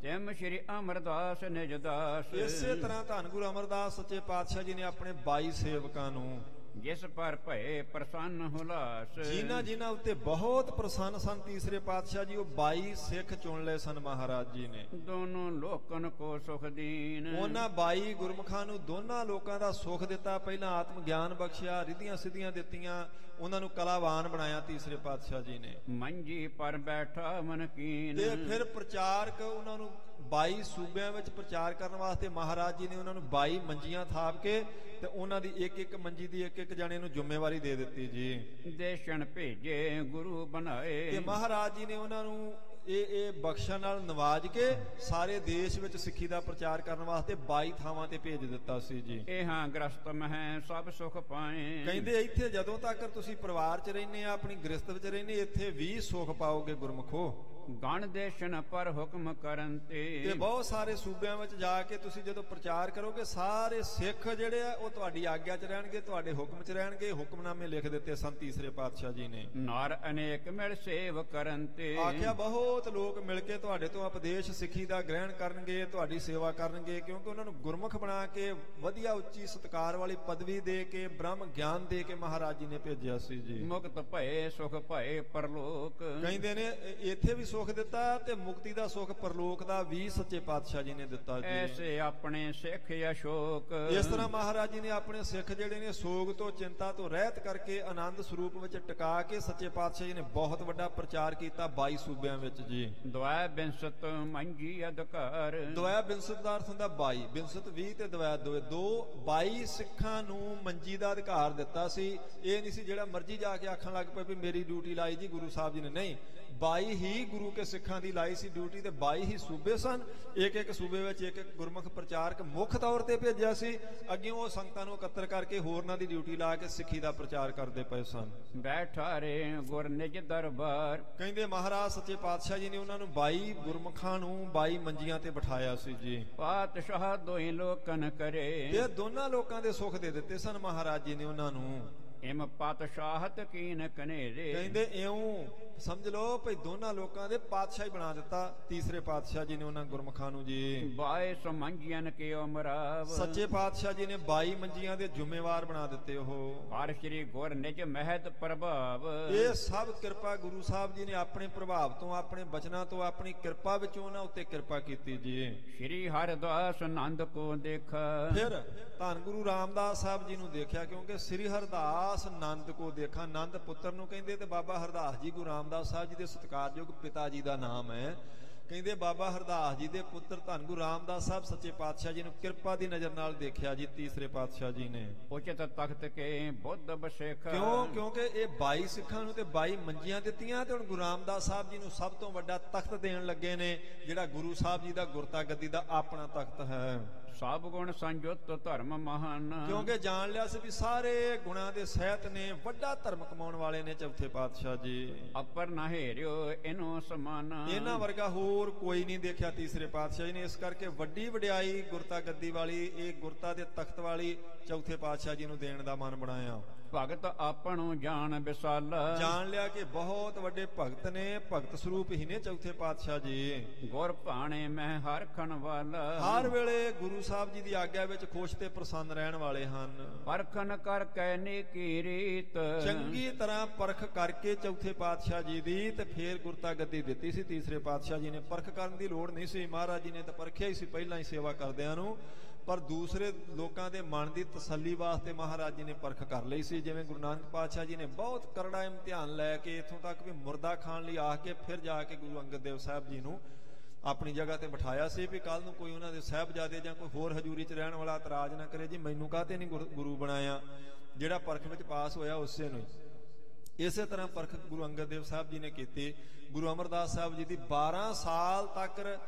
ਤਿਮ ਸ਼੍ਰੀ ਅਮਰਦਾਸ ਨਿਜ ਦਾਸ। ਇਸੇ ਤਰ੍ਹਾਂ ਧੰਨ ਗੁਰੂ ਅਮਰਦਾਸ ਸੱਚੇ ਪਾਤਸ਼ਾਹ ਜੀ ਨੇ ਆਪਣੇ 22 ਸੇਵਕਾਂ ਨੂੰ ਜਿਸ ਪਰ ਭਏ ਪ੍ਰਸੰਨ ਹੁਲਾਸ। ਜਿਨ੍ਹਾਂ ਉੱਤੇ ਬਹੁਤ ਪ੍ਰਸੰਨ ਸਨ ਤੀਸਰੇ ਪਾਤਸ਼ਾਹ ਜੀ, ਉਹ 22 ਸਿੱਖ ਚੁਣ ਲਏ ਸਨ ਮਹਾਰਾਜ ਜੀ ਨੇ। ਦੋਨੋਂ ਲੋਕਨ ਕੋ ਸੁਖ ਦੀਨ। ਉਹਨਾਂ 22 ਗੁਰਮੁਖਾਂ ਨੂੰ ਦੋਨਾਂ ਲੋਕਾਂ ਦਾ ਸੁਖ ਦਿੱਤਾ। ਪਹਿਲਾਂ ਆਤਮ ਗਿਆਨ ਬਖਸ਼ਿਆ, ਰਿੱਧੀਆਂ ਸਿੱਧੀਆਂ ਦਿੱਤੀਆਂ, ਉਹਨਾਂ ਨੂੰ ਕਲਾਵਾਨ ਬਣਾਇਆ ਤੀਸਰੇ ਪਾਤਸ਼ਾਹ ਜੀ ਨੇ। ਮੰਜੀ ਪਰ ਬੈਠਾ ਮਨ ਕੀਨ। ਤੇ ਫਿਰ ਪ੍ਰਚਾਰਕ ਉਹਨਾਂ ਨੂੰ 22 ਸੂਬਿਆਂ ਵਿੱਚ ਪ੍ਰਚਾਰ ਕਰਨ ਵਾਸਤੇ ਮਹਾਰਾਜ ਜੀ ਨੇ ਉਹਨਾਂ ਨੂੰ 22 ਮੰਜੀਆਂ ਥਾਪ ਕੇ ਤੇ ਉਹਨਾਂ ਦੀ ਇੱਕ ਇੱਕ ਮੰਜੀ ਦੀ ਇੱਕ ਇੱਕ ਜਣੇ ਨੂੰ ਜ਼ਿੰਮੇਵਾਰੀ ਦੇ ਦਿੱਤੀ ਜੀ। ਦੇਸ਼ਣ ਭੇਜੇ ਗੁਰੂ ਬਣਾਏ। ਤੇ ਮਹਾਰਾਜ ਜੀ ਨੇ ਉਹਨਾਂ ਨੂੰ ਇਹ ਬਖਸ਼ਣ ਨਾਲ ਨਵਾਜ ਕੇ ਸਾਰੇ ਦੇਸ਼ ਵਿੱਚ ਸਿੱਖੀ ਦਾ ਪ੍ਰਚਾਰ ਕਰਨ ਵਾਸਤੇ 22 ਥਾਵਾਂ ਤੇ ਭੇਜ ਦਿੱਤਾ ਸੀ ਜੀ। ਇਹਾਂ ਗ੍ਰਸਤ ਮਹਿ ਸਭ ਸੁਖ ਪਾਏ। ਕਹਿੰਦੇ ਇੱਥੇ ਜਦੋਂ ਤੱਕ ਤੁਸੀਂ ਪਰਿਵਾਰ 'ਚ ਰਹਿੰਦੇ ਆ, ਆਪਣੀ ਗ੍ਰਸਤ ਵਿੱਚ ਰਹਿੰਦੇ, ਇੱਥੇ ਵੀ ਸੁਖ ਪਾਓਗੇ ਗੁਰਮੁਖੋ। ਗਣ ਦੇਸ਼ਨ ਪਰ ਹੁਕਮ ਕਰਨ ਤੇ ਬਹੁਤ ਸਾਰੇ ਸੂਬਿਆਂ ਵਿੱਚ ਜਾ ਕੇ ਤੁਸੀਂ ਜਦੋਂ ਪ੍ਰਚਾਰ ਕਰੋਗੇ, ਸਾਰੇ ਸਿੱਖ ਜਿਹੜੇ ਆ ਉਹ ਤੁਹਾਡੀ ਆਗਿਆ 'ਚ ਰਹਿਣਗੇ, ਤੁਹਾਡੇ ਹੁਕਮ 'ਚ ਰਹਿਣਗੇ। ਹੁਕਮਨਾਮੇ ਲਿਖ ਦਿੱਤੇ ਸਨ ਤੀਸਰੇ ਪਾਤਸ਼ਾਹ ਜੀ ਨੇ। ਨਰ ਅਨੇਕ ਮਿਲ ਸੇਵ ਕਰਨ ਤੇ ਆਖਿਆ ਬਹੁਤ ਲੋਕ ਮਿਲ ਕੇ ਤੁਹਾਡੇ ਤੋਂ ਉਪਦੇਸ਼ ਸਿੱਖੀ ਦਾ ਗ੍ਰਹਿਣ ਕਰਨਗੇ, ਤੁਹਾਡੀ ਸੇਵਾ ਕਰਨਗੇ, ਕਿਉਂਕਿ ਉਹਨਾਂ ਨੂੰ ਗੁਰਮੁਖ ਬਣਾ ਕੇ ਵਧੀਆ ਉੱਚੀ ਸਤਿਕਾਰ ਵਾਲੀ ਪਦਵੀ ਦੇ ਕੇ ਬ੍ਰਹਮ ਗਿਆਨ ਦੇ ਕੇ ਮਹਾਰਾਜ ਜੀ ਨੇ ਭੇਜਿਆ ਸੀ ਜੀ। ਮੁਕਤ ਭਏ ਸੁਖ ਭਏ ਪਰਲੋਕ। ਕਹਿੰਦੇ ਨੇ ਇੱਥੇ ਵੀ ਸੁਖ ਦਿੱਤਾ ਤੇ ਮੁਕਤੀ ਦਾ ਸੁਖ ਪਰਲੋਕ ਦਾ ਵੀ ਸੱਚੇ ਪਾਤਸ਼ਾਹ ਜੀ ਨੇ ਦਿੱਤਾ ਜੀ। ਐਸੇ ਆਪਣੇ ਸਿੱਖ ਅਸ਼ੋਕ। ਇਸ ਤਰ੍ਹਾਂ ਮਹਾਰਾਜ ਜੀ ਨੇ ਆਪਣੇ ਸਿੱਖ ਜਿਹੜੇ ਨੇ ਸੋਗ ਤੋਂ ਚਿੰਤਾ ਤੋਂ ਰਹਿਤ ਕਰਕੇ ਆਨੰਦ ਸਰੂਪ ਵਿੱਚ ਟਿਕਾ ਕੇ ਸੱਚੇ ਪਾਤਸ਼ਾਹ ਜੀ ਨੇ ਬਹੁਤ ਵੱਡਾ ਪ੍ਰਚਾਰ ਕੀਤਾ 22 ਸੂਬਿਆਂ ਵਿੱਚ ਜੀ। ਦਵੈ ਬਿੰਸਤ ਮੰਜੀ ਅਧਿਕਾਰ। ਦਵੈ ਬਿੰਸਤ ਦਾ ਅਰਥ ਹੁੰਦਾ 22, ਬਿੰਸਤ 20 ਤੇ ਦਵੈ 2 22 ਸਿੱਖਾਂ ਨੂੰ ਮੰਜੀ ਦਾ ਅਧਿਕਾਰ ਦਿੱਤਾ ਸੀ। ਇਹ ਨਹੀਂ ਸੀ ਜਿਹੜਾ ਮਰਜ਼ੀ ਜਾ ਕੇ ਆਖਣ ਲੱਗ ਪਏ ਵੀ ਮੇਰੀ ਡਿਊਟੀ ਲਾਈ ਜੀ ਗੁਰੂ ਸਾਹਿਬ ਜੀ ਨੇ। ਨਹੀਂ, 22 ਹੀ ਗੁਰੂ ਕੇ ਸਿੱਖਾਂ ਦੀ ਲਾਈ ਸੀ ਡਿਊਟੀ ਤੇ 22 ਹੀ ਸੂਬੇ ਸਨ। ਇੱਕ ਇੱਕ ਸੂਬੇ ਵਿੱਚ ਇੱਕ ਇੱਕ ਗੁਰਮੁਖ ਪ੍ਰਚਾਰਕ ਮੁੱਖ ਤੌਰ ਤੇ ਭੇਜਿਆ ਸੀ। ਅੱਗੇ ਉਹ ਸੰਗਤਾਂ ਨੂੰ ਇਕੱਤਰ ਕਰਕੇ ਹੋਰਨਾਂ ਦੀ ਡਿਊਟੀ ਲਾ ਕੇ ਸਿੱਖੀ ਦਾ ਪ੍ਰਚਾਰ ਕਰਦੇ ਪਏ ਸਨ। ਬੈਠਾਰੇ ਗੁਰ ਨਿਜ ਦਰਬਾਰ। ਕਹਿੰਦੇ ਮਹਾਰਾਜ ਸੱਚੇ ਪਾਤਸ਼ਾਹ ਜੀ ਨੇ ਉਹਨਾਂ ਨੂੰ 22 ਗੁਰਮੁਖਾਂ ਨੂੰ 22 ਮੰਜੀਆਂ ਤੇ ਬਿਠਾਇਆ ਸੀ ਜੀ। ਪਾਤਸ਼ਾਹ ਦੋਈ ਲੋਕਨ ਕਰੇ। ਇਹ ਦੋਨਾਂ ਲੋਕਾਂ ਦੇ ਸੁੱਖ ਦੇ ਦਿੱਤੇ ਸਨ ਮਹਾਰਾਜ ਜੀ ਨੇ ਉਹਨਾਂ ਨੂੰ। ਇਮ ਪਾਤਸ਼ਾਹਤ ਕੀਨ ਕਨੇਰੇ। ਕਹਿੰਦੇ ਇਉਂ ਸਮਝ ਲਓ ਭਈ ਦੋਨਾਂ ਲੋਕਾਂ ਦੇ ਪਾਤਸ਼ਾਹ ਹੀ ਬਣਾ ਦਿੱਤਾ ਤੀਸਰੇ ਪਾਤਸ਼ਾਹ ਜੀ ਨੇ ਉਹਨਾਂ ਗੁਰਮੁਖਾਂ ਨੂੰ ਜੀ। 22 ਮੰਜੀਆਂ ਕੇ ਉਮਰਾਵ। ਸੱਚੇ ਪਾਤਸ਼ਾਹ ਜੀ ਨੇ 22 ਮੰਜੀਆਂ ਦੇ ਜ਼ਿੰਮੇਵਾਰ ਬਣਾ ਦਿੱਤੇ ਉਹ। ਹਰ ਸ਼੍ਰੀ ਗੁਰ ਨਿਜ ਮਹਿਤ ਪ੍ਰਭਾਵ। ਇਹ ਸਭ ਕਿਰਪਾ ਗੁਰੂ ਸਾਹਿਬ ਜੀ ਨੇ ਆਪਣੇ ਪ੍ਰਭਾਵ ਤੋਂ, ਆਪਣੇ ਬਚਨਾਂ ਤੋਂ, ਆਪਣੀ ਕਿਰਪਾ ਵਿੱਚੋਂ ਉਹਨਾਂ ਉੱਤੇ ਕਿਰਪਾ ਕੀਤੀ ਜੀ। ਸ਼੍ਰੀ ਹਰਿਦਾਸ ਆਨੰਦ ਕੋ ਦੇਖਾ। ਫਿਰ ਧੰਨ ਗੁਰੂ ਰਾਮਦਾਸ ਸਾਹਿਬ ਜੀ ਨੂੰ ਦੇਖਿਆ, ਕਿਉਂਕਿ ਸ੍ਰੀ ਹਰਿਦਾਸ ਆਨੰਦ ਕੋ ਦੇਖਾ। ਆਨੰਦ ਪੁੱਤਰ ਨੂੰ ਕਹਿੰਦੇ ਤੇ ਬਾਬਾ ਹਰਦਾਸ ਜੀ ਗੁਰੂ ਰਾਮਦਾਸ ਸਾਹਿਬ ਜੀ ਦੇ ਸਤਿਕਾਰਯੋਗ ਪਿਤਾ ਜੀ ਦਾ ਨਾਮ ਹੈ। ਕਹਿੰਦੇ ਬਾਬਾ ਹਰਦਾਸ ਜੀ ਦੇ ਪੁੱਤਰ ਧੰਨ ਗੁਰੂ ਰਾਮਦਾਸ ਸਾਹਿਬ ਸੱਚੇ ਪਾਤਸ਼ਾਹ ਜੀ ਨੂੰ ਕਿਰਪਾ ਦੀ ਨਜ਼ਰ ਨਾਲ ਦੇਖਿਆ ਜੀ ਤੀਸਰੇ ਪਾਤਸ਼ਾਹ ਜੀ ਨੇ। ਉਚਿਤ ਤਖਤ ਕੇ ਬੁੱਧ ਬਸੇਖ। ਕਿਉਂਕਿ ਇਹ 22 ਸਿੱਖਾਂ ਨੂੰ ਤੇ 22 ਮੰਜੀਆਂ ਦਿੱਤੀਆਂ ਤੇ ਹੁਣ ਗੁਰੂ ਰਾਮਦਾਸ ਸਾਹਿਬ ਜੀ ਨੂੰ ਸਭ ਤੋਂ ਵੱਡਾ ਤਖਤ ਦੇਣ ਲੱਗੇ ਨੇ, ਜਿਹੜਾ ਗੁਰੂ ਸਾਹਿਬ ਜੀ ਦਾ ਗੁਰਤਾ ਗੱਦੀ ਦਾ ਆਪਣਾ ਤਖਤ ਹੈ। ਸਭ ਗੁਣ ਸੰਯੁਤ ਧਰਮ ਮਹਾਨ। ਕਿਉਂਕਿ ਜਾਣ ਲਿਆ ਸੀ ਵੀ ਸਾਰੇ ਗੁਣਾਂ ਦੇ ਸਹਿਤ ਨੇ, ਵੱਡਾ ਧਰਮ ਕਮਾਉਣ ਵਾਲੇ ਨੇ ਚੌਥੇ ਪਾਤਸ਼ਾਹ ਜੀ। ਅਪਰ ਨਾ ਹੇਰਿਓ ਇਹਨੂੰ ਸਮਾਨ। ਇਹਨਾਂ ਵਰਗਾ ਹੋਰ ਕੋਈ ਨਹੀਂ ਦੇਖਿਆ ਤੀਸਰੇ ਪਾਤਸ਼ਾਹ ਜੀ ਨੇ। ਇਸ ਕਰਕੇ ਵੱਡੀ ਵਡਿਆਈ ਗੁਰਤਾ ਗੱਦੀ ਵਾਲੀ, ਇਹ ਗੁਰਤਾ ਦੇ ਤਖਤ ਵਾਲੀ ਚੌਥੇ ਪਾਤਸ਼ਾਹ ਜੀ ਨੂੰ ਦੇਣ ਦਾ ਮਨ ਬਣਾਇਆ। ਭਗਤ ਆਪਣੋ ਜਾਣ ਵਿਸਾਲਾ। ਜਾਣ ਲਿਆ ਕਿ ਬਹੁਤ ਵੱਡੇ ਭਗਤ ਨੇ, ਭਗਤ ਸਰੂਪ ਹੀ ਨੇ ਚੌਥੇ ਪਾਤਸ਼ਾਹ ਜੀ। ਗੁਰ ਭਾਣੇ ਮੈਂ ਹਰਖਣ ਵਾਲਾ। ਹਰ ਵੇਲੇ ਗੁਰੂ ਸਾਹਿਬ ਜੀ ਦੀ ਆਗਿਆ ਵਿੱਚ ਖੁਸ਼ ਤੇ ਪ੍ਰਸੰਨ ਰਹਿਣ ਵਾਲੇ ਹਨ। ਪਰਖਣ ਕਰ ਕੈ ਨੇਕੀ ਰੀਤ। ਚੰਗੀ ਤਰ੍ਹਾਂ ਪਰਖ ਕਰਕੇ ਚੌਥੇ ਪਾਤਸ਼ਾਹ ਜੀ ਦੀ ਤੇ ਫੇਰ ਗੁਰਤਾ ਗੱਦੀ ਦਿੱਤੀ ਸੀ ਤੀਸਰੇ ਪਾਤਸ਼ਾਹ ਜੀ ਨੇ। ਪਰਖ ਕਰਨ ਦੀ ਲੋੜ ਨਹੀਂ ਸੀ, ਮਹਾਰਾਜ ਜੀ ਨੇ ਤਾਂ ਪਰਖਿਆ ਹੀ ਸੀ ਪਹਿਲਾਂ ਹੀ ਸੇਵਾ ਕਰਦਿਆਂ ਨੂੰ। ਪਰ ਦੂਸਰੇ ਲੋਕਾਂ ਦੇ ਮਨ ਦੀ ਤਸੱਲੀ ਵਾਸਤੇ ਮਹਾਰਾਜ ਜੀ ਨੇ ਪਰਖ ਕਰ ਲਈ ਸੀ। ਜਿਵੇਂ ਗੁਰੂ ਨਾਨਕ ਪਾਤਸ਼ਾਹ ਜੀ ਨੇ ਬਹੁਤ ਕਰੜਾ ਇਮਤਿਹਾਨ ਲੈ ਕੇ ਇੱਥੋਂ ਤੱਕ ਵੀ ਮੁਰਦਾ ਖਾਣ ਲਈ ਆ ਕੇ ਫਿਰ ਜਾ ਕੇ ਗੁਰੂ ਅੰਗਦ ਦੇਵ ਸਾਹਿਬ ਜੀ ਨੂੰ ਆਪਣੀ ਜਗ੍ਹਾ ਤੇ ਬਿਠਾਇਆ ਸੀ ਵੀ ਕੱਲ ਨੂੰ ਕੋਈ ਉਹਨਾਂ ਦੇ ਸਾਹਿਬਜ਼ਾਦੇ ਜਾਂ ਕੋਈ ਹੋਰ ਹਜ਼ੂਰੀ 'ਚ ਰਹਿਣ ਵਾਲਾ ਇਤਰਾਜ਼ ਨਾ ਕਰੇ ਜੀ ਮੈਨੂੰ ਕਾਹਤੇ ਨਹੀਂ ਗੁਰੂ ਬਣਾਇਆ। ਜਿਹੜਾ ਪਰਖ ਵਿੱਚ ਪਾਸ ਹੋਇਆ ਉਸੇ ਨੂੰ ਹੀ। ਇਸੇ ਤਰ੍ਹਾਂ ਪਰਖ ਗੁਰੂ ਅੰਗਦ ਦੇਵ ਸਾਹਿਬ ਜੀ ਨੇ ਕੀਤੀ। ਗੁਰੂ ਅਮਰਦਾਸ ਸਾਹਿਬ ਜੀ ਦੀ 12 ਸਾਲ ਤੱਕ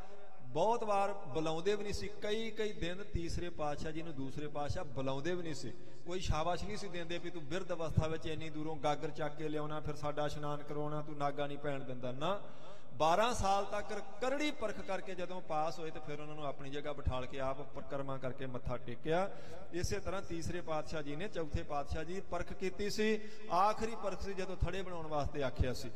ਬਹੁਤ ਵਾਰ ਬੁਲਾਉਂਦੇ ਵੀ ਨਹੀਂ ਸੀ। ਕਈ ਦਿਨ ਤੀਸਰੇ ਪਾਤਸ਼ਾਹ ਜੀ ਨੂੰ ਦੂਸਰੇ ਪਾਤਸ਼ਾਹ ਬੁਲਾਉਂਦੇ ਵੀ ਨਹੀਂ ਸੀ। ਕੋਈ ਸ਼ਾਬਾਸ਼ ਨਹੀਂ ਸੀ ਦਿੰਦੇ ਵੀ ਤੂੰ ਬਿਰਧ ਅਵਸਥਾ ਵਿੱਚ ਇੰਨੀ ਦੂਰੋਂ ਗਾਗਰ ਚੱਕ ਕੇ ਲਿਆਉਣਾ, ਫਿਰ ਸਾਡਾ ਇਸ਼ਨਾਨ ਕਰਵਾਉਣਾ, ਤੂੰ ਨਾਗਾ ਨਹੀਂ ਪੈਣ ਦਿੰਦਾ ਨਾ। 12 ਸਾਲ ਤੱਕ ਕਰੜੀ ਪਰਖ ਕਰਕੇ ਜਦੋਂ ਪਾਸ ਹੋਏ ਤੇ ਫਿਰ ਉਹਨਾਂ ਨੂੰ ਆਪਣੀ ਜਗ੍ਹਾ ਬਿਠਾਲ ਕੇ ਆਪ ਪਰਿਕਰਮਾ ਕਰਕੇ ਮੱਥਾ ਟੇਕਿਆ। ਇਸੇ ਤਰ੍ਹਾਂ ਤੀਸਰੇ ਪਾਤਸ਼ਾਹ ਜੀ ਨੇ ਚੌਥੇ ਪਾਤਸ਼ਾਹ ਜੀ ਪਰਖ ਕੀਤੀ ਸੀ। ਆਖਰੀ ਪਰਖ ਸੀ ਜਦੋਂ ਥੜੇ ਬਣਾਉਣ ਵਾਸਤੇ ਆਖਿਆ ਸੀ,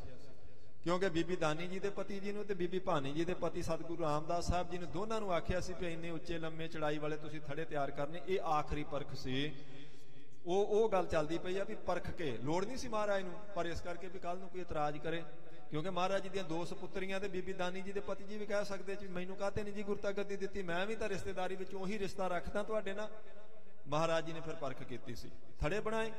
ਕਿਉਂਕਿ ਬੀਬੀ ਦਾਨੀ ਜੀ ਦੇ ਪਤੀ ਜੀ ਨੂੰ ਤੇ ਬੀਬੀ ਭਾਨੀ ਜੀ ਦੇ ਪਤੀ ਸਤਿਗੁਰੂ ਰਾਮਦਾਸ ਸਾਹਿਬ ਜੀ ਨੂੰ ਦੋਨਾਂ ਨੂੰ ਆਖਿਆ ਸੀ ਵੀ ਇੰਨੇ ਉੱਚੇ ਲੰਮੇ ਚੜਾਈ ਵਾਲੇ ਤੁਸੀਂ ਥੜੇ ਤਿਆਰ ਕਰਨੇ। ਇਹ ਆਖਰੀ ਪਰਖ ਸੀ। ਉਹ ਗੱਲ ਚੱਲਦੀ ਪਈ ਆ ਵੀ ਪਰਖ ਕੇ ਲੋੜ ਨਹੀਂ ਸੀ ਮਹਾਰਾਜ ਨੂੰ, ਪਰ ਇਸ ਕਰਕੇ ਵੀ ਕੱਲ ਨੂੰ ਕੋਈ ਇਤਰਾਜ਼ ਕਰੇ, ਕਿਉਂਕਿ ਮਹਾਰਾਜ ਜੀ ਦੀਆਂ 2 ਸਪੁੱਤਰੀਆਂ ਤੇ ਬੀਬੀ ਦਾਨੀ ਜੀ ਦੇ ਪਤੀ ਜੀ ਵੀ ਕਹਿ ਸਕਦੇ ਸੀ ਮੈਨੂੰ ਕਾਹਤੇ ਨਹੀਂ ਜੀ ਗੁਰਤਾ ਗੱਦੀ ਦਿੱਤੀ, ਮੈਂ ਵੀ ਤਾਂ ਰਿਸ਼ਤੇਦਾਰੀ ਵਿੱਚ ਉਹੀ ਰਿਸ਼ਤਾ ਰੱਖਦਾ ਤੁਹਾਡੇ ਨਾਲ। ਮਹਾਰਾਜ ਜੀ ਨੇ ਫਿਰ ਪਰਖ ਕੀਤੀ ਸੀ, ਥੜੇ ਬਣਾਏ।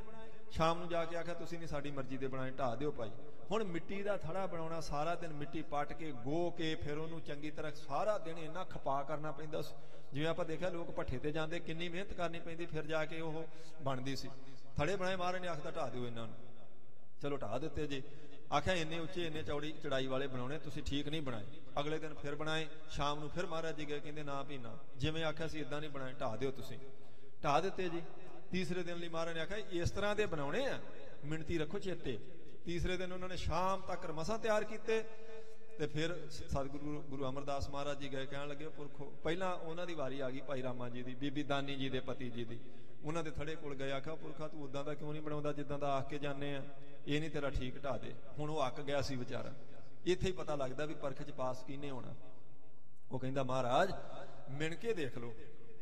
ਸ਼ਾਮ ਨੂੰ ਜਾ ਕੇ ਆਖਿਆ ਤੁਸੀਂ ਨਹੀਂ ਸਾਡੀ ਮਰਜ਼ੀ ਦੇ ਬਣਾਏ, ਢਾਹ ਦਿਓ ਭਾਈ। ਹੁਣ ਮਿੱਟੀ ਦਾ ਥੜਾ ਬਣਾਉਣਾ, ਸਾਰਾ ਦਿਨ ਮਿੱਟੀ ਪੱਟ ਕੇ ਗੋ ਕੇ ਫਿਰ ਉਹਨੂੰ ਚੰਗੀ ਤਰ੍ਹਾਂ ਸਾਰਾ ਦਿਨ ਇੰਨਾ ਖਪਾ ਕਰਨਾ ਪੈਂਦਾ ਸੀ। ਜਿਵੇਂ ਆਪਾਂ ਦੇਖਿਆ ਲੋਕ ਭੱਠੇ ਤੇ ਜਾਂਦੇ, ਕਿੰਨੀ ਮਿਹਨਤ ਕਰਨੀ ਪੈਂਦੀ, ਫਿਰ ਜਾ ਕੇ ਉਹ ਬਣਦੀ ਸੀ। ਥੜੇ ਬਣਾਏ, ਮਹਾਰਾਜ ਨੇ ਆਖਦਾ ਢਾਹ ਦਿਓ ਇਹਨਾਂ ਨੂੰ। ਚਲੋ ਢਾਹ ਦਿੱਤੇ ਜੀ। ਆਖਿਆ ਇੰਨੇ ਉੱਚੇ ਇੰਨੇ ਚੌੜੀ ਚੜਾਈ ਵਾਲੇ ਬਣਾਉਣੇ, ਤੁਸੀਂ ਠੀਕ ਨਹੀਂ ਬਣਾਏ। ਅਗਲੇ ਦਿਨ ਫਿਰ ਬਣਾਏ। ਸ਼ਾਮ ਨੂੰ ਫਿਰ ਮਹਾਰਾਜ ਜੀ ਗਏ, ਕਹਿੰਦੇ ਨਾ ਵੀ ਨਾ, ਜਿਵੇਂ ਆਖਿਆ ਸੀ ਇਦਾਂ ਨਹੀਂ ਬਣਾਏ, ਢਾਹ ਦਿਓ ਤੁਸੀਂ। ਢਾਹ ਦਿੱਤੇ ਜੀ। ਤੀਸਰੇ ਦਿਨ ਲਈ ਮਹਾਰਾਜ ਨੇ ਆਖਿਆ ਇਸ ਤਰ੍ਹਾਂ ਦੇ ਬਣਾਉਣੇ ਆ, ਮਿਣਤੀ ਰੱਖੋ ਚੇਤੇ। ਤੀਸਰੇ ਦਿਨ ਉਹਨਾਂ ਨੇ ਸ਼ਾਮ ਤੱਕ ਮਸਾਂ ਤਿਆਰ ਕੀਤੇ ਤੇ ਫਿਰ ਸਤਿਗੁਰੂ ਗੁਰੂ ਅਮਰਦਾਸ ਮਹਾਰਾਜ ਜੀ ਗਏ, ਕਹਿਣ ਲੱਗੇ ਪੁਰਖੋ, ਪਹਿਲਾਂ ਉਹਨਾਂ ਦੀ ਵਾਰੀ ਆ ਗਈ ਭਾਈ ਰਾਮਾ ਜੀ ਦੀ, ਬੀਬੀ ਦਾਨੀ ਜੀ ਦੇ ਪਤੀ ਜੀ ਦੀ। ਉਹਨਾਂ ਦੇ ਥੜੇ ਕੋਲ ਗਏ, ਆਖਿਆ ਪੁਰਖਾ ਤੂੰ ਉਦਾਂ ਦਾ ਕਿਉਂ ਨਹੀਂ ਬਣਾਉਂਦਾ ਜਿੱਦਾਂ ਦਾ ਆਖ ਕੇ ਜਾਂਦੇ ਆ, ਇਹ ਨਹੀਂ ਤੇਰਾ ਠੀਕ, ਢਾ ਦੇ। ਹੁਣ ਉਹ ਅੱਕ ਗਿਆ ਸੀ ਵਿਚਾਰਾ। ਇੱਥੇ ਹੀ ਪਤਾ ਲੱਗਦਾ ਵੀ ਪਰਖ 'ਚ ਪਾਸ ਕਿਹਨੇ ਹੋਣਾ। ਉਹ ਕਹਿੰਦਾ ਮਹਾਰਾਜ ਮਿਣ ਕੇ ਦੇਖ ਲਓ,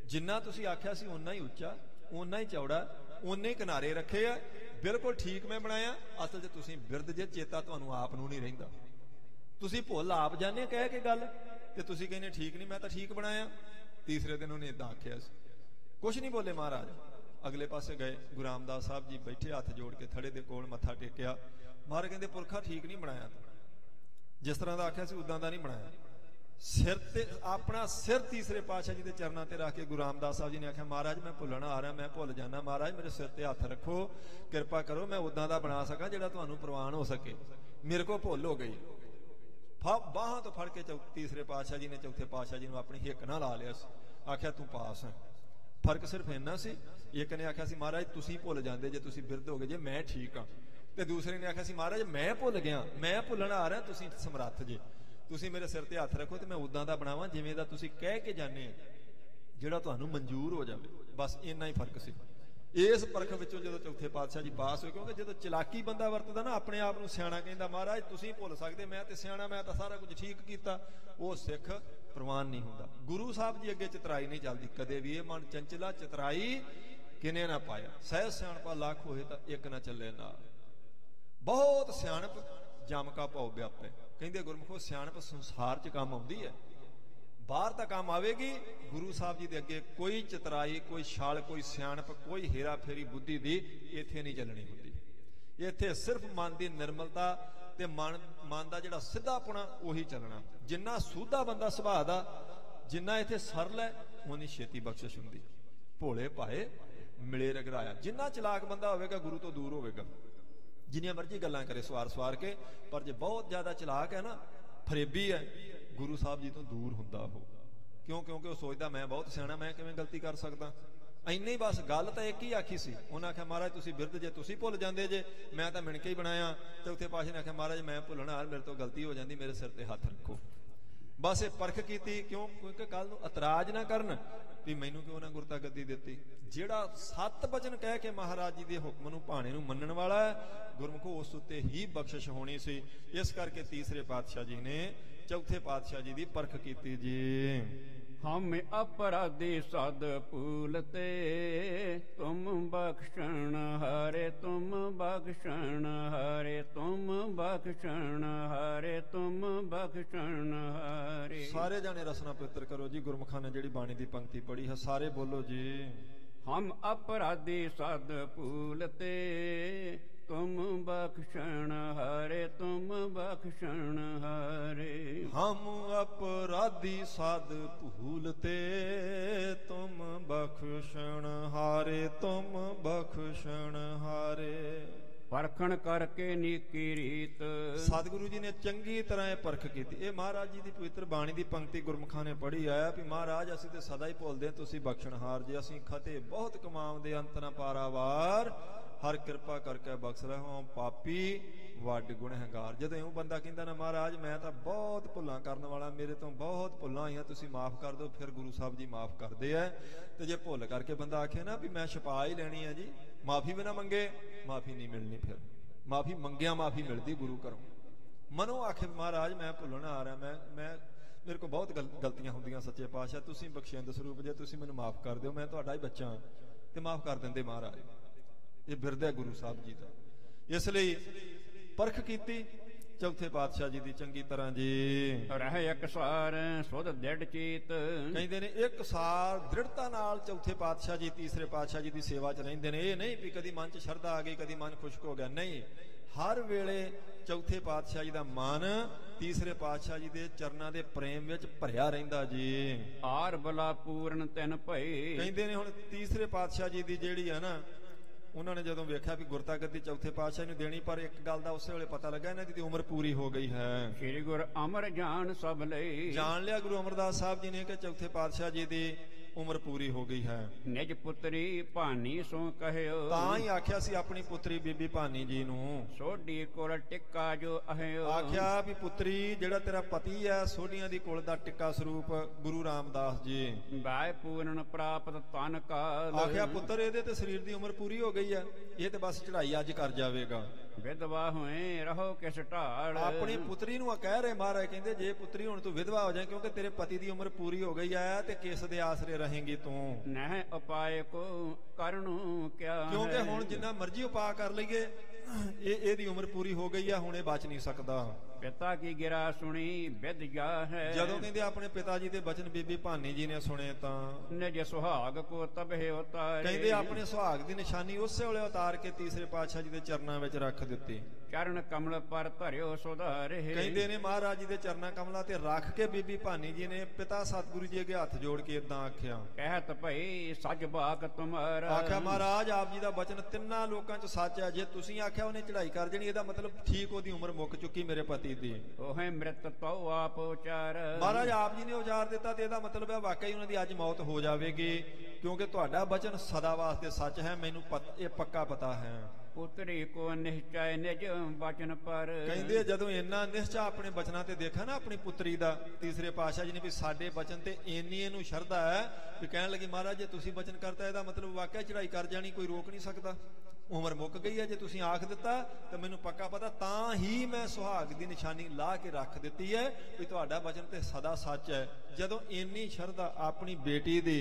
ਜਿੰਨਾ ਤੁਸੀਂ ਆਖਿਆ ਸੀ ਓਨਾ ਹੀ ਉੱਚਾ, ਓਨਾ ਹੀ ਚੌੜਾ, ਓਨੇ ਕਿਨਾਰੇ ਰੱਖੇ ਆ, ਬਿਲਕੁਲ ਠੀਕ ਮੈਂ ਬਣਾਇਆ। ਅਸਲ 'ਚ ਤੁਸੀਂ ਬਿਰਧ ਜੇ, ਚੇਤਾ ਤੁਹਾਨੂੰ ਆਪ ਨੂੰ ਨਹੀਂ ਰਹਿੰਦਾ। ਤੁਸੀਂ ਭੁੱਲ ਆਪ ਜਾਂਦੇ ਕਹਿ ਕੇ ਗੱਲ, ਤੇ ਤੁਸੀਂ ਕਹਿੰਦੇ ਠੀਕ ਨਹੀਂ, ਮੈਂ ਤਾਂ ਠੀਕ ਬਣਾਇਆ। ਤੀਸਰੇ ਦਿਨ ਉਹਨੇ ਏਦਾਂ ਆਖਿਆ ਸੀ, ਕੁਛ ਨਹੀਂ ਬੋਲੇ ਮਹਾਰਾਜ। ਅਗਲੇ ਪਾਸੇ ਗਏ, ਗੁਰੂ ਰਾਮਦਾਸ ਸਾਹਿਬ ਜੀ ਬੈਠੇ ਹੱਥ ਜੋੜ ਕੇ ਥੜੇ ਦੇ ਕੋਲ ਮੱਥਾ ਟੇਕਿਆ। ਮਹਾਰਾਜ ਕਹਿੰਦੇ ਪੁਰਖਾ ਠੀਕ ਨਹੀਂ ਬਣਾਇਆ, ਜਿਸ ਤਰ੍ਹਾਂ ਦਾ ਆਖਿਆ ਸੀ ਉਦਾਂ ਦਾ ਨਹੀਂ ਬਣਾਇਆ। ਸਿਰ ਤੇ ਆਪਣਾ ਸਿਰ ਤੀਸਰੇ ਪਾਤਸ਼ਾਹ ਜੀ ਦੇ ਚਰਨਾਂ ਤੇ ਰੱਖ ਕੇ ਗੁਰੂ ਰਾਮਦਾਸ ਸਾਹਿਬ ਜੀ ਨੇ ਆਖਿਆ ਮਹਾਰਾਜ ਮੈਂ ਭੁੱਲਣ ਆ ਰਿਹਾ, ਮੈਂ ਭੁੱਲ ਜਾਣਾ, ਮਹਾਰਾਜ ਮੇਰੇ ਸਿਰ ਤੇ ਹੱਥ ਰੱਖੋ, ਕਿਰਪਾ ਕਰੋ ਮੈਂ ਉਦਾਂ ਦਾ ਬਣਾ ਸਕਾਂ ਜਿਹੜਾ ਤੁਹਾਨੂੰ ਪ੍ਰਵਾਨ ਹੋ ਸਕੇ। ਮੇਰੇ ਕੋਲ ਭੁੱਲ ਹੋ ਗਈ। ਬਾਹਾਂ ਤੋਂ ਫੜ ਕੇ ਤੀਸਰੇ ਪਾਤਸ਼ਾਹ ਜੀ ਨੇ ਚੌਥੇ ਪਾਤਸ਼ਾਹ ਜੀ ਨੂੰ ਆਪਣੀ ਹਿੱਕ ਨਾਲ ਲਾ ਲਿਆ ਸੀ। ਆਖਿਆ ਤੂੰ ਪਾਸ ਹੈ। ਫਰਕ ਸਿਰਫ ਇੰਨਾ ਸੀ, ਇੱਕ ਨੇ ਆਖਿਆ ਸੀ ਮਹਾਰਾਜ ਤੁਸੀਂ ਭੁੱਲ ਜਾਂਦੇ ਜੇ ਤੁਸੀਂ ਬਿਰਧ ਹੋ ਗਏ ਜੇ, ਮੈਂ ਠੀਕ ਹਾਂ। ਤੇ ਦੂਸਰੇ ਨੇ ਆਖਿਆ ਸੀ ਮਹਾਰਾਜ ਮੈਂ ਭੁੱਲ ਗਿਆ, ਮੈਂ ਭੁੱਲਣ ਆ ਰਿਹਾ, ਤੁਸੀਂ ਸਮਰੱਥ ਜੇ, ਤੁਸੀਂ ਮੇਰੇ ਸਿਰ ਤੇ ਹੱਥ ਰੱਖੋ ਤੇ ਮੈਂ ਉਦਾਂ ਦਾ ਬਣਾਵਾਂ ਜਿਵੇਂ ਦਾ ਤੁਸੀਂ ਕਹਿ ਕੇ ਜਾਂਦੇ ਆ, ਜਿਹੜਾ ਤੁਹਾਨੂੰ ਮਨਜ਼ੂਰ ਹੋ ਜਾਵੇ। ਬਸ ਇੰਨਾ ਹੀ ਫਰਕ ਸੀ। ਇਸ ਪਰਖ ਵਿੱਚੋਂ ਜਦੋਂ ਚੌਥੇ ਪਾਤਸ਼ਾਹ ਜੀ ਪਾਸ ਹੋਏ, ਕਿਉਂਕਿ ਜਦੋਂ ਚਲਾਕੀ ਬੰਦਾ ਵਰਤਦਾ ਨਾ, ਆਪਣੇ ਆਪ ਨੂੰ ਸਿਆਣਾ ਕਹਿੰਦਾ, ਮਹਾਰਾਜ ਤੁਸੀਂ ਭੁੱਲ ਸਕਦੇ, ਮੈਂ ਤੇ ਸਿਆਣਾ, ਮੈਂ ਤਾਂ ਸਾਰਾ ਕੁਝ ਠੀਕ ਕੀਤਾ, ਉਹ ਸਿੱਖ ਪ੍ਰਵਾਨ ਨਹੀਂ ਹੁੰਦਾ। ਗੁਰੂ ਸਾਹਿਬ ਜੀ ਅੱਗੇ ਚਤਰਾਈ ਨਹੀਂ ਚੱਲਦੀ ਕਦੇ ਵੀ। ਇਹ ਮਨ ਚੰਚਲਾ, ਚਤਰਾਈ ਕਿਨੇ ਨਾ ਪਾਇਆ। ਸਹਿਜ ਸਿਆਣਪਾ ਲੱਖ ਹੋਏ ਤਾਂ ਇੱਕ ਨਾ ਚੱਲੇ ਨਾਲ। ਬਹੁਤ ਸਿਆਣਪ ਜਮ ਕਾ ਭਉ ਵਿਆਪੇ। ਕਹਿੰਦੇ ਗੁਰਮੁਖੋ ਸਿਆਣਪ ਸੰਸਾਰ 'ਚ ਕੰਮ ਆਉਂਦੀ ਹੈ, ਬਾਹਰ ਤਾਂ ਕੰਮ ਆਵੇਗੀ। ਗੁਰੂ ਸਾਹਿਬ ਜੀ ਦੇ ਅੱਗੇ ਕੋਈ ਚਤਰਾਈ, ਕੋਈ ਛਾਲ, ਕੋਈ ਸਿਆਣਪ, ਕੋਈ ਹੇਰਾ ਫੇਰੀ ਬੁੱਧੀ ਦੀ ਇੱਥੇ ਨਹੀਂ ਚੱਲਣੀ ਹੁੰਦੀ। ਇੱਥੇ ਸਿਰਫ ਮਨ ਦੀ ਨਿਰਮਲਤਾ ਤੇ ਮਨ ਦਾ ਜਿਹੜਾ ਸਿੱਧਾਪੁਣਾ ਉਹੀ ਚੱਲਣਾ। ਜਿੰਨਾ ਸੂਧਾ ਬੰਦਾ ਸੁਭਾਅ ਦਾ, ਜਿੰਨਾ ਇੱਥੇ ਸਰਲ ਹੈ, ਉਨੀ ਛੇਤੀ ਬਖਸ਼ਿਸ਼ ਹੁੰਦੀ। ਭੋਲੇ ਭਾਏ ਮਿਲੇ ਰਗਰਾਇਆ। ਜਿੰਨਾ ਚਲਾਕ ਬੰਦਾ ਹੋਵੇਗਾ ਗੁਰੂ ਤੋਂ ਦੂਰ ਹੋਵੇਗਾ, ਜਿੰਨੀਆਂ ਮਰਜ਼ੀ ਗੱਲਾਂ ਕਰੇ ਸਵਾਰ ਕੇ, ਪਰ ਜੇ ਬਹੁਤ ਜ਼ਿਆਦਾ ਚਲਾਕ ਹੈ ਨਾ, ਫਰੇਬੀ ਹੈ, ਗੁਰੂ ਸਾਹਿਬ ਜੀ ਤੋਂ ਦੂਰ ਹੁੰਦਾ ਉਹ। ਕਿਉਂਕਿ ਉਹ ਸੋਚਦਾ ਮੈਂ ਬਹੁਤ ਸਿਆਣਾ, ਮੈਂ ਕਿਵੇਂ ਗਲਤੀ ਕਰ ਸਕਦਾ। ਇੰਨੀ ਬਸ ਗੱਲ ਤਾਂ ਇੱਕ ਹੀ ਆਖੀ ਸੀ। ਉਹਨਾਂ ਆਖਿਆ ਮਹਾਰਾਜ ਤੁਸੀਂ ਬਿਰਧ ਜੇ, ਤੁਸੀਂ ਭੁੱਲ ਜਾਂਦੇ ਜੇ, ਮੈਂ ਤਾਂ ਮਿਣ ਕੇ ਹੀ ਬਣਾਇਆ। ਚੌਥੇ ਪਾਤਸ਼ਾਹ ਨੇ ਆਖਿਆ ਮਹਾਰਾਜ ਮੈਂ ਭੁੱਲਣਾ, ਮੇਰੇ ਤੋਂ ਗਲਤੀ ਹੋ ਜਾਂਦੀ, ਮੇਰੇ ਸਿਰ ਤੇ ਹੱਥ ਰੱਖੋ। ਬਸ ਇਹ ਪਰਖ ਕੀਤੀ। ਕਿਉਂਕਿ ਕੱਲ ਨੂੰ ਇਤਰਾਜ਼ ਨਾ ਕਰਨ ਵੀ ਮੈਨੂੰ ਕਿਉਂ ਨਾ ਗੁਰਤਾ ਗੱਦੀ ਦਿੱਤੀ। ਜਿਹੜਾ 7 ਵਚਨ ਕਹਿ ਕੇ ਮਹਾਰਾਜ ਜੀ ਦੇ ਹੁਕਮ ਨੂੰ, ਭਾਣੇ ਨੂੰ ਮੰਨਣ ਵਾਲਾ ਹੈ, ਗੁਰਮੁਖੋ ਉਸ ਉੱਤੇ ਹੀ ਬਖਸ਼ਿਸ਼ ਹੋਣੀ ਸੀ। ਇਸ ਕਰਕੇ ਤੀਸਰੇ ਪਾਤਸ਼ਾਹ ਜੀ ਨੇ ਚੌਥੇ ਪਾਤਸ਼ਾਹ ਜੀ ਦੀ ਪਰਖ ਕੀਤੀ ਜੀ। ਹਮ ਅਪਰਾਧੀ ਸਦ ਭੂਲਤੇ, ਤੁਮ ਬਖਸ਼ਣ ਹਾਰੇ, ਤੁਮ ਬਖਸ਼ਣ ਹਾਰੇ, ਤੁਮ ਬਖਸ਼ਣ ਹਾਰੇ, ਤੁਮ ਬਖਸ਼ਣ ਹਾਰੇ। ਸਾਰੇ ਜਾਣੇ ਰਸਨਾ ਪਵਿੱਤਰ ਕਰੋ ਜੀ। ਗੁਰਮੁਖਾਂ ਨੇ ਜਿਹੜੀ ਬਾਣੀ ਦੀ ਪੰਕਤੀ ਪੜ੍ਹੀ ਹੈ, ਸਾਰੇ ਬੋਲੋ ਜੀ। ਹਮ ਅਪਰਾਧੀ ਸਦ ਭੂਲਤੇ ਤੁਮ ਬਖਸ਼ਣ ਹਾਰੇ ਤੁਮ ਬਖਸ਼ਣ ਹਾਰੇ। ਹਮ ਅਪਰਾਧੀ ਸਾਧ ਭੂਲਤੇ ਤੁਮ ਬਖਸ਼ਣ ਹਾਰੇ ਤੁਮ ਬਖਸ਼ਣ ਹਾਰੇ। ਪਰਖਣ ਕਰਕੇ ਨੀਕੀ ਰੀਤ। ਸਤਿਗੁਰੂ ਜੀ ਨੇ ਚੰਗੀ ਤਰ੍ਹਾਂ ਇਹ ਪਰਖ ਕੀਤੀ। ਇਹ ਮਹਾਰਾਜ ਜੀ ਦੀ ਪਵਿੱਤਰ ਬਾਣੀ ਦੀ ਪੰਕਤੀ ਗੁਰਮੁਖਾਂ ਨੇ ਪੜ੍ਹੀ ਆਇਆ ਵੀ ਮਹਾਰਾਜ ਅਸੀਂ ਤੇ ਸਦਾ ਹੀ ਭੁੱਲਦੇ ਹਾਂ, ਤੁਸੀਂ ਬਖਸ਼ਣਹਾਰ ਜੇ। ਅਸੀਂ ਖਤੇ ਬਹੁਤ ਕਮਾਉਂਦੇ ਅੰਤ ਨਾ ਪਾਰਾਵਾਰ, ਹਰ ਕਿਰਪਾ ਕਰਕੇ ਬਖਸ਼ ਰਹੋ ਪਾਪੀ ਵੱਡ ਗੁਨਹਗਾਰ। ਜਦੋਂ ਇਉਂ ਬੰਦਾ ਕਹਿੰਦਾ ਨਾ ਮਹਾਰਾਜ ਮੈਂ ਤਾਂ ਬਹੁਤ ਭੁੱਲਾਂ ਕਰਨ ਵਾਲਾ, ਮੇਰੇ ਤੋਂ ਬਹੁਤ ਭੁੱਲਾਂ ਆਈਆਂ, ਤੁਸੀਂ ਮਾਫ ਕਰ ਦਿਓ, ਫਿਰ ਗੁਰੂ ਸਾਹਿਬ ਜੀ ਮਾਫ ਕਰਦੇ ਆ। ਤੇ ਜੇ ਭੁੱਲ ਕਰਕੇ ਬੰਦਾ ਆਖੇ ਨਾ ਵੀ ਮੈਂ ਛਪਾ ਹੀ ਲੈਣੀ ਹੈ ਜੀ, ਮਾਫੀ ਵੀ ਨਾ ਮੰਗੇ, ਮਾਫੀ ਨਹੀਂ ਮਿਲਣੀ। ਫਿਰ ਮਾਫੀ ਮੰਗਿਆ ਮਾਫੀ ਮਿਲਦੀ ਗੁਰੂ ਘਰੋਂ। ਮਨੋਂ ਆਖੇ ਮਹਾਰਾਜ ਮੈਂ ਭੁੱਲਣ ਆ ਰਿਹਾ, ਮੈਂ ਮੇਰੇ ਕੋਲ ਬਹੁਤ ਗਲਤੀਆਂ ਹੁੰਦੀਆਂ ਸੱਚੇ ਪਾਤਸ਼ਾਹ, ਤੁਸੀਂ ਬਖਸ਼ਿੰਦ ਸਰੂਪ ਜੇ ਤੁਸੀਂ ਮੈਨੂੰ ਮਾਫ ਕਰ ਦਿਓ, ਮੈਂ ਤੁਹਾਡਾ ਹੀ ਬੱਚਾ ਤੇ ਮਾਫ ਕਰ ਦਿੰਦੇ ਮਹਾਰਾਜ। ਇਹ ਬਿਰਦ ਹੈ ਗੁਰੂ ਸਾਹਿਬ ਜੀ ਦਾ। ਇਸ ਲਈ ਪਰਖ ਕੀਤੀ ਚੌਥੇ ਪਾਤਸ਼ਾਹ ਜੀ ਦੀ ਚੰਗੀ ਤਰ੍ਹਾਂ ਜੀ। ਰਹਿ ਇਕਸਾਰ ਸੁਧ ਦ੍ਰਿੜ ਚੀਤ। ਕਹਿੰਦੇ ਨੇ ਇੱਕ ਸਾਰ ਦ੍ਰਿੜਤਾ ਨਾਲ ਚੌਥੇ ਪਾਤਸ਼ਾਹ ਜੀ ਤੀਸਰੇ ਪਾਤਸ਼ਾਹ ਜੀ ਦੀ ਸੇਵਾ 'ਚ ਰਹਿੰਦੇ ਨੇ। ਇਹ ਨਹੀਂ ਵੀ ਕਦੀ ਮਨ 'ਚ ਸ਼ਰਧਾ ਆ ਗਈ, ਕਦੀ ਮਨ ਖੁਸ਼ਕ ਹੋ ਗਿਆ, ਨਹੀਂ। ਹਰ ਵੇਲੇ ਚੌਥੇ ਪਾਤਸ਼ਾਹ ਜੀ ਦਾ ਮਨ ਤੀਸਰੇ ਪਾਤਸ਼ਾਹ ਜੀ ਦੇ ਚਰਨਾਂ ਦੇ ਪ੍ਰੇਮ ਵਿੱਚ ਭਰਿਆ ਰਹਿੰਦਾ ਜੀ। ਆਰ ਬਲਾ ਪੂਰਨ ਤਿਨ ਭਈ। ਕਹਿੰਦੇ ਨੇ ਹੁਣ ਤੀਸਰੇ ਪਾਤਸ਼ਾਹ ਜੀ ਦੀ ਜਿਹੜੀ ਹੈ ਨਾ, ਉਹਨਾਂ ਨੇ ਜਦੋਂ ਵੇਖਿਆ ਵੀ ਗੁਰਤਾ ਗੱਦੀ ਚੌਥੇ ਪਾਤਸ਼ਾਹ ਨੂੰ ਦੇਣੀ, ਪਰ ਇੱਕ ਗੱਲ ਦਾ ਉਸੇ ਵੇਲੇ ਪਤਾ ਲੱਗਾ ਇਹਨਾਂ ਦੀ ਉਮਰ ਪੂਰੀ ਹੋ ਗਈ ਹੈ। ਸ੍ਰੀ ਗੁਰ ਅਮਰ ਜਾਣ ਸਭ ਲਈ। ਜਾਣ ਲਿਆ ਗੁਰੂ ਅਮਰਦਾਸ ਸਾਹਿਬ ਜੀ ਨੇ ਕਿ ਚੌਥੇ ਪਾਤਸ਼ਾਹ ਜੀ ਦੀ ਉਮਰ ਪੂਰੀ ਹੋ ਗਈ ਹੈ। ਨਿਜ ਪੁੱਤਰੀ ਭਾਨੀ ਸੋ ਕਹਿਓ। ਤਾਂ ਹੀ ਆਖਿਆ ਸੀ ਆਪਣੀ ਪੁੱਤਰੀ ਬੀਬੀ ਭਾਨੀ ਜੀ ਨੂੰ, ਸੋਢੀ ਕੋਲ ਟਿੱਕਾ ਜੋ ਅਹਿਓ। ਆਖਿਆ ਵੀ ਪੁੱਤਰੀ ਜਿਹੜਾ ਤੇਰਾ ਪਤੀ ਹੈ ਸੋਢੀਆਂ ਦੀ ਕੋਲ ਦਾ ਟਿੱਕਾ ਸਰੂਪ ਗੁਰੂ ਰਾਮਦਾਸ ਜੀ। ਬਾਇ ਪੂਰਨ ਪ੍ਰਾਪਤ ਤਨ ਕਾਲ। ਆਖਿਆ ਪੁੱਤਰ ਇਹਦੇ ਤੇ ਸਰੀਰ ਦੀ ਉਮਰ ਪੂਰੀ ਹੋ ਗਈ ਹੈ, ਇਹ ਤੇ ਬਸ ਚੜਾਈ ਅੱਜ ਕਰ ਜਾਵੇਗਾ। ਵਿਧਵਾ ਹੋਏ ਰਹੋ ਕਿਸ ਢਾਲ। ਆਪਣੀ ਪੁੱਤਰੀ ਨੂੰ ਕਹਿ ਰਹੇ ਮਹਾਰਾਜ, ਕਹਿੰਦੇ ਜੇ ਪੁੱਤਰੀ ਹੁਣ ਤੂੰ ਵਿਧਵਾ ਹੋ ਜਾਏ, ਕਿਉਂਕਿ ਤੇਰੇ ਪਤੀ ਦੀ ਉਮਰ ਪੂਰੀ ਹੋ ਗਈ ਹੈ, ਤੇ ਕਿਸ ਦੇ ਆਸਰੇ ਰਹੇਂਗੀ ਤੂੰ। ਨਹਿ ਉਪਾਏ ਕੋ ਕਰਨੂ ਕਿਆ। ਕਿਉਂਕਿ ਹੁਣ ਜਿੰਨਾ ਮਰਜ਼ੀ ਉਪਾਅ ਕਰ ਲਈਏ ਇਹਦੀ ਉਮਰ ਪੂਰੀ ਹੋ ਗਈ ਹੈ, ਹੁਣ ਇਹ ਬਚ ਨਹੀਂ ਸਕਦਾ। ਪਿਤਾ ਕੀ ਗਿਰਾ ਸੁਣੀ ਵਿਦ ਜਾ ਹੈ। ਜਦੋਂ ਕਹਿੰਦੇ ਆਪਣੇ ਪਿਤਾ ਜੀ ਦੇ ਬਚਨ ਬੀਬੀ ਭਾਨੀ ਜੀ ਨੇ ਸੁਣੇ ਤਾਂ ਨਿਜ ਸੁਹਾਗ ਕੋ ਤਬਹਿ ਉਤਾਰੇ। ਕਹਿੰਦੇ ਆਪਣੇ ਸੁਹਾਗ ਦੀ ਨਿਸ਼ਾਨੀ ਉਸੇ ਵੇਲੇ ਉਤਾਰ ਕੇ ਤੀਸਰੇ ਪਾਤਸ਼ਾਹ ਜੀ ਦੇ ਚਰਨਾਂ ਵਿੱਚ ਰੱਖ ਦਿੱਤੀ। ਚਰਨ ਕਮਲ ਪਰ ਧਰਿਓ ਸੁਧਾਰੇ। ਕਹਿੰਦੇ ਨੇ ਮਹਾਰਾਜ ਜੀ ਦੇ ਚਰਨਾਂ ਕਮਲਾਂ ਤੇ ਰੱਖ ਕੇ ਬੀਬੀ ਭਾਨੀ ਜੀ ਨੇ ਪਿਤਾ ਸਤਿਗੁਰੂ ਜੀ ਅੱਗੇ ਹੱਥ ਜੋੜ ਕੇ ਇਦਾਂ ਆਖਿਆ, ਕਹਿਤ ਭਈ ਸੱਚ ਬਾਕ ਤੁਮਾਰਾ। ਆਖਿਆ ਮਹਾਰਾਜ ਆਪ ਜੀ ਦਾ ਬਚਨ ਤਿੰਨਾਂ ਲੋਕਾਂ 'ਚ ਸੱਚ ਹੈ। ਜੇ ਤੁਸੀਂ ਆਖਿਆ ਉਹਨੇ ਚੜਾਈ ਕਰ ਦੇਣੀ, ਇਹਦਾ ਮਤਲਬ ਠੀਕ ਉਹਦੀ ਉਮਰ ਮੁੱਕ ਚੁੱਕੀ ਮੇਰੇ ਪਤੀ ਦੀ। ਉਹੇ ਮ੍ਰਿਤ ਤਉ ਆਪ ਉਚਾਰ। ਮਹਾਰਾਜ ਆਪ ਜੀ ਨੇ ਉਜਾਰ ਦਿੱਤਾ ਤੇ ਇਹਦਾ ਮਤਲਬ ਹੈ ਵਾਕਈ ਉਹਨਾਂ ਦੀ ਅੱਜ ਮੌਤ ਹੋ ਜਾਵੇਗੀ, ਕਿਉਂਕਿ ਤੁਹਾਡਾ ਬਚਨ ਸਦਾ ਵਾਸਤੇ ਸੱਚ ਹੈ, ਮੈਨੂੰ ਇਹ ਪੱਕਾ ਪਤਾ ਹੈ। ਪੁੱਤਰੀ ਕੋ ਨਿਸ਼ਚੈ ਨਿਜ ਬਚਨ ਪਰ। ਕਹਿੰਦੇ ਜਦੋਂ ਇੰਨਾ ਨਿਸ਼ਚਾ ਆਪਣੇ ਬਚਨਾਂ ਤੇ ਦੇਖਾ ਨਾ ਆਪਣੀ ਪੁੱਤਰੀ ਦਾ ਤੀਸਰੇ ਪਾਤਸ਼ਾਹ ਜੀ ਨੇ ਵੀ ਸਾਡੇ ਬਚਨ ਤੇ ਇੰਨੀ ਇਹਨੂੰ ਸ਼ਰਧਾ ਹੈ ਵੀ ਕਹਿਣ ਲੱਗੀ ਮਹਾਰਾਜ ਜੇ ਤੁਸੀਂ ਬਚਨ ਕਰਤਾ ਇਹਦਾ ਮਤਲਬ ਵਾਕਿਆ ਚੜਾਈ ਕਰ ਜਾਣੀ, ਕੋਈ ਰੋਕ ਨਹੀਂ ਸਕਦਾ, ਉਮਰ ਮੁੱਕ ਗਈ ਹੈ। ਜੇ ਤੁਸੀਂ ਆਖ ਦਿੱਤਾ ਤਾਂ ਮੈਨੂੰ ਪੱਕਾ ਪਤਾ, ਤਾਂ ਹੀ ਮੈਂ ਸੁਹਾਗ ਦੀ ਨਿਸ਼ਾਨੀ ਲਾ ਕੇ ਰੱਖ ਦਿੱਤੀ ਹੈ ਵੀ ਤੁਹਾਡਾ ਬਚਨ ਤੇ ਸਦਾ ਸੱਚ ਹੈ। ਜਦੋਂ ਇੰਨੀ ਸ਼ਰਧਾ ਆਪਣੀ ਬੇਟੀ ਦੀ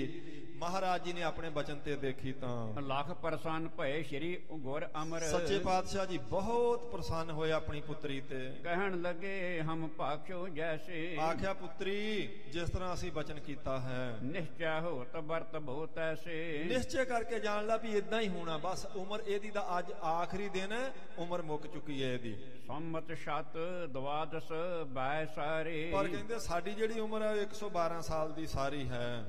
ਮਹਾਰਾਜ ਜੀ ਨੇ ਆਪਣੇ ਬਚਨ ਤੇ ਦੇਖੀ ਤਾਂ ਲੱਖ ਪ੍ਰਸੰਨ ਭਏ ਸ੍ਰੀ ਗੁਰ ਅਮਰ। ਸੱਚੇ ਪਾਤਸ਼ਾਹ ਜੀ ਬਹੁਤ ਪ੍ਰਸੰਨ ਹੋਏ ਆਪਣੀ ਪੁੱਤਰੀ ਤੇ। ਕਹਿਣ ਲੱਗੇ ਹਮ ਭਾਖਿਓ ਜੈਸੇ। ਆਖਿਆ ਪੁੱਤਰੀ ਜਿਸ ਤਰ੍ਹਾਂ ਅਸੀਂ ਬਚਨ ਕੀਤਾ ਹੈ, ਨਿਸ਼ਚੈ ਹੋਤ ਵਰਤ ਬਹੁਤ ਐਸੇ। ਨਿਸ਼ਚੈ ਕਰਕੇ ਜਾਣ ਲਾ ਵੀ ਇਦਾਂ ਹੀ ਹੋਣਾ, ਬਸ ਉਮਰ ਇਹਦੀ ਦਾ ਅੱਜ ਆਖਰੀ ਦਿਨ ਹੈ, ਉਮਰ ਮੁੱਕ ਚੁੱਕੀ ਹੈ ਇਹਦੀ। ਸੰਮਤ ਸ਼ਤ ਦਵਾਦਸ ਬੈ ਸਾਰੇ। ਪਰ ਕਹਿੰਦੇ ਸਾਡੀ ਜਿਹੜੀ ਉਮਰ ਹੈ 112 ਸਾਲ ਦੀ ਸਾਰੀ ਹੈ।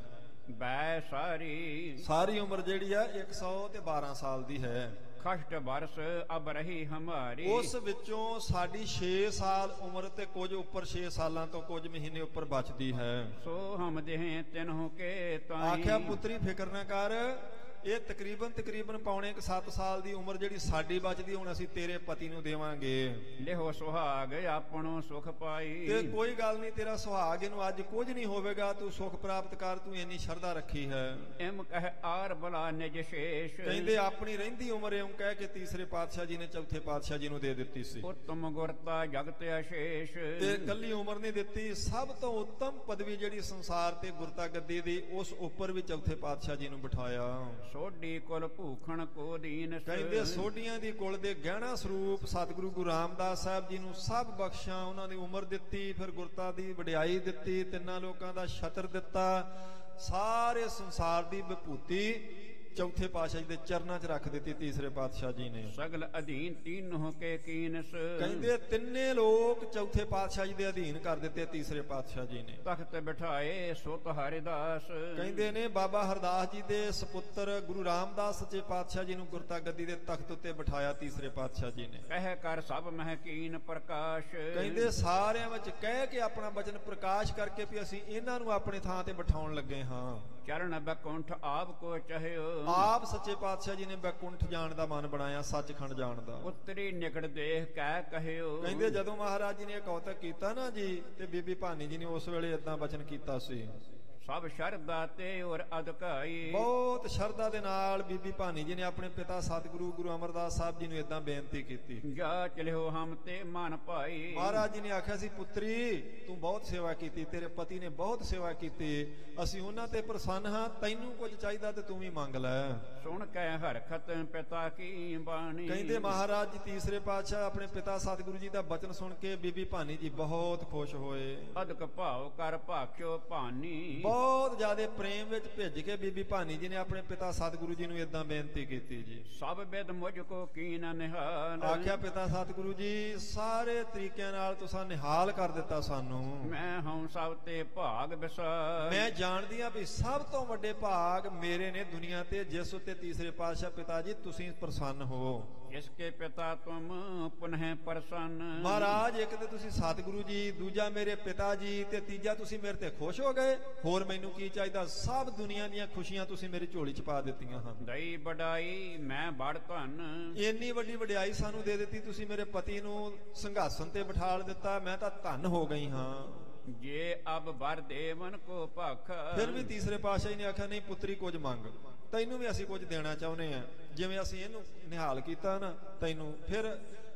ਬੈ ਸਾਰੀ ਉਮਰ ਜਿਹੜੀ ਹੈ 112 ਸਾਲ ਦੀ ਹੈ। ਖਸ਼ਟ ਬਰਸ ਅਬ ਰਹੀ ਹਮਾਰੀ। ਉਸ ਵਿੱਚੋਂ ਸਾਡੀ 6 ਸਾਲ ਉਮਰ ਤੇ ਕੁਝ ਉੱਪਰ 6 ਸਾਲਾਂ ਤੋਂ ਕੁਝ ਮਹੀਨੇ ਉੱਪਰ ਬਚਦੀ ਹੈ। ਸੋ ਹਮ ਦੇਹ ਤਿਨਹੁ ਕੇ ਤਾਈ। ਆਖਿਆ ਪੁੱਤਰੀ ਫਿਕਰ ਨਾ ਕਰ, ਇਹ ਤਕਰੀਬਨ ਪੌਣੇ 7 ਸਾਲ ਦੀ ਉਮਰ ਜਿਹੜੀ ਸਾਡੀ ਬਚਦੀ ਹੁਣ ਅਸੀਂ ਤੇਰੇ ਪਤੀ ਨੂੰ ਦੇਵਾਂਗੇ। ਲਿਹੋ ਸੁਹਾਗ ਆਪਣੋ ਸੁਖ ਪਾਈ। ਤੇ ਕੋਈ ਗੱਲ ਨਹੀਂ, ਤੇਰਾ ਸੁਹਾਗ ਇਹਨੂੰ ਅੱਜ ਕੁਝ ਨਹੀਂ ਹੋਵੇਗਾ, ਤੂੰ ਸੁਖ ਪ੍ਰਾਪਤ ਕਰ, ਤੂੰ ਇੰਨੀ ਸ਼ਰਧਾ ਰੱਖੀ ਹੈ। ਐਮ ਕਹਿ ਆਰ ਬਲਾ ਨਿਜ ਸ਼ੇਸ਼। ਕਹਿੰਦੇ ਆਪਣੀ ਰਹਿੰਦੀ ਉਮਰ ਇਉਂ ਕਹਿ ਕੇ ਤੀਸਰੇ ਪਾਤਸ਼ਾਹ ਜੀ ਨੇ ਚੌਥੇ ਪਾਤਸ਼ਾਹ ਜੀ ਨੂੰ ਦੇ ਦਿੱਤੀ ਸੀ। ਉੱਤਮ ਗੁਰਤਾ ਜਗਤ ਅਸ਼ੇਸ਼। ਤੇ ਕੱਲੀ ਉਮਰ ਨਹੀਂ ਦਿੱਤੀ, ਸਭ ਤੋਂ ਉੱਤਮ ਪਦਵੀ ਜਿਹੜੀ ਸੰਸਾਰ ਤੇ ਗੁਰਤਾ ਗੱਦੀ ਦੀ, ਉਸ ਉੱਪਰ ਵੀ ਚੌਥੇ ਪਾਤਸ਼ਾਹ ਜੀ ਨੂੰ ਬਿਠਾਇਆ। ਸੋਢੀ ਕੁਲ ਭੂਖਣ ਕੋ ਦੀਨ। ਕਹਿੰਦੇ ਸੋਢੀਆਂ ਦੀ ਕੁਲ ਦੇ ਗਹਿਣਾ ਸਰੂਪ ਸਤਿਗੁਰੂ ਗੁਰੂ ਰਾਮਦਾਸ ਸਾਹਿਬ ਜੀ ਨੂੰ ਸਭ ਬਖਸ਼ਾਂ, ਉਹਨਾਂ ਦੀ ਉਮਰ ਦਿੱਤੀ, ਫਿਰ ਗੁਰਤਾ ਦੀ ਵਡਿਆਈ ਦਿੱਤੀ, ਤਿੰਨਾਂ ਲੋਕਾਂ ਦਾ ਛਤਰ ਦਿੱਤਾ, ਸਾਰੇ ਸੰਸਾਰ ਦੀ ਵਿਭੂਤੀ ਚੌਥੇ ਪਾਤਸ਼ਾਹ ਜੀ ਦੇ ਚਰਨਾਂ 'ਚ ਰੱਖ ਦਿੱਤੀ ਤੀਸਰੇ ਪਾਤਸ਼ਾਹ ਜੀ ਨੇ। ਸਗਲ ਅਧੀਨ ਤੀਨੋਂ ਕੇ ਕੀਨਸ, ਕਹਿੰਦੇ ਤਿੰਨੇ ਲੋਕ ਚੌਥੇ ਪਾਤਸ਼ਾਹ ਜੀ ਦੇ ਅਧੀਨ ਕਰ ਦਿੱਤੇ ਤੀਸਰੇ ਪਾਤਸ਼ਾਹ ਜੀ ਨੇ। ਤਖਤ ਬਿਠਾਏ ਸੁਤ ਹਰਿਦਾਸ, ਕਹਿੰਦੇ ਨੇ ਬਾਬਾ ਹਰਦਾਸ ਜੀ ਦੇ ਸਪੁੱਤਰ ਗੁਰੂ ਰਾਮਦਾਸ ਸੱਚੇ ਪਾਤਸ਼ਾਹ ਜੀ ਨੂੰ ਗੁਰਤਾ ਗੱਦੀ ਦੇ ਤਖਤ ਉੱਤੇ ਬਿਠਾਇਆ ਤੀਸਰੇ ਪਾਤਸ਼ਾਹ ਜੀ ਨੇ। ਕਹਿ ਕਰ ਸਭ ਮਹਿ ਕੀਨ ਪ੍ਰਕਾਸ਼, ਕਹਿੰਦੇ ਸਾਰਿਆਂ ਵਿੱਚ ਕਹਿ ਕੇ ਆਪਣਾ ਵਚਨ ਪ੍ਰਕਾਸ਼ ਕਰਕੇ ਵੀ ਅਸੀਂ ਇਹਨਾਂ ਨੂੰ ਆਪਣੀ ਥਾਂ ਤੇ ਬਿਠਾਉਣ ਲੱਗੇ ਹਾਂ। ਚਰਨ ਬੈਕੁੰਠ ਆਪ ਕੋ ਚਹਿਓ, ਆਪ ਸੱਚੇ ਪਾਤਸ਼ਾਹ ਜੀ ਨੇ ਬੈਕੁੰਠ ਜਾਣ ਦਾ ਮਨ ਬਣਾਇਆ, ਸੱਚਖੰਡ ਜਾਣ ਦਾ। ਉਤਰੀ ਨਿਕਟ ਦੇਖ ਕਹਿ ਕਹਿਓ, ਕਹਿੰਦੇ ਜਦੋਂ ਮਹਾਰਾਜ ਜੀ ਨੇ ਇਹ ਕੌਤਕ ਕੀਤਾ ਨਾ ਜੀ, ਤੇ ਬੀਬੀ ਭਾਨੀ ਜੀ ਨੇ ਉਸ ਵੇਲੇ ਏਦਾਂ ਬਚਨ ਕੀਤਾ ਸੀ। ਸਭ ਸ਼ਰਧਾ ਤੇ ਔਰ ਅਧਿਕਾਈ, ਬਹੁਤ ਸ਼ਰਧਾ ਦੇ ਨਾਲ ਬੀਬੀ ਭਾਨੀ ਜੀ ਨੇ ਆਪਣੇ ਪਿਤਾ ਸਤਿਗੁਰੂ ਗੁਰੂ ਅਮਰਦਾਸ ਸਾਹਿਬ ਜੀ ਨੂੰ ਏਦਾਂ ਬੇਨਤੀ ਕੀਤੀ। ਜਾ ਚਲਿਓ ਹਮ ਤੇ ਮਨ ਭਾਈ, ਮਹਾਰਾਜ ਜੀ ਨੇ ਆਖਿਆ ਸੀ ਪੁੱਤਰੀ ਤੂੰ ਬਹੁਤ ਸੇਵਾ ਕੀਤੀ, ਤੇਰੇ ਪਤੀ ਨੇ ਬਹੁਤ ਸੇਵਾ ਕੀਤੀ, ਅਸੀਂ ਉਹਨਾਂ ਤੇ ਪ੍ਰਸੰਨ ਹਾਂ, ਤੈਨੂੰ ਕੁਝ ਚਾਹੀਦਾ ਤੇ ਤੂੰ ਵੀ ਮੰਗ ਲੈ। ਸੁਣ ਕੇ ਹਰਖਤ ਪਿਤਾ ਕੀ ਬਾਣੀ, ਕਹਿੰਦੇ ਮਹਾਰਾਜ ਜੀ ਤੀਸਰੇ ਪਾਤਸ਼ਾਹ ਆਪਣੇ ਪਿਤਾ ਸਤਿਗੁਰੂ ਜੀ ਦਾ ਬਚਨ ਸੁਣ ਕੇ ਬੀਬੀ ਭਾਨੀ ਜੀ ਬਹੁਤ ਖੁਸ਼ ਹੋਏ। ਅਦਕ ਭਾਵ ਕਰ ਭਾਖਿਓ ਭਾਨੀ, ਬਹੁਤ ਜ਼ਿਆਦਾ ਪ੍ਰੇਮ ਵਿੱਚ ਭਿੱਜ ਕੇ ਬੀਬੀ ਭਾਨੀ ਜੀ ਨੇ ਆਪਣੇ ਪਿਤਾ ਸਤਿਗੁਰੂ ਜੀ ਨੂੰ ਏਦਾਂ ਬੇਨਤੀ ਕੀਤੀ ਜੀ। ਸਭ ਬਿਦ ਮੁਝ ਕੋ ਕੀਨ ਨਿਹਾਲ, ਆਖਿਆ ਪਿਤਾ ਸਤਿਗੁਰੂ ਜੀ ਸਾਰੇ ਤਰੀਕਿਆਂ ਨਾਲ ਤੁਸੀਂ ਨਿਹਾਲ ਕਰ ਦਿੱਤਾ ਸਾਨੂੰ। ਮੈਂ ਹਉ ਸਭ ਤੇ ਭਾਗ ਵਿਸਾਰ, ਮੈਂ ਜਾਣਦੀ ਹਾਂ ਵੀ ਸਭ ਤੋਂ ਵੱਡੇ ਭਾਗ ਮੇਰੇ ਨੇ ਦੁਨੀਆ ਤੇ, ਜਿਸ ਉੱਤੇ ਤੀਸਰੇ ਪਾਤਸ਼ਾਹ ਪਿਤਾ ਜੀ ਤੁਸੀਂ ਪ੍ਰਸੰਨ ਹੋ। ਇਸਕੇ ਪਿਤਾ ਤੁਮ ਪੁਨਹ ਪ੍ਰਸੰਨ, ਮਹਾਰਾਜ ਇੱਕ ਤੇ ਤੁਸੀਂ ਸਤਿਗੁਰੂ ਜੀ, ਦੂਜਾ ਮੇਰੇ ਪਿਤਾ ਜੀ, ਤੇ ਤੀਜਾ ਤੁਸੀਂ ਮੇਰੇ ਤੇ ਖੁਸ਼ ਹੋ ਗਏ। ਹੋਰ ਮੈਨੂੰ ਕੀ ਚਾਹੀਦਾ? ਸਭ ਦੁਨੀਆ ਦੀਆਂ ਖੁਸ਼ੀਆਂ ਤੁਸੀਂ ਮੇਰੀ ਝੋਲੀ 'ਚ ਪਾ ਦਿੱਤੀਆਂ ਹਨ। ਦਈ ਵਡਾਈ ਮੈਂ ਬੜ ਧਨ, ਇੰਨੀ ਵੱਡੀ ਵਡਿਆਈ ਸਾਨੂੰ ਦੇ ਦਿੱਤੀ, ਤੁਸੀਂ ਮੇਰੇ ਪਤੀ ਨੂੰ ਸਿੰਘਾਸਨ ਤੇ ਬਿਠਾ ਦਿੱਤਾ, ਮੈਂ ਤਾਂ ਧਨ ਹੋ ਗਈ ਹਾਂ। ਜੇ ਅਬ ਵਰ ਦੇਵਨ ਕੋ ਭਖ, ਫਿਰ ਵੀ ਤੀਸਰੇ ਪਾਤਸ਼ਾਹ ਨੇ ਆਖਿਆ ਨਹੀਂ ਪੁੱਤਰੀ ਕੁਝ ਮੰਗ, ਤੈਨੂੰ ਵੀ ਅਸੀਂ ਕੁਝ ਦੇਣਾ ਚਾਹੁੰਦੇ ਆ। ਜਿਵੇਂ ਅਸੀਂ ਇਹਨੂੰ ਨਿਹਾਲ ਕੀਤਾ ਨਾ ਤੈਨੂੰ। ਫਿਰ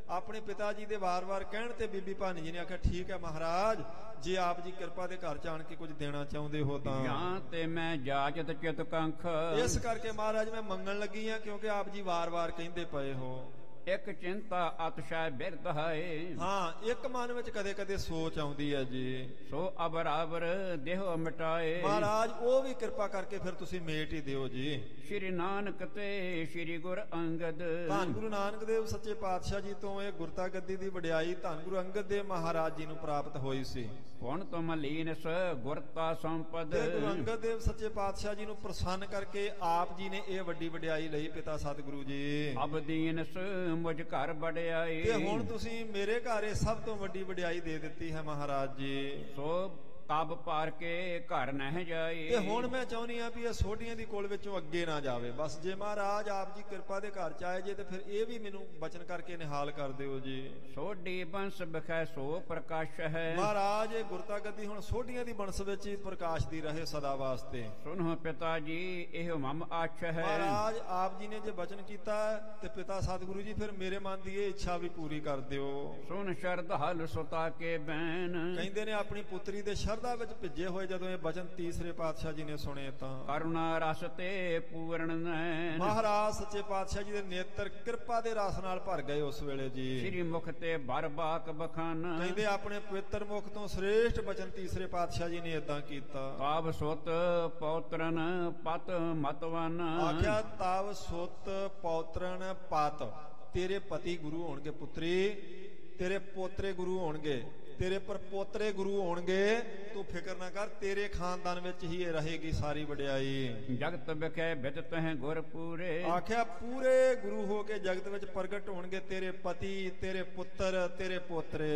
ਆਪਣੇ ਪਿਤਾ ਜੀ ਦੇ ਵਾਰ-ਵਾਰ ਕਹਿਣ ਤੇ ਬੀਬੀ ਭਾਨੀ ਜੀ ਨੇ ਆਖਿਆ ਠੀਕ ਹੈ ਮਹਾਰਾਜ, ਜੇ ਆਪ ਜੀ ਕਿਰਪਾ ਦੇ ਘਰ ਚ ਆਣ ਕੇ ਕੁਝ ਦੇਣਾ ਚਾਹੁੰਦੇ ਹੋ ਤਾਂ। ਜਾਂ ਤੇ ਮੈਂ ਜਾਜਤ ਚਿਤ ਕੰਖ, ਇਸ ਕਰਕੇ ਮਹਾਰਾਜ ਮੈਂ ਮੰਗਣ ਲੱਗੀ ਆ, ਕਿਉਂਕਿ ਆਪ ਜੀ ਵਾਰ-ਵਾਰ ਕਹਿੰਦੇ ਪਏ ਹੋ। ਇੱਕ ਚਿੰਤਾ ਅਤਸ਼ੈ ਬਿਰਧ ਹੈ, ਹਾਂ ਇੱਕ ਮਨ ਵਿੱਚ ਕਦੇ-ਕਦੇ ਸੋਚ ਆਉਂਦੀ ਹੈ ਜੀ। ਸੋ ਅਬਰਾਬਰ ਦੇਹੋ ਮਿਟਾਏ, ਮਹਾਰਾਜ ਉਹ ਵੀ ਕਿਰਪਾ ਕਰਕੇ ਫਿਰ ਤੁਸੀਂ ਮੇਟ ਹੀ ਦਿਓ ਜੀ। ਸ਼੍ਰੀ ਨਾਨਕ ਤੇ ਸ਼੍ਰੀ ਗੁਰ ਅੰਗਦ, ਧੰਨ ਗੁਰੂ ਨਾਨਕ ਦੇਵ ਸੱਚੇ ਪਾਤਸ਼ਾਹ ਜੀ ਤੋਂ ਇਹ ਗੁਰਤਾ ਗੱਦੀ ਦੀ ਵਡਿਆਈ ਧੰਨ ਗੁਰੂ ਅੰਗਦ ਦੇਵ ਮਹਾਰਾਜ ਜੀ ਨੂੰ ਪ੍ਰਾਪਤ ਹੋਈ ਸੀ। ਹੁਣ ਤੁਮ ਲੀਨਸ ਗੁਰਤਾ ਸੰਪਦ, ਤੇ ਗੁਰੂ ਅੰਗਦ ਦੇਵ ਸੱਚੇ ਪਾਤਸ਼ਾਹ ਜੀ ਨੂੰ ਪ੍ਰਸੰਨ ਕਰਕੇ ਆਪ ਜੀ ਨੇ ਇਹ ਵੱਡੀ ਵਡਿਆਈ ਲਈ ਪਿਤਾ ਸਤਿਗੁਰੂ ਜੀ। ਅਬ ਦੀਨਸ ਮੁਝ ਘਰ ਵਡਿਆਈ, ਤੇ ਹੁਣ ਤੁਸੀਂ ਮੇਰੇ ਘਰ ਇਹ ਸਭ ਤੋਂ ਵੱਡੀ ਵਡਿਆਈ ਦੇ ਦਿੱਤੀ ਹੈ ਮਹਾਰਾਜ ਜੀ। ਸੋ ਤਬ ਪਾਰ ਕੇ ਘਰ ਨਹਿ ਜਾਈ, ਤੇ ਹੁਣ ਮੈਂ ਚਾਹੁੰਦੀ ਆ ਵੀ ਇਹ ਸੋਢੀਆਂ ਦੀ ਕੋਲ ਵਿੱਚੋਂ ਅੱਗੇ ਨਾ ਜਾਵੇ। ਬਸ ਜੇ ਮਹਾਰਾਜ ਆਪ ਜੀ ਕਿਰਪਾ ਦੇ ਘਰ ਚ ਆਏ ਜੇ ਤੇ ਫਿਰ ਇਹ ਵੀ ਮੈਨੂੰ ਬਚਨ ਕਰਕੇ ਨਿਹਾਲ ਕਰ ਦਿਓ ਜੀ। ਸੋਢੀ ਬੰਸ ਬਖੈ ਸੋ ਪ੍ਰਕਾਸ਼ ਹੈ, ਮਹਾਰਾਜ ਇਹ ਗੁਰਤਾ ਗੱਦੀ ਹੁਣ ਸੋਢੀਆਂ ਦੀ ਬੰਸ ਵਿੱਚ ਹੀ ਪ੍ਰਕਾਸ਼ ਦੀ ਰਹੇ ਸਦਾ ਵਾਸਤੇ। ਸੁਨੋ ਪਿਤਾ ਜੀ ਇਹ ਮਮ ਆਛ ਹੈ, ਮਹਾਰਾਜ ਆਪ ਜੀ ਨੇ ਜੇ ਬਚਨ ਕੀਤਾ ਤੇ ਪਿਤਾ ਸਤਿਗੁਰੂ ਜੀ ਫਿਰ ਮੇਰੇ ਮਨ ਦੀ ਇਹ ਇੱਛਾ ਵੀ ਪੂਰੀ ਕਰ ਦਿਓ। ਸੁਨ ਸ਼ਰਧਾਲ ਸੁਤਾ ਕੇ ਬੈਨ, ਕਹਿੰਦੇ ਨੇ ਆਪਣੀ ਪੁੱਤਰੀ ਦੇ ਸ਼ਰਧਾ ਵਿੱਚ ਭਿੱਜੇ ਹੋਏ ਜਦੋਂ ਇਹ ਬਚਨ ਤੀਸਰੇ ਪਾਤਸ਼ਾਹ ਜੀ ਨੇ ਸੁਣੇ ਤਾਂ ਕਰੁਣਾ ਰਸ ਤੇ ਪੂਰਨ ਨੈਣ, ਮਹਾਰਾਜ ਸੱਚੇ ਪਾਤਸ਼ਾਹ ਜੀ ਦੇ ਨੇਤਰ ਕਿਰਪਾ ਦੇ ਰਸ ਨਾਲ ਭਰ ਗਏ ਉਸ ਵੇਲੇ ਜੀ। ਸ੍ਰੀ ਮੁਖ ਤੇ ਬਰ ਬਾਕ ਬਖਾਨ, ਕਹਿੰਦੇ ਆਪਣੇ ਪਵਿੱਤਰ ਮੁਖ ਤੋਂ ਸ੍ਰੇਸ਼ਟ ਬਚਨ ਤੀਸਰੇ ਪਾਤਸ਼ਾਹ ਜੀ ਨੇ ਏਦਾਂ ਕੀਤਾ। ਤਾਵ ਸੁਤ ਪੌਤਰਨ ਪਤ ਮਤਵਨ, ਆਖਿਆ ਤਾਵ ਸੁਤ ਪੌਤਰਨ ਪਤ, ਤੇਰੇ ਪਤੀ ਗੁਰੂ ਹੋਣਗੇ ਪੁੱਤਰੀ, ਤੇਰੇ ਪੋਤਰੇ ਗੁਰੂ ਹੋਣਗੇ, ਤੇਰੇ ਪਰਪੋਤਰੇ ਗੁਰੂ ਹੋਣਗੇ, ਤੂੰ ਫਿਕਰ ਨਾ ਕਰ, ਤੇਰੇ ਖਾਨਦਾਨ ਵਿੱਚ ਹੀ ਇਹ ਰਹੇਗੀ ਸਾਰੀ ਵਡਿਆਈ। ਜਗਤ ਵਿਖੇ ਬਿਦਤ ਹੈ ਗੁਰ ਪੂਰੇ, ਆਖਿਆ ਪੂਰੇ ਗੁਰੂ ਹੋ ਕੇ ਜਗਤ ਵਿੱਚ ਪ੍ਰਗਟ ਹੋਣਗੇ ਤੇਰੇ ਪਤੀ, ਤੇਰੇ ਪੁੱਤਰ, ਤੇਰੇ ਪੋਤਰੇ।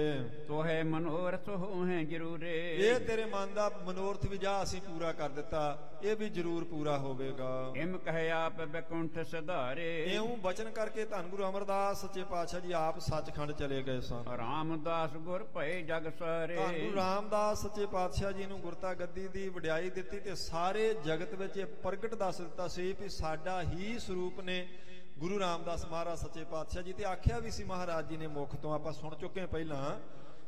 ਤੋਹੇ ਮਨੋਰਥ ਹੋਏ ਜਰੂਰੇ, ਇਹ ਤੇਰੇ ਮਨ ਦਾ ਮਨੋਰਥ ਵੀ ਜਾ ਅਸੀਂ ਪੂਰਾ ਕਰ ਦਿੱਤਾ, ਇਹ ਵੀ ਜ਼ਰੂਰ ਪੂਰਾ ਹੋਵੇਗਾ। ਇਮ ਕਹਿ ਆਪ ਬੈਕੁੰਠ ਸਿਧਾਰੇ, ਇਉਂ ਬਚਨ ਕਰਕੇ ਧੰਨ ਗੁਰੂ ਅਮਰਦਾਸ ਸੱਚੇ ਪਾਤਸ਼ਾਹ ਜੀ ਆਪ ਸੱਚਖੰਡ ਚਲੇ ਗਏ ਸਨ। ਰਾਮਦਾਸ ਗੁਰ ਭਏ ਜਗ ਸਾਰੇ, ਧੰਨ ਗੁਰੂ ਰਾਮਦਾਸ ਸੱਚੇ ਪਾਤਸ਼ਾਹ ਜੀ ਨੂੰ ਗੁਰਤਾ ਗੱਦੀ ਦੀ ਵਡਿਆਈ ਦਿੱਤੀ ਤੇ ਸਾਰੇ ਜਗਤ ਵਿੱਚ ਇਹ ਪ੍ਰਗਟ ਦੱਸ ਦਿੱਤਾ ਸੀ ਕਿ ਸਾਡਾ ਹੀ ਸਰੂਪ ਨੇ ਗੁਰੂ ਰਾਮਦਾਸ ਮਹਾਰਾਜ ਸੱਚੇ ਪਾਤਸ਼ਾਹ ਜੀ। ਤੇ ਆਖਿਆ ਵੀ ਸੀ ਮਹਾਰਾਜ ਜੀ ਨੇ ਮੁਖ ਤੋਂ, ਆਪਾਂ ਸੁਣ ਚੁੱਕੇ ਹਾਂ ਪਹਿਲਾਂ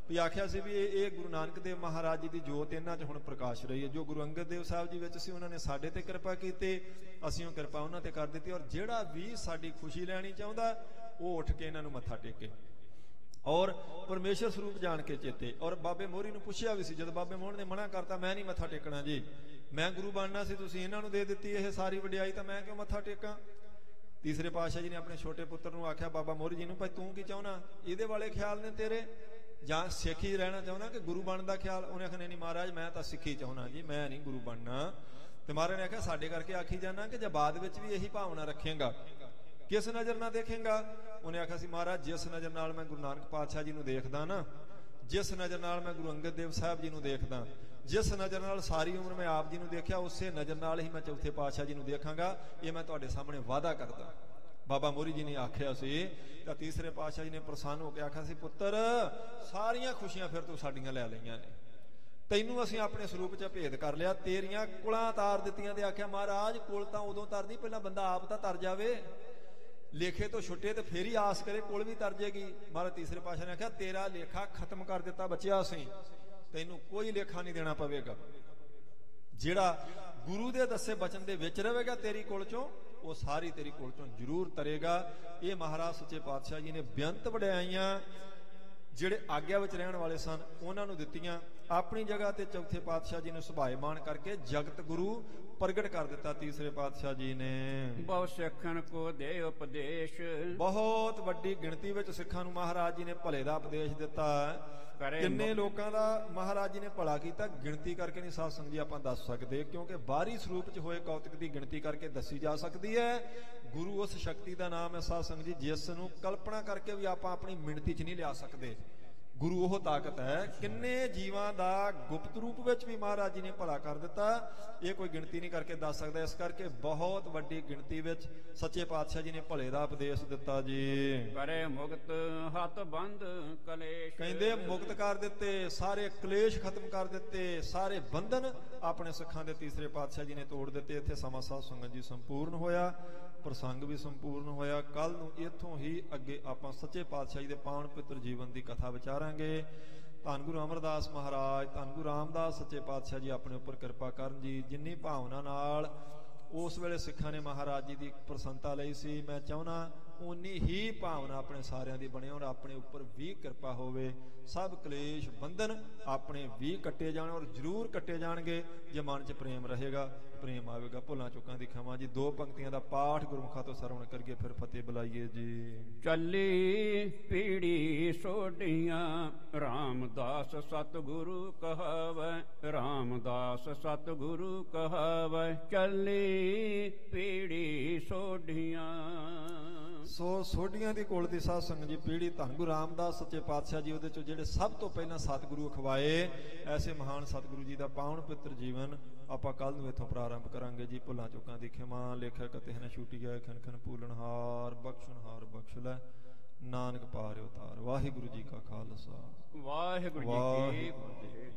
ਵੀ ਆਖਿਆ ਸੀ ਵੀ ਇਹ ਗੁਰੂ ਨਾਨਕ ਦੇਵ ਮਹਾਰਾਜ ਜੀ ਦੀ ਜੋਤ ਇਹਨਾਂ 'ਚ ਹੁਣ ਪ੍ਰਕਾਸ਼ ਰਹੀ ਹੈ। ਜੋ ਗੁਰੂ ਅੰਗਦ ਦੇਵ ਸਾਹਿਬ ਜੀ ਵਿੱਚ ਸੀ ਉਹਨਾਂ ਨੇ ਸਾਡੇ ਤੇ ਕਿਰਪਾ ਕੀਤੀ, ਅਸੀਂ ਉਹ ਕਿਰਪਾ ਉਹਨਾਂ ਤੇ ਕਰ ਦਿੱਤੀ। ਔਰ ਜਿਹੜਾ ਵੀ ਸਾਡੀ ਖੁਸ਼ੀ ਲੈਣੀ ਚਾਹੁੰਦਾ ਉਹ ਉੱਠ ਕੇ ਇਹਨਾਂ ਨੂੰ ਮੱਥਾ ਟੇਕੇ ਔਰ ਪਰਮੇਸ਼ਰ ਸਰੂਪ ਜਾਣ ਕੇ ਚੇਤੇ। ਔਰ ਬਾਬੇ ਮੋਹਰੀ ਨੂੰ ਪੁੱਛਿਆ ਵੀ ਸੀ, ਜਦੋਂ ਬਾਬੇ ਮੋਹਰ ਨੇ ਮਨਾ ਕਰਤਾ ਮੈਂ ਨਹੀਂ ਮੱਥਾ ਟੇਕਣਾ ਜੀ, ਮੈਂ ਗੁਰੂ ਬਣਨਾ ਸੀ, ਤੁਸੀਂ ਇਹਨਾਂ ਨੂੰ ਦੇ ਦਿੱਤੀ ਇਹ ਸਾਰੀ ਵਡਿਆਈ, ਤਾਂ ਮੈਂ ਕਿਉਂ ਮੱਥਾ ਟੇਕਾਂ। ਤੀਸਰੇ ਪਾਤਸ਼ਾਹ ਜੀ ਨੇ ਆਪਣੇ ਛੋਟੇ ਪੁੱਤਰ ਨੂੰ ਆਖਿਆ, ਬਾਬਾ ਮੋਹਰੀ ਜੀ ਨੂੰ, ਭਾਈ ਤੂੰ ਕੀ ਚਾਹੁੰਦਾ, ਇਹਦੇ ਵਾਲੇ ਖਿਆਲ ਨੇ ਤੇਰੇ ਜਾਂ ਸਿੱਖੀ ਰਹਿਣਾ ਚਾਹੁੰਦਾ ਕਿ ਗੁਰੂ ਬਣਨ ਦਾ ਖਿਆਲ। ਉਹਨੇ ਆਖਿਆ ਨਹੀਂ ਮਹਾਰਾਜ ਮੈਂ ਤਾਂ ਸਿੱਖੀ ਚਾਹੁੰਦਾ ਜੀ, ਮੈਂ ਨਹੀਂ ਗੁਰੂ ਬਣਨਾ। ਤੇ ਮਹਾਰਾਜ ਨੇ ਆਖਿਆ ਸਾਡੇ ਕਰਕੇ ਆਖੀ ਜਾਣਾ ਕਿ ਜੇ ਬਾਅਦ ਵਿੱਚ ਵੀ ਇਹੀ ਭਾਵਨਾ ਰੱਖੇਗਾ, ਕਿਸ ਨਜ਼ਰ ਨਾਲ ਦੇਖੇਗਾ। ਉਹਨੇ ਆਖਿਆ ਸੀ ਮਹਾਰਾਜ ਜਿਸ ਨਜ਼ਰ ਨਾਲ ਮੈਂ ਗੁਰੂ ਨਾਨਕ ਪਾਤਸ਼ਾਹ ਜੀ ਨੂੰ ਦੇਖਦਾ ਨਾ, ਜਿਸ ਨਜ਼ਰ ਨਾਲ ਮੈਂ ਗੁਰੂ ਅੰਗਦ ਦੇਵ ਸਾਹਿਬ ਜੀ ਨੂੰ ਦੇਖਦਾ, ਜਿਸ ਨਜ਼ਰ ਨਾਲ ਸਾਰੀ ਉਮਰ ਮੈਂ ਆਪ ਜੀ ਨੂੰ ਦੇਖਿਆ, ਉਸੇ ਨਜ਼ਰ ਨਾਲ ਹੀ ਮੈਂ ਚੌਥੇ ਪਾਤਸ਼ਾਹ ਜੀ ਨੂੰ ਦੇਖਾਂਗਾ, ਇਹ ਮੈਂ ਤੁਹਾਡੇ ਸਾਹਮਣੇ ਵਾਅਦਾ ਕਰਦਾ। ਬਾਬਾ ਮੋਹਰੀ ਜੀ ਨੇ ਆਖਿਆ ਸੀ ਤਾਂ ਤੀਸਰੇ ਪਾਤਸ਼ਾਹ ਜੀ ਨੇ ਪ੍ਰਸੰਨ ਹੋ ਕੇ ਆਖਿਆ ਸੀ, ਪੁੱਤਰ ਸਾਰੀਆਂ ਖੁਸ਼ੀਆਂ ਫਿਰ ਤੂੰ ਸਾਡੀਆਂ ਲੈ ਲਈਆਂ ਨੇ, ਤੈਨੂੰ ਅਸੀਂ ਆਪਣੇ ਸਰੂਪ 'ਚ ਭੇਦ ਕਰ ਲਿਆ, ਤੇਰੀਆਂ ਕੁਲਾਂ ਤਾਰ ਦਿੱਤੀਆਂ। ਤੇ ਆਖਿਆ ਮਹਾਰਾਜ ਕੁਲ ਤਾਂ ਉਦੋਂ ਤਰਦੀ ਪਹਿਲਾਂ ਬੰਦਾ ਆਪ ਤਾਂ ਤਰ ਜਾਵੇ, ਲੇਖੇ ਤੋਂ ਛੁੱਟੇ ਤੇ ਫੇਰ ਹੀ ਆਸ ਕਰੇ ਕੁਲ ਵੀ ਤਰ ਜੇਗੀ। ਮਹਾਰਾਜ ਤੀਸਰੇ ਪਾਤਸ਼ਾਹ ਨੇ ਆਖਿਆ ਤੇਰਾ ਲੇਖਾ ਖਤਮ ਕਰ ਦਿੱਤਾ ਬੱਚਿਆ ਅਸੀਂ, ਤੈਨੂੰ ਕੋਈ ਲੇਖਾ ਨਹੀਂ ਦੇਣਾ ਪਵੇਗਾ। ਜਿਹੜਾ ਗੁਰੂ ਦੇ ਦੱਸੇ ਬਚਨ ਦੇ ਵਿੱਚ ਰਹੇਗਾ ਤੇਰੀ ਕੁਲ ਚੋਂ, ਉਹ ਸਾਰੀ ਤੇਰੀ ਕੁਲ ਚੋਂ ਜ਼ਰੂਰ ਤਰੇਗਾ। ਇਹ ਮਹਾਰਾਜ ਸੱਚੇ ਪਾਤਸ਼ਾਹ ਜੀ ਨੇ ਬੇਅੰਤ ਵਡਿਆਈਆਂ ਜਿਹੜੇ ਆਗਿਆ ਵਿੱਚ ਰਹਿਣ ਵਾਲੇ ਸਨ ਉਹਨਾਂ ਨੂੰ ਦਿੱਤੀਆਂ। ਆਪਣੀ ਜਗ੍ਹਾ ਤੇ ਚੌਥੇ ਪਾਤਸ਼ਾਹ ਜੀ ਨੂੰ ਸੁਭਾਏਮਾਨ ਕਰਕੇ ਜਗਤ ਗੁਰੂ ਪ੍ਰਗਟ ਕਰ ਦਿੱਤਾ ਤੀਸਰੇ ਪਾਤਸ਼ਾਹ ਜੀ ਨੇ। ਬਹੁ ਸਿੱਖਣ ਕੋ ਦੇ ਉਪਦੇਸ਼, ਬਹੁਤ ਵੱਡੀ ਗਿਣਤੀ ਵਿੱਚ ਸਿੱਖਾਂ ਨੂੰ ਮਹਾਰਾਜ ਜੀ ਨੇ ਭਲੇ ਦਾ ਉਪਦੇਸ਼ ਦਿੱਤਾ। ਕਿੰਨੇ ਲੋਕਾਂ ਦਾ ਮਹਾਰਾਜ ਜੀ ਨੇ ਭਲਾ ਕੀਤਾ, ਗਿਣਤੀ ਕਰਕੇ ਨਹੀਂ ਸਾਧ ਸੰਗਤ ਜੀ ਆਪਾਂ ਦੱਸ ਸਕਦੇ, ਕਿਉਂਕਿ ਬਾਹਰੀ ਸਰੂਪ 'ਚ ਹੋਏ ਕੌਤਕ ਦੀ ਗਿਣਤੀ ਕਰਕੇ ਦੱਸੀ ਜਾ ਸਕਦੀ ਹੈ। ਗੁਰੂ ਉਸ ਸ਼ਕਤੀ ਦਾ ਨਾਮ ਹੈ ਸਾਧ ਸੰਗਤ ਜੀ, ਜਿਸ ਨੂੰ ਕਲਪਨਾ ਕਰਕੇ ਵੀ ਆਪਾਂ ਆਪਣੀ ਮਿਣਤੀ 'ਚ ਨਹੀਂ ਲਿਆ ਸਕਦੇ। ਗੁਰੂ ਉਹ ਤਾਕਤ ਹੈ, ਕਿੰਨੇ ਜੀਵਾਂ ਦਾ ਗੁਪਤ ਰੂਪ ਵਿੱਚ ਵੀ ਮਹਾਰਾਜ ਜੀ ਨੇ ਭਲਾ ਕਰ ਦਿੱਤਾ, ਇਹ ਕੋਈ ਗਿਣਤੀ ਨਹੀਂ ਕਰਕੇ ਦੱਸ ਸਕਦਾ। ਇਸ ਕਰਕੇ ਬਹੁਤ ਵੱਡੀ ਗਿਣਤੀ ਵਿੱਚ ਸੱਚੇ ਪਾਤਸ਼ਾਹ ਜੀ ਨੇ ਭਲੇ ਦਾ ਉਪਦੇਸ਼ ਦਿੱਤਾ ਜੀ। ਕਰੇ ਮੁਕਤ ਹੱਥ ਬੰਦ ਕਲੇਸ਼, ਕਹਿੰਦੇ ਮੁਕਤ ਕਰ ਦਿੱਤੇ, ਸਾਰੇ ਕਲੇਸ਼ ਖਤਮ ਕਰ ਦਿੱਤੇ, ਸਾਰੇ ਬੰਧਨ ਆਪਣੇ ਸਿੱਖਾਂ ਦੇ ਤੀਸਰੇ ਪਾਤਸ਼ਾਹ ਜੀ ਨੇ ਤੋੜ ਦਿੱਤੇ। ਇੱਥੇ ਸਮਾਂ ਸਾਧ ਸੰਗਤ ਜੀ ਸੰਪੂਰਨ ਹੋਇਆ, ਪ੍ਰਸੰਗ ਵੀ ਸੰਪੂਰਨ ਹੋਇਆ। ਕੱਲ ਨੂੰ ਇੱਥੋਂ ਹੀ ਅੱਗੇ ਆਪਾਂ ਸੱਚੇ ਪਾਤਸ਼ਾਹ ਜੀ ਦੇ ਪਾਵਨ ਪਵਿੱਤਰ ਜੀਵਨ ਦੀ ਕਥਾ ਵਿਚਾਰਾਂਗੇ। ਧੰਨ ਗੁਰੂ ਅਮਰਦਾਸ ਮਹਾਰਾਜ, ਧੰਨ ਗੁਰੂ ਰਾਮਦਾਸ ਸੱਚੇ ਪਾਤਸ਼ਾਹ ਜੀ ਆਪਣੇ ਉੱਪਰ ਕਿਰਪਾ ਕਰਨ ਜੀ। ਜਿੰਨੀ ਭਾਵਨਾ ਨਾਲ ਉਸ ਵੇਲੇ ਸਿੱਖਾਂ ਨੇ ਮਹਾਰਾਜ ਜੀ ਦੀ ਪ੍ਰਸੰਨਤਾ ਲਈ ਸੀ, ਮੈਂ ਚਾਹੁੰਦਾ ਉਨੀ ਹੀ ਭਾਵਨਾ ਆਪਣੇ ਸਾਰਿਆਂ ਦੀ ਬਣੇ ਔਰ ਆਪਣੇ ਉੱਪਰ ਵੀ ਕਿਰਪਾ ਹੋਵੇ। ਸਭ ਕਲੇਸ਼ ਬੰਧਨ ਆਪਣੇ ਵੀ ਕੱਟੇ ਜਾਣ ਔਰ ਜ਼ਰੂਰ ਕੱਟੇ ਜਾਣਗੇ ਜੇ ਮਨ 'ਚ ਪ੍ਰੇਮ ਰਹੇਗਾ, ਪ੍ਰੇਮ ਆਵੇਗਾ। ਭੁੱਲਾਂ ਚੁੱਕਾਂ ਦੀ ਖਿਮਾ ਜੀ। ਦੋ ਪੰਕਤੀਆਂ ਦਾ ਪਾਠ ਗੁਰਮੁਖਾਂ ਤੋਂ ਸਰਵਣ ਕਰੀਏ, ਫਿਰ ਫਤਿਹ ਬੁਲਾਈਏ ਜੀ। ਚੱਲੀ ਪੀੜੀ ਸੋਢੀਆਂ ਰਾਮਦਾਸ ਸਤਿਗੁਰੂ ਕਹਾਵੈ, ਰਾਮਦਾਸ ਸਤਿਗੁਰੂ ਕਹਾਵੈ, ਚੱਲੀ ਪੀੜੀ ਸੋਢੀਆਂ। ਸੋ ਸੋਢੀਆਂ ਦੀ ਕੋਲ ਦੀ ਸਾਧ ਸੰਗਤ ਜੀ ਪੀੜੀ ਧੰਨ ਗੁਰੂ ਰਾਮਦਾਸ ਸੱਚੇ ਪਾਤਸ਼ਾਹ ਜੀ, ਉਹਦੇ ਚੋਂ ਜਿਹੜੇ ਸਭ ਤੋਂ ਪਹਿਲਾਂ ਸਤਿਗੁਰੂ ਅਖਵਾਏ, ਐਸੇ ਮਹਾਨ ਸਤਿਗੁਰੂ ਜੀ ਦਾ ਪਾਵਨ ਪਵਿੱਤਰ ਜੀਵਨ ਆਪਾਂ ਕੱਲ ਨੂੰ ਇੱਥੋਂ ਪ੍ਰਾਰੰਭ ਕਰਾਂਗੇ ਜੀ। ਭੁੱਲਾਂ ਚੁੱਕਾਂ ਦੀ ਖਿਮਾ, ਲੇਖਕ ਅਤੇ ਹਨ ਛੁੱਟੀ ਗਏ ਖਨ ਖਨ ਭੂਲਣਹਾਰ, ਬਖਸ਼ਣਹਾਰ ਬਖਸ਼ ਲੈ, ਨਾਨਕ ਪਾਰਿ ਉਤਾਰ। ਵਾਹਿਗੁਰੂ ਜੀ ਕਾ ਖਾਲਸਾ, ਵਾਹਿਗੁਰੂ ਜੀ ਕੀ ਫਤਿਹ।